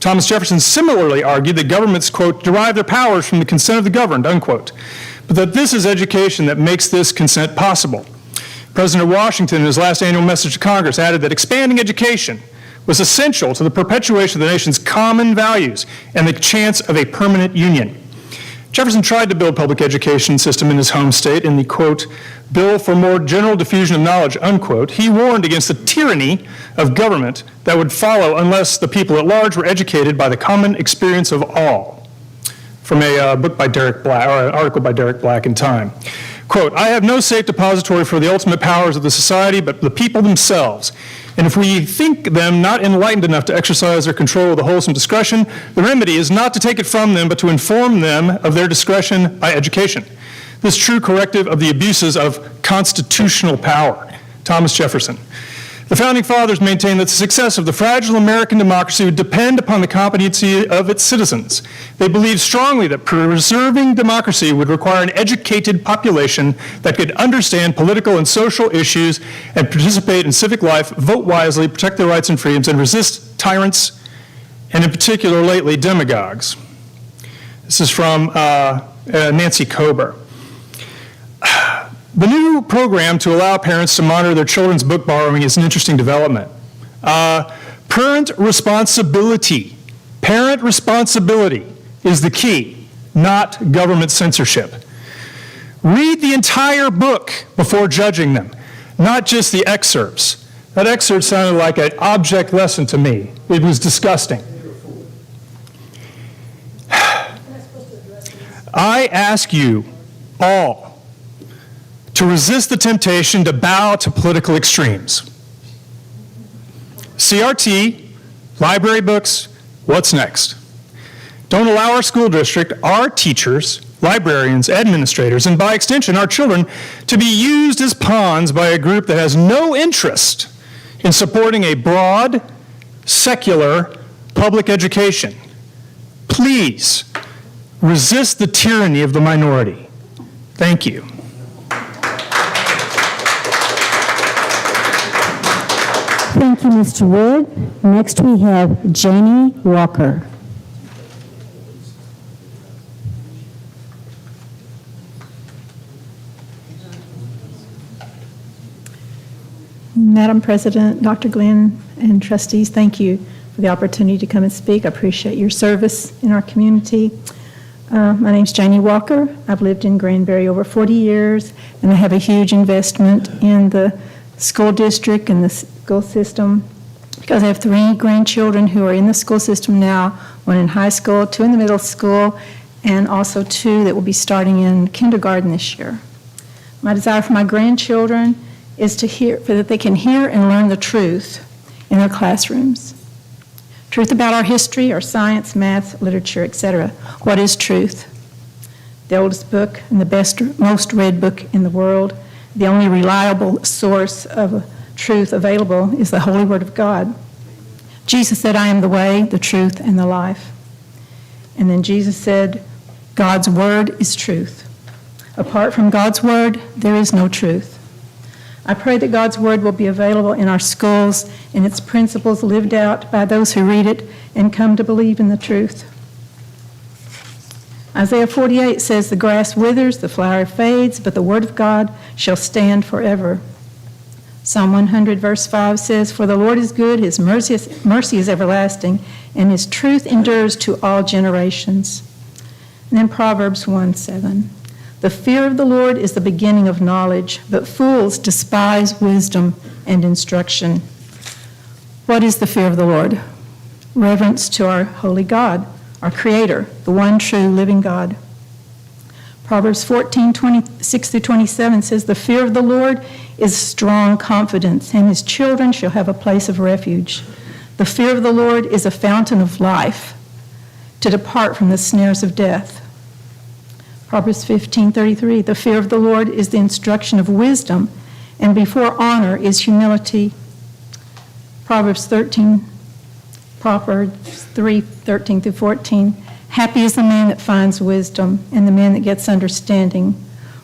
S3: Thomas Jefferson similarly argued that governments, quote, "derive their powers from the consent of the governed," unquote, but that this is education that makes this consent possible. President Washington, in his last annual message to Congress, added that expanding education was essential to the perpetuation of the nation's common values and the chance of a permanent union. Jefferson tried to build public education system in his home state in the, quote, "bill for more general diffusion of knowledge," unquote. He warned against the tyranny of government that would follow unless the people at large were educated by the common experience of all. From a book by Derek Black, or an article by Derek Black in Time. Quote, "I have no safe depository for the ultimate powers of the society, but the people themselves. And if we think them not enlightened enough to exercise their control with a wholesome discretion, the remedy is not to take it from them, but to inform them of their discretion by education. This true corrective of the abuses of constitutional power." Thomas Jefferson. The Founding Fathers maintained that the success of the fragile American democracy would depend upon the competency of its citizens. They believed strongly that preserving democracy would require an educated population that could understand political and social issues and participate in civic life, vote wisely, protect their rights and freedoms, and resist tyrants, and in particular lately, demagogues. This is from Nancy Kober. The new program to allow parents to monitor their children's book borrowing is an interesting development. Parent responsibility is the key, not government censorship. Read the entire book before judging them, not just the excerpts. That excerpt sounded like an object lesson to me. It was disgusting. I ask you all to resist the temptation to bow to political extremes. CRT, library books, what's next? Don't allow our school district, our teachers, librarians, administrators, and by extension our children to be used as pawns by a group that has no interest in supporting a broad, secular public education. Please resist the tyranny of the minority. Thank you.
S1: Thank you, Mr. Wood. Next, we have Janie Walker.
S9: Madam President, Dr. Glenn, and trustees, thank you for the opportunity to come and speak. I appreciate your service in our community. My name's Janie Walker. I've lived in Granbury over 40 years, and I have a huge investment in the school district and the school system because I have 3 grandchildren who are in the school system now, 1 in high school, 2 in the middle school, and also 2 that will be starting in kindergarten this year. My desire for my grandchildren is to hear, so that they can hear and learn the truth in their classrooms. Truth about our history, our science, math, literature, etc. What is truth? The oldest book and the most read book in the world. The only reliable source of truth available is the Holy Word of God. Jesus said, I am the way, the truth, and the life. And then Jesus said, God's Word is truth. Apart from God's Word, there is no truth. I pray that God's Word will be available in our schools and its principles lived out by those who read it and come to believe in the truth. Isaiah 48 says, the grass withers, the flower fades, but the Word of God shall stand forever. Psalm 100 verse 5 says, for the Lord is good, his mercy is everlasting, and his truth endures to all generations. And then Proverbs 1:7. The fear of the Lord is the beginning of knowledge, but fools despise wisdom and instruction. What is the fear of the Lord? Reverence to our holy God, our Creator, the one true living God. Proverbs 14:26-27 says, the fear of the Lord is strong confidence, and his children shall have a place of refuge. The fear of the Lord is a fountain of life, to depart from the snares of death. Proverbs 15:33, the fear of the Lord is the instruction of wisdom, and before honor is humility. Proverbs 3:13-14, happy is the man that finds wisdom, and the man that gets understanding.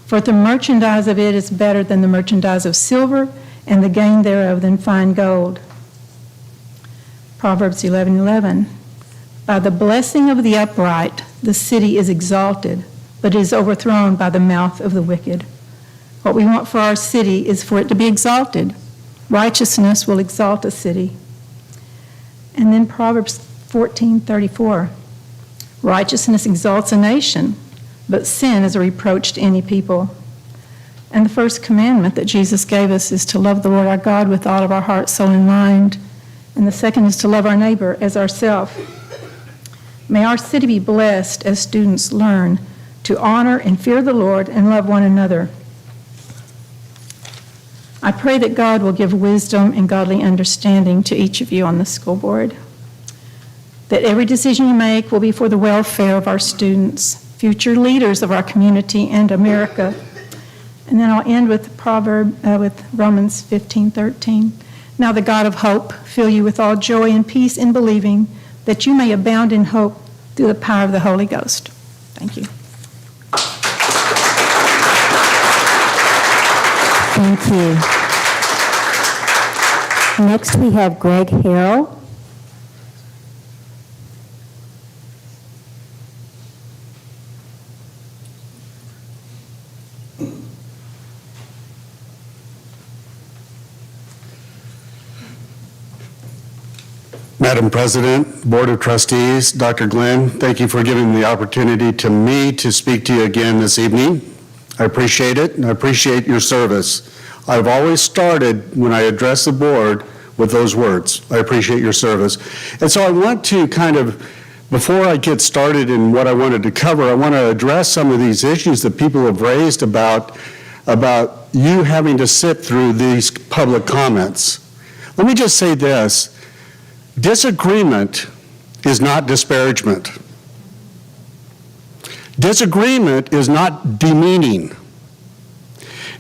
S9: For the merchandise of it is better than the merchandise of silver, and the gain thereof than fine gold. Proverbs 11:11, by the blessing of the upright, the city is exalted, but is overthrown by the mouth of the wicked. What we want for our city is for it to be exalted. Righteousness will exalt a city. And then Proverbs 14:34, righteousness exalts a nation, but sin is a reproach to any people. And the first commandment that Jesus gave us is to love the Lord our God with all of our heart, soul, and mind. And the second is to love our neighbor as ourselves. May our city be blessed as students learn to honor and fear the Lord and love one another. I pray that God will give wisdom and godly understanding to each of you on the school board, that every decision you make will be for the welfare of our students, future leaders of our community and America. And then I'll end with Romans 15:13. Now the God of hope fill you with all joy and peace in believing, that you may abound in hope through the power of the Holy Ghost. Thank you.
S1: Thank you. Next, we have Greg Harrell.
S5: Madam President, Board of Trustees, Dr. Glenn, thank you for giving the opportunity to me to speak to you again this evening. I appreciate it, and I appreciate your service. I've always started when I address the board with those words. I appreciate your service. And so I want to before I get started in what I wanted to cover, I want to address some of these issues that people have raised about you having to sit through these public comments. Let me just say this. Disagreement is not disparagement. Disagreement is not demeaning.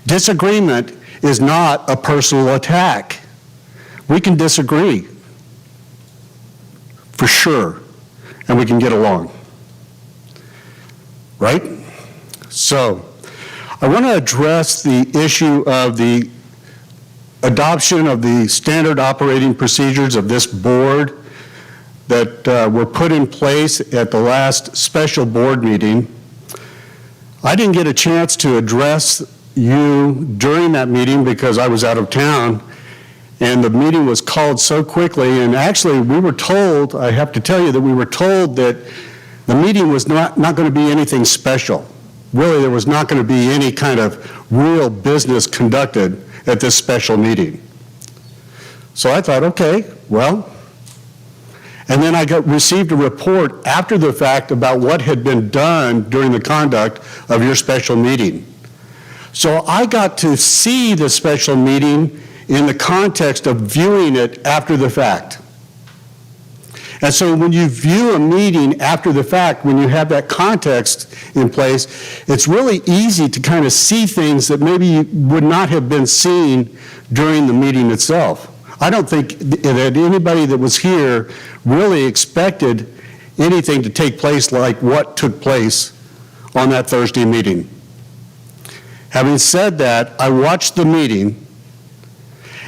S5: Disagreement is not a personal attack. We can disagree, for sure, and we can get along, right? So, I want to address the issue of the adoption of the standard operating procedures of this board that were put in place at the last special board meeting. I didn't get a chance to address you during that meeting because I was out of town, and the meeting was called so quickly, and actually we were told, I have to tell you that we were told that the meeting was not going to be anything special. Really, there was not going to be any kind of real business conducted at this special meeting. So I thought, okay, well, and then I received a report after the fact about what had been done during the conduct of your special meeting. So I got to see the special meeting in the context of viewing it after the fact. And so when you view a meeting after the fact, when you have that context in place, it's really easy to kind of see things that maybe would not have been seen during the meeting itself. I don't think that anybody that was here really expected anything to take place like what took place on that Thursday meeting. Having said that, I watched the meeting,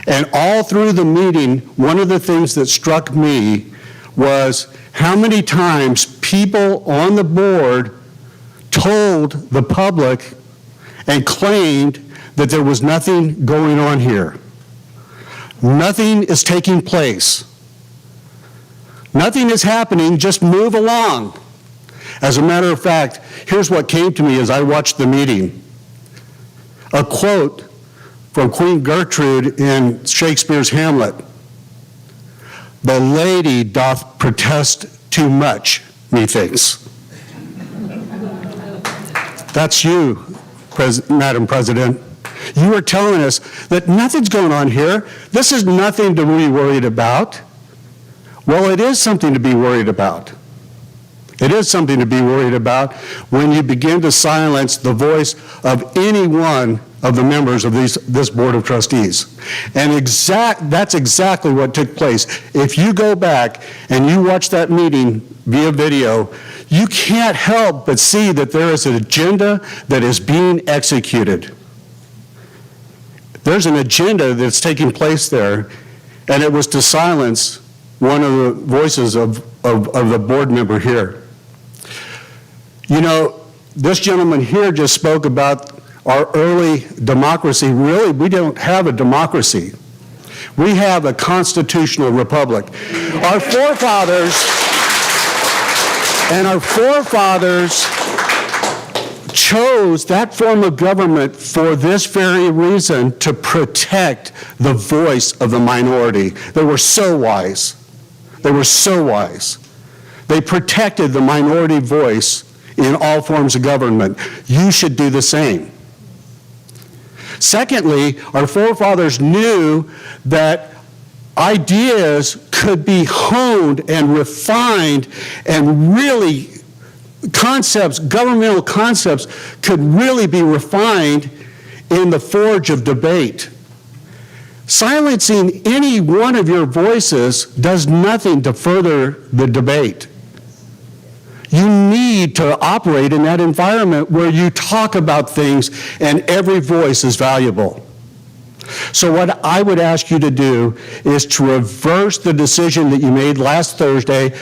S5: and all through the meeting, one of the things that struck me was how many times people on the board told the public and claimed that there was nothing going on here. Nothing is taking place. Nothing is happening, just move along. As a matter of fact, here's what came to me as I watched the meeting. A quote from Queen Gertrude in Shakespeare's Hamlet. "The lady doth protest too much, methinks." That's you, Madam President. You are telling us that nothing's going on here. This is nothing to be worried about. Well, it is something to be worried about. It is something to be worried about when you begin to silence the voice of any one of the members of this Board of Trustees. And that's exactly what took place. If you go back and you watch that meeting via video, you can't help but see that there is an agenda that is being executed. There's an agenda that's taking place there, and it was to silence one of the voices of the board member here. You know, this gentleman here just spoke about our early democracy. Really, we don't have a democracy. We have a constitutional republic. Our forefathers chose that form of government for this very reason, to protect the voice of the minority. They were so wise. They were so wise. They protected the minority voice in all forms of government. You should do the same. Secondly, our forefathers knew that ideas could be honed and refined, and really concepts, governmental concepts, could really be refined in the forge of debate. Silencing any one of your voices does nothing to further the debate. You need to operate in that environment where you talk about things and every voice is valuable. So what I would ask you to do is to reverse the decision that you made last Thursday,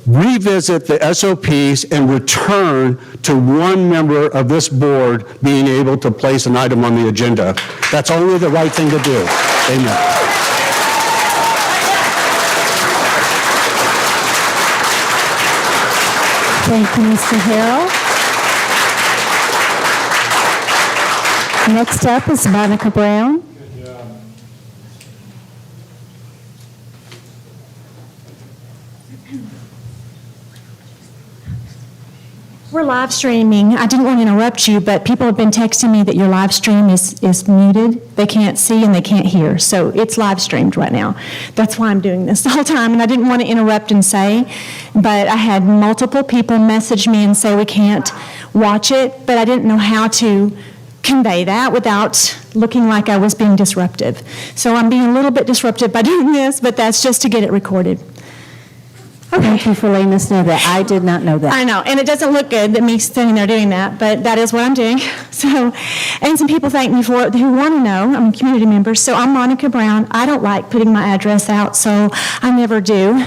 S5: revisit the SOPs, and return to one member of this board being able to place an item on the agenda. That's only the right thing to do. Amen.
S1: Thank you, Mr. Harrell. Next up is Monica Brown. We're live streaming. I didn't want to interrupt you, but people have been texting me that your live stream is muted. They can't see and they can't hear. So it's live streamed right now. That's why I'm doing this the whole time. And I didn't want to interrupt and say, but I had multiple people message me and say we can't watch it, but I didn't know how to convey that without looking like I was being disruptive. So I'm being a little bit disruptive by doing this, but that's just to get it recorded. Okay. Thank you for letting us know that. I did not know that.
S9: I know, and it doesn't look good that me sitting there doing that, but that is what I'm doing. So, and some people thank me for it who want to know. I'm a community member, so I'm Monica Brown. I don't like putting my address out, so I never do.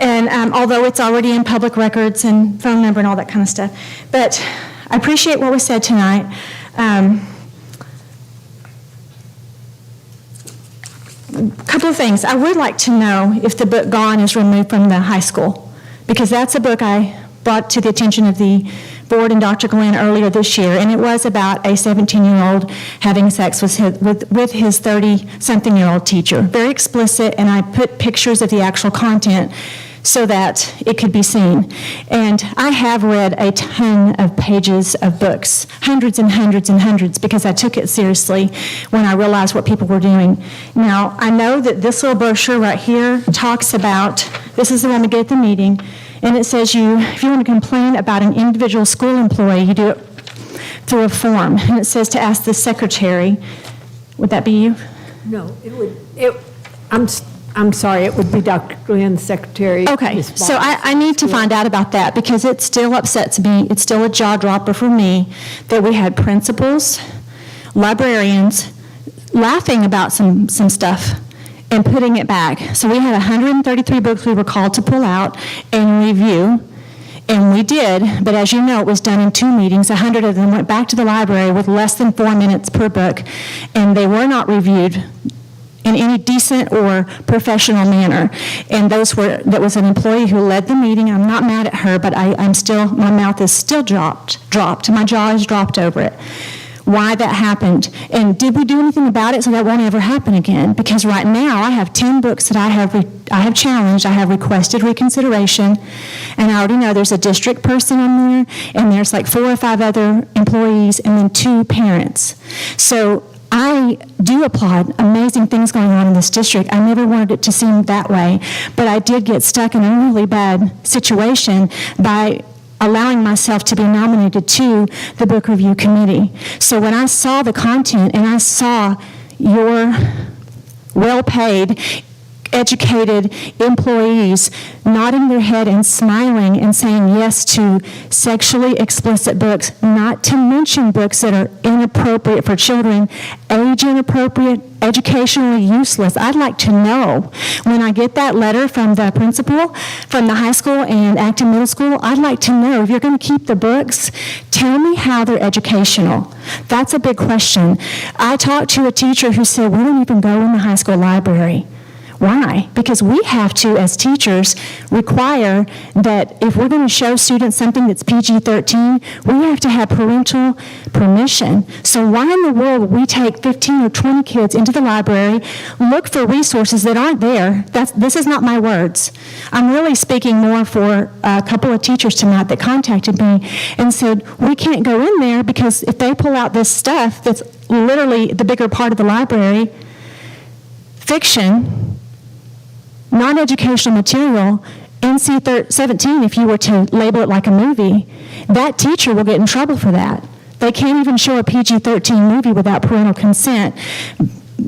S9: And although it's already in public records and phone number and all that kind of stuff. But I appreciate what was said tonight. A couple of things. I would like to know if the book Gone is removed from the high school, because that's a book I brought to the attention of the board and Dr. Glenn earlier this year, and it was about a 17-year-old having sex with his 30-something-year-old teacher. Very explicit, and I put pictures of the actual content so that it could be seen. And I have read a ton of pages of books, hundreds and hundreds and hundreds, because I took it seriously when I realized what people were doing. Now, I know that this little brochure right here talks about, this is the one we get at the meeting, and it says if you want to complain about an individual school employee, you do it through a form. And it says to ask the secretary. Would that be you?
S11: No, I'm sorry, it would be Dr. Glenn's secretary.
S9: Okay, so I need to find out about that, because it still upsets me. It's still a jaw dropper for me that we had principals, librarians laughing about some stuff and putting it back. So we had 133 books we were called to pull out and review, and we did, but as you know, it was done in 2 meetings. 100 of them went back to the library with less than 4 minutes per book, and they were not reviewed in any decent or professional manner. And that was an employee who led the meeting. I'm not mad at her, but my mouth is still dropped. My jaw is dropped over it. Why that happened. And did we do anything about it so that won't ever happen again? Because right now I have 10 books that I have challenged. I have requested reconsideration, and I already know there's a district person in there, and there's like 4 or 5 other employees, and then 2 parents. So I do applaud amazing things going on in this district. I never wanted it to seem that way, but I did get stuck in a really bad situation by allowing myself to be nominated to the book review committee. So when I saw the content and I saw your well-paid, educated employees nodding their head and smiling and saying yes to sexually explicit books, not to mention books that are inappropriate for children, age inappropriate, educationally useless. I'd like to know, when I get that letter from the principal from the high school and Acton Middle School, I'd like to know, if you're going to keep the books, tell me how they're educational. That's a big question. I talked to a teacher who said, we don't even go in the high school library. Why? Because we have to, as teachers, require that if we're going to show students something that's PG-13, we have to have parental permission. So why in the world would we take 15 or 20 kids into the library, look for resources that aren't there? This is not my words. I'm really speaking more for a couple of teachers tonight that contacted me and said, we can't go in there because if they pull out this stuff that's literally the bigger part of the library, fiction, non-educational material, NC-17, if you were to label it like a movie, that teacher will get in trouble for that. They can't even show a PG-13 movie without parental consent.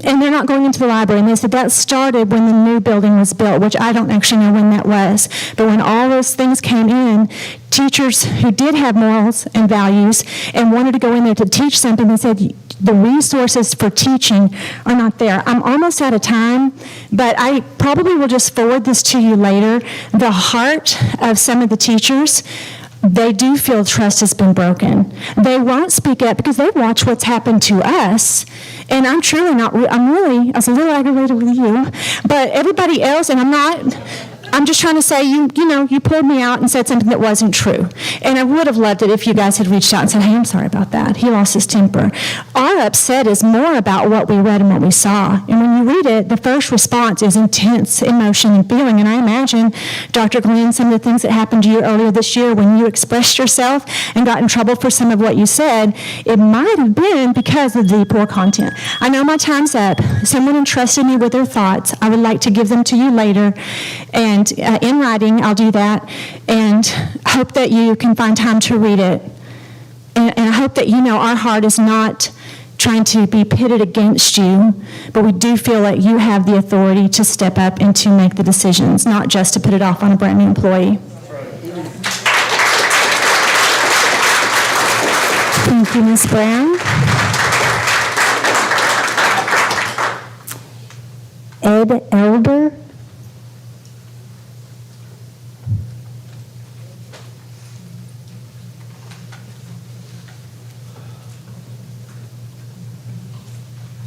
S9: And they're not going into the library. And they said that started when the new building was built, which I don't actually know when that was. But when all those things came in, teachers who did have morals and values and wanted to go in there to teach something, they said the resources for teaching are not there. I'm almost out of time, but I probably will just forward this to you later. The heart of some of the teachers, they do feel trust has been broken. They won't speak up because they watch what's happened to us. And I'm truly not, I was a little aggravated with you, but everybody else, and I'm
S21: I'm just trying to say, you pulled me out and said something that wasn't true. And I would have loved it if you guys had reached out and said, hey, I'm sorry about that. He lost his temper. Our upset is more about what we read and what we saw. And when you read it, the first response is intense emotion and feeling. And I imagine, Dr. Glenn, some of the things that happened to you earlier this year when you expressed yourself and got in trouble for some of what you said, it might have been because of the poor content. I know my time's up. Someone entrusted me with their thoughts. I would like to give them to you later. And in writing, I'll do that. And hope that you can find time to read it. And I hope that you know our heart is not trying to be pitted against you, but we do feel that you have the authority to step up and to make the decisions, not just to put it off on a brand new employee. Thank you, Ms. Brown. Ed Elder.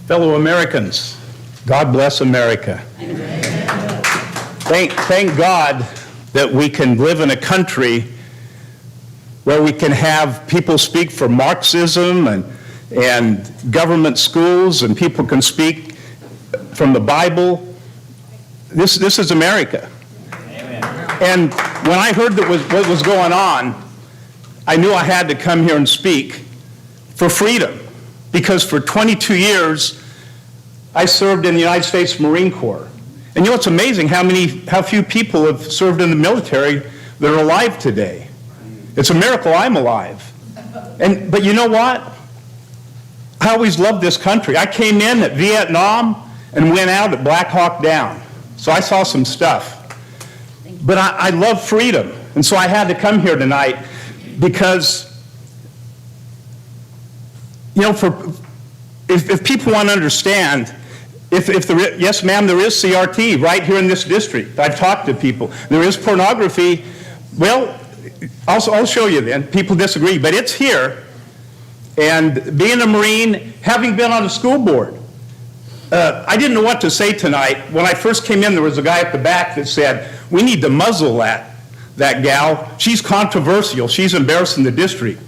S7: Fellow Americans, God bless America. Thank God that we can live in a country where we can have people speak for Marxism and government schools, and people can speak from the Bible. This is America. Amen. And when I heard what was going on, I knew I had to come here and speak for freedom. Because for 22 years, I served in the United States Marine Corps. And you know, it's amazing how few people have served in the military that are alive today. It's a miracle I'm alive. But you know what? I always loved this country. I came in at Vietnam and went out at Black Hawk Down. So I saw some stuff. But I love freedom. And so I had to come here tonight because, you know, if people want to understand, yes, ma'am, there is CRT right here in this district. I've talked to people. There is pornography. Well, I'll show you then. People disagree, but it's here. And being a Marine, having been on the school board, I didn't know what to say tonight. When I first came in, there was a guy at the back that said, we need to muzzle that gal. She's controversial. She's embarrassing the district.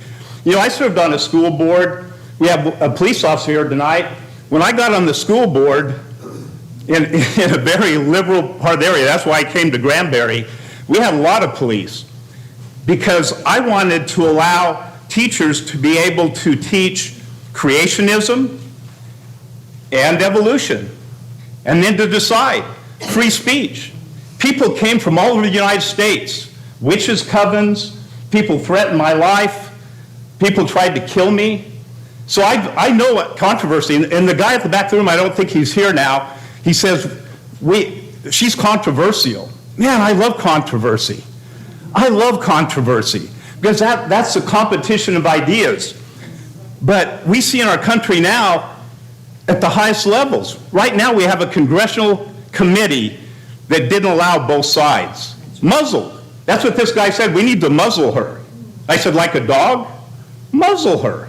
S7: You know, I served on a school board. We have a police officer here tonight. When I got on the school board in a very liberal part of the area, that's why I came to Granbury, we had a lot of police because I wanted to allow teachers to be able to teach creationism and evolution, and then to decide free speech. People came from all over the United States, witches' covens, people threatened my life, people tried to kill me. So I know what controversy, and the guy at the back of the room, I don't think he's here now, he says, she's controversial. Man, I love controversy. I love controversy, because that's a competition of ideas. But we see in our country now, at the highest levels, right now we have a congressional committee that didn't allow both sides. Muzzled. That's what this guy said, we need to muzzle her. I said, like a dog? Muzzle her.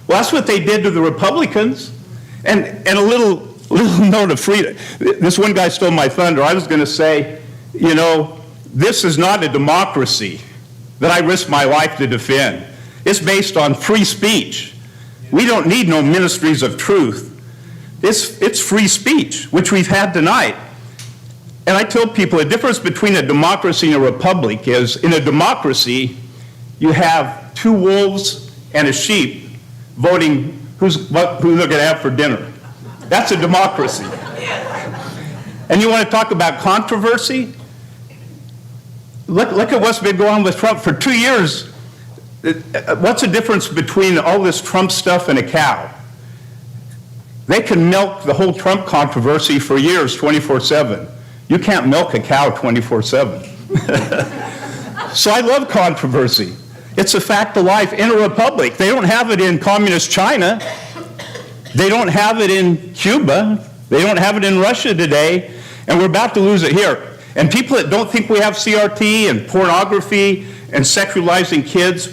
S7: Well, that's what they did to the Republicans. And a little note of freedom. This one guy stole my thunder. I was going to say, you know, this is not a democracy that I risk my life to defend. It's based on free speech. We don't need no ministries of truth. It's free speech, which we've had tonight. And I tell people the difference between a democracy and a republic is, in a democracy, you have two wolves and a sheep voting who they're going to have for dinner. That's a democracy. And you want to talk about controversy? Look at what's been going on with Trump for 2 years. What's the difference between all this Trump stuff and a cow? They can milk the whole Trump controversy for years, 24/7. You can't milk a cow 24/7. So I love controversy. It's a fact of life in a republic. They don't have it in communist China. They don't have it in Cuba. They don't have it in Russia today. And we're about to lose it here. And people that don't think we have CRT and pornography and sexualizing kids,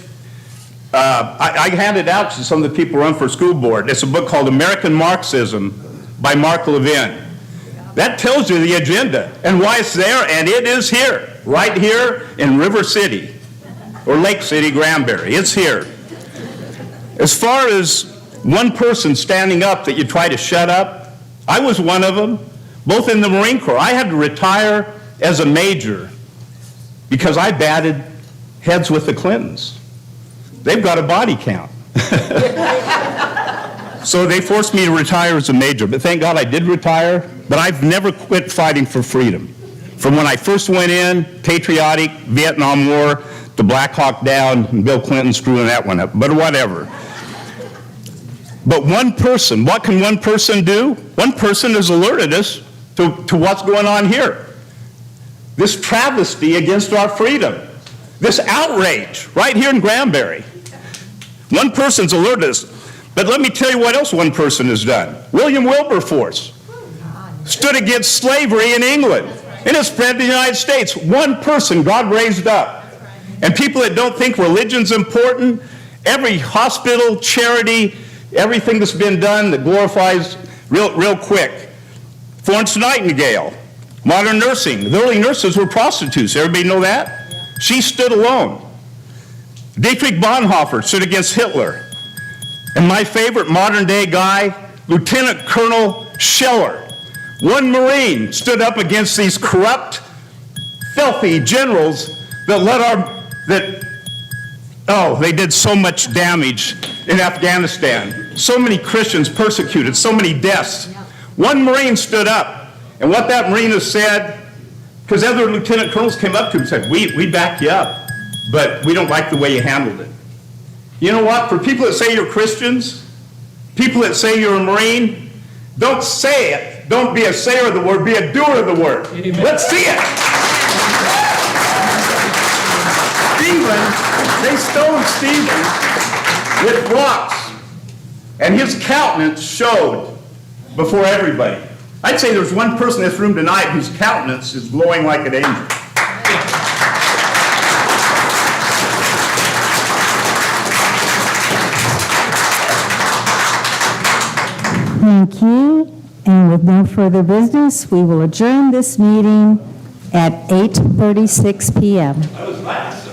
S7: I handed out to some of the people who run for school board. It's a book called American Marxism by Mark Levin. That tells you the agenda and why it's there, and it is here, right here in River City, or Lake City, Granbury. It's here. As far as one person standing up that you try to shut up, I was one of them, both in the Marine Corps. I had to retire as a major because I batted heads with the Clintons. They've got a body count. So they forced me to retire as a major, but thank God I did retire, but I've never quit fighting for freedom. From when I first went in, patriotic, Vietnam War, the Black Hawk Down, and Bill Clinton screwing that one up, but whatever. But one person, what can one person do? One person has alerted us to what's going on here. This travesty against our freedom. This outrage right here in Granbury. One person's alerted us. But let me tell you what else one person has done. William Wilberforce stood against slavery in England, and it spread to the United States. One person God raised up. And people that don't think religion's important, every hospital, charity, everything that's been done that glorifies real quick. Florence Nightingale, modern nursing. The early nurses were prostitutes. Everybody know that? She stood alone. Dietrich Bonhoeffer stood against Hitler. And my favorite modern day guy, Lieutenant Colonel Scheller. One Marine stood up against these corrupt, filthy generals that they did so much damage in Afghanistan. So many Christians persecuted, so many deaths. One Marine stood up, and what that Marine has said, because other lieutenant colonels came up to him and said, we back you up, but we don't like the way you handled it. You know what? For people that say you're Christians, people that say you're a Marine, don't say it. Don't be a sayer of the word, be a doer of the word. Amen. Let's see it. Stephen, they stoned Stephen with rocks, and his countenance showed before everybody. I'd say there's one person in this room tonight whose countenance is glowing like an angel.
S1: Thank you. And with no further business, we will adjourn this meeting at 8:36 p.m.
S7: That was last.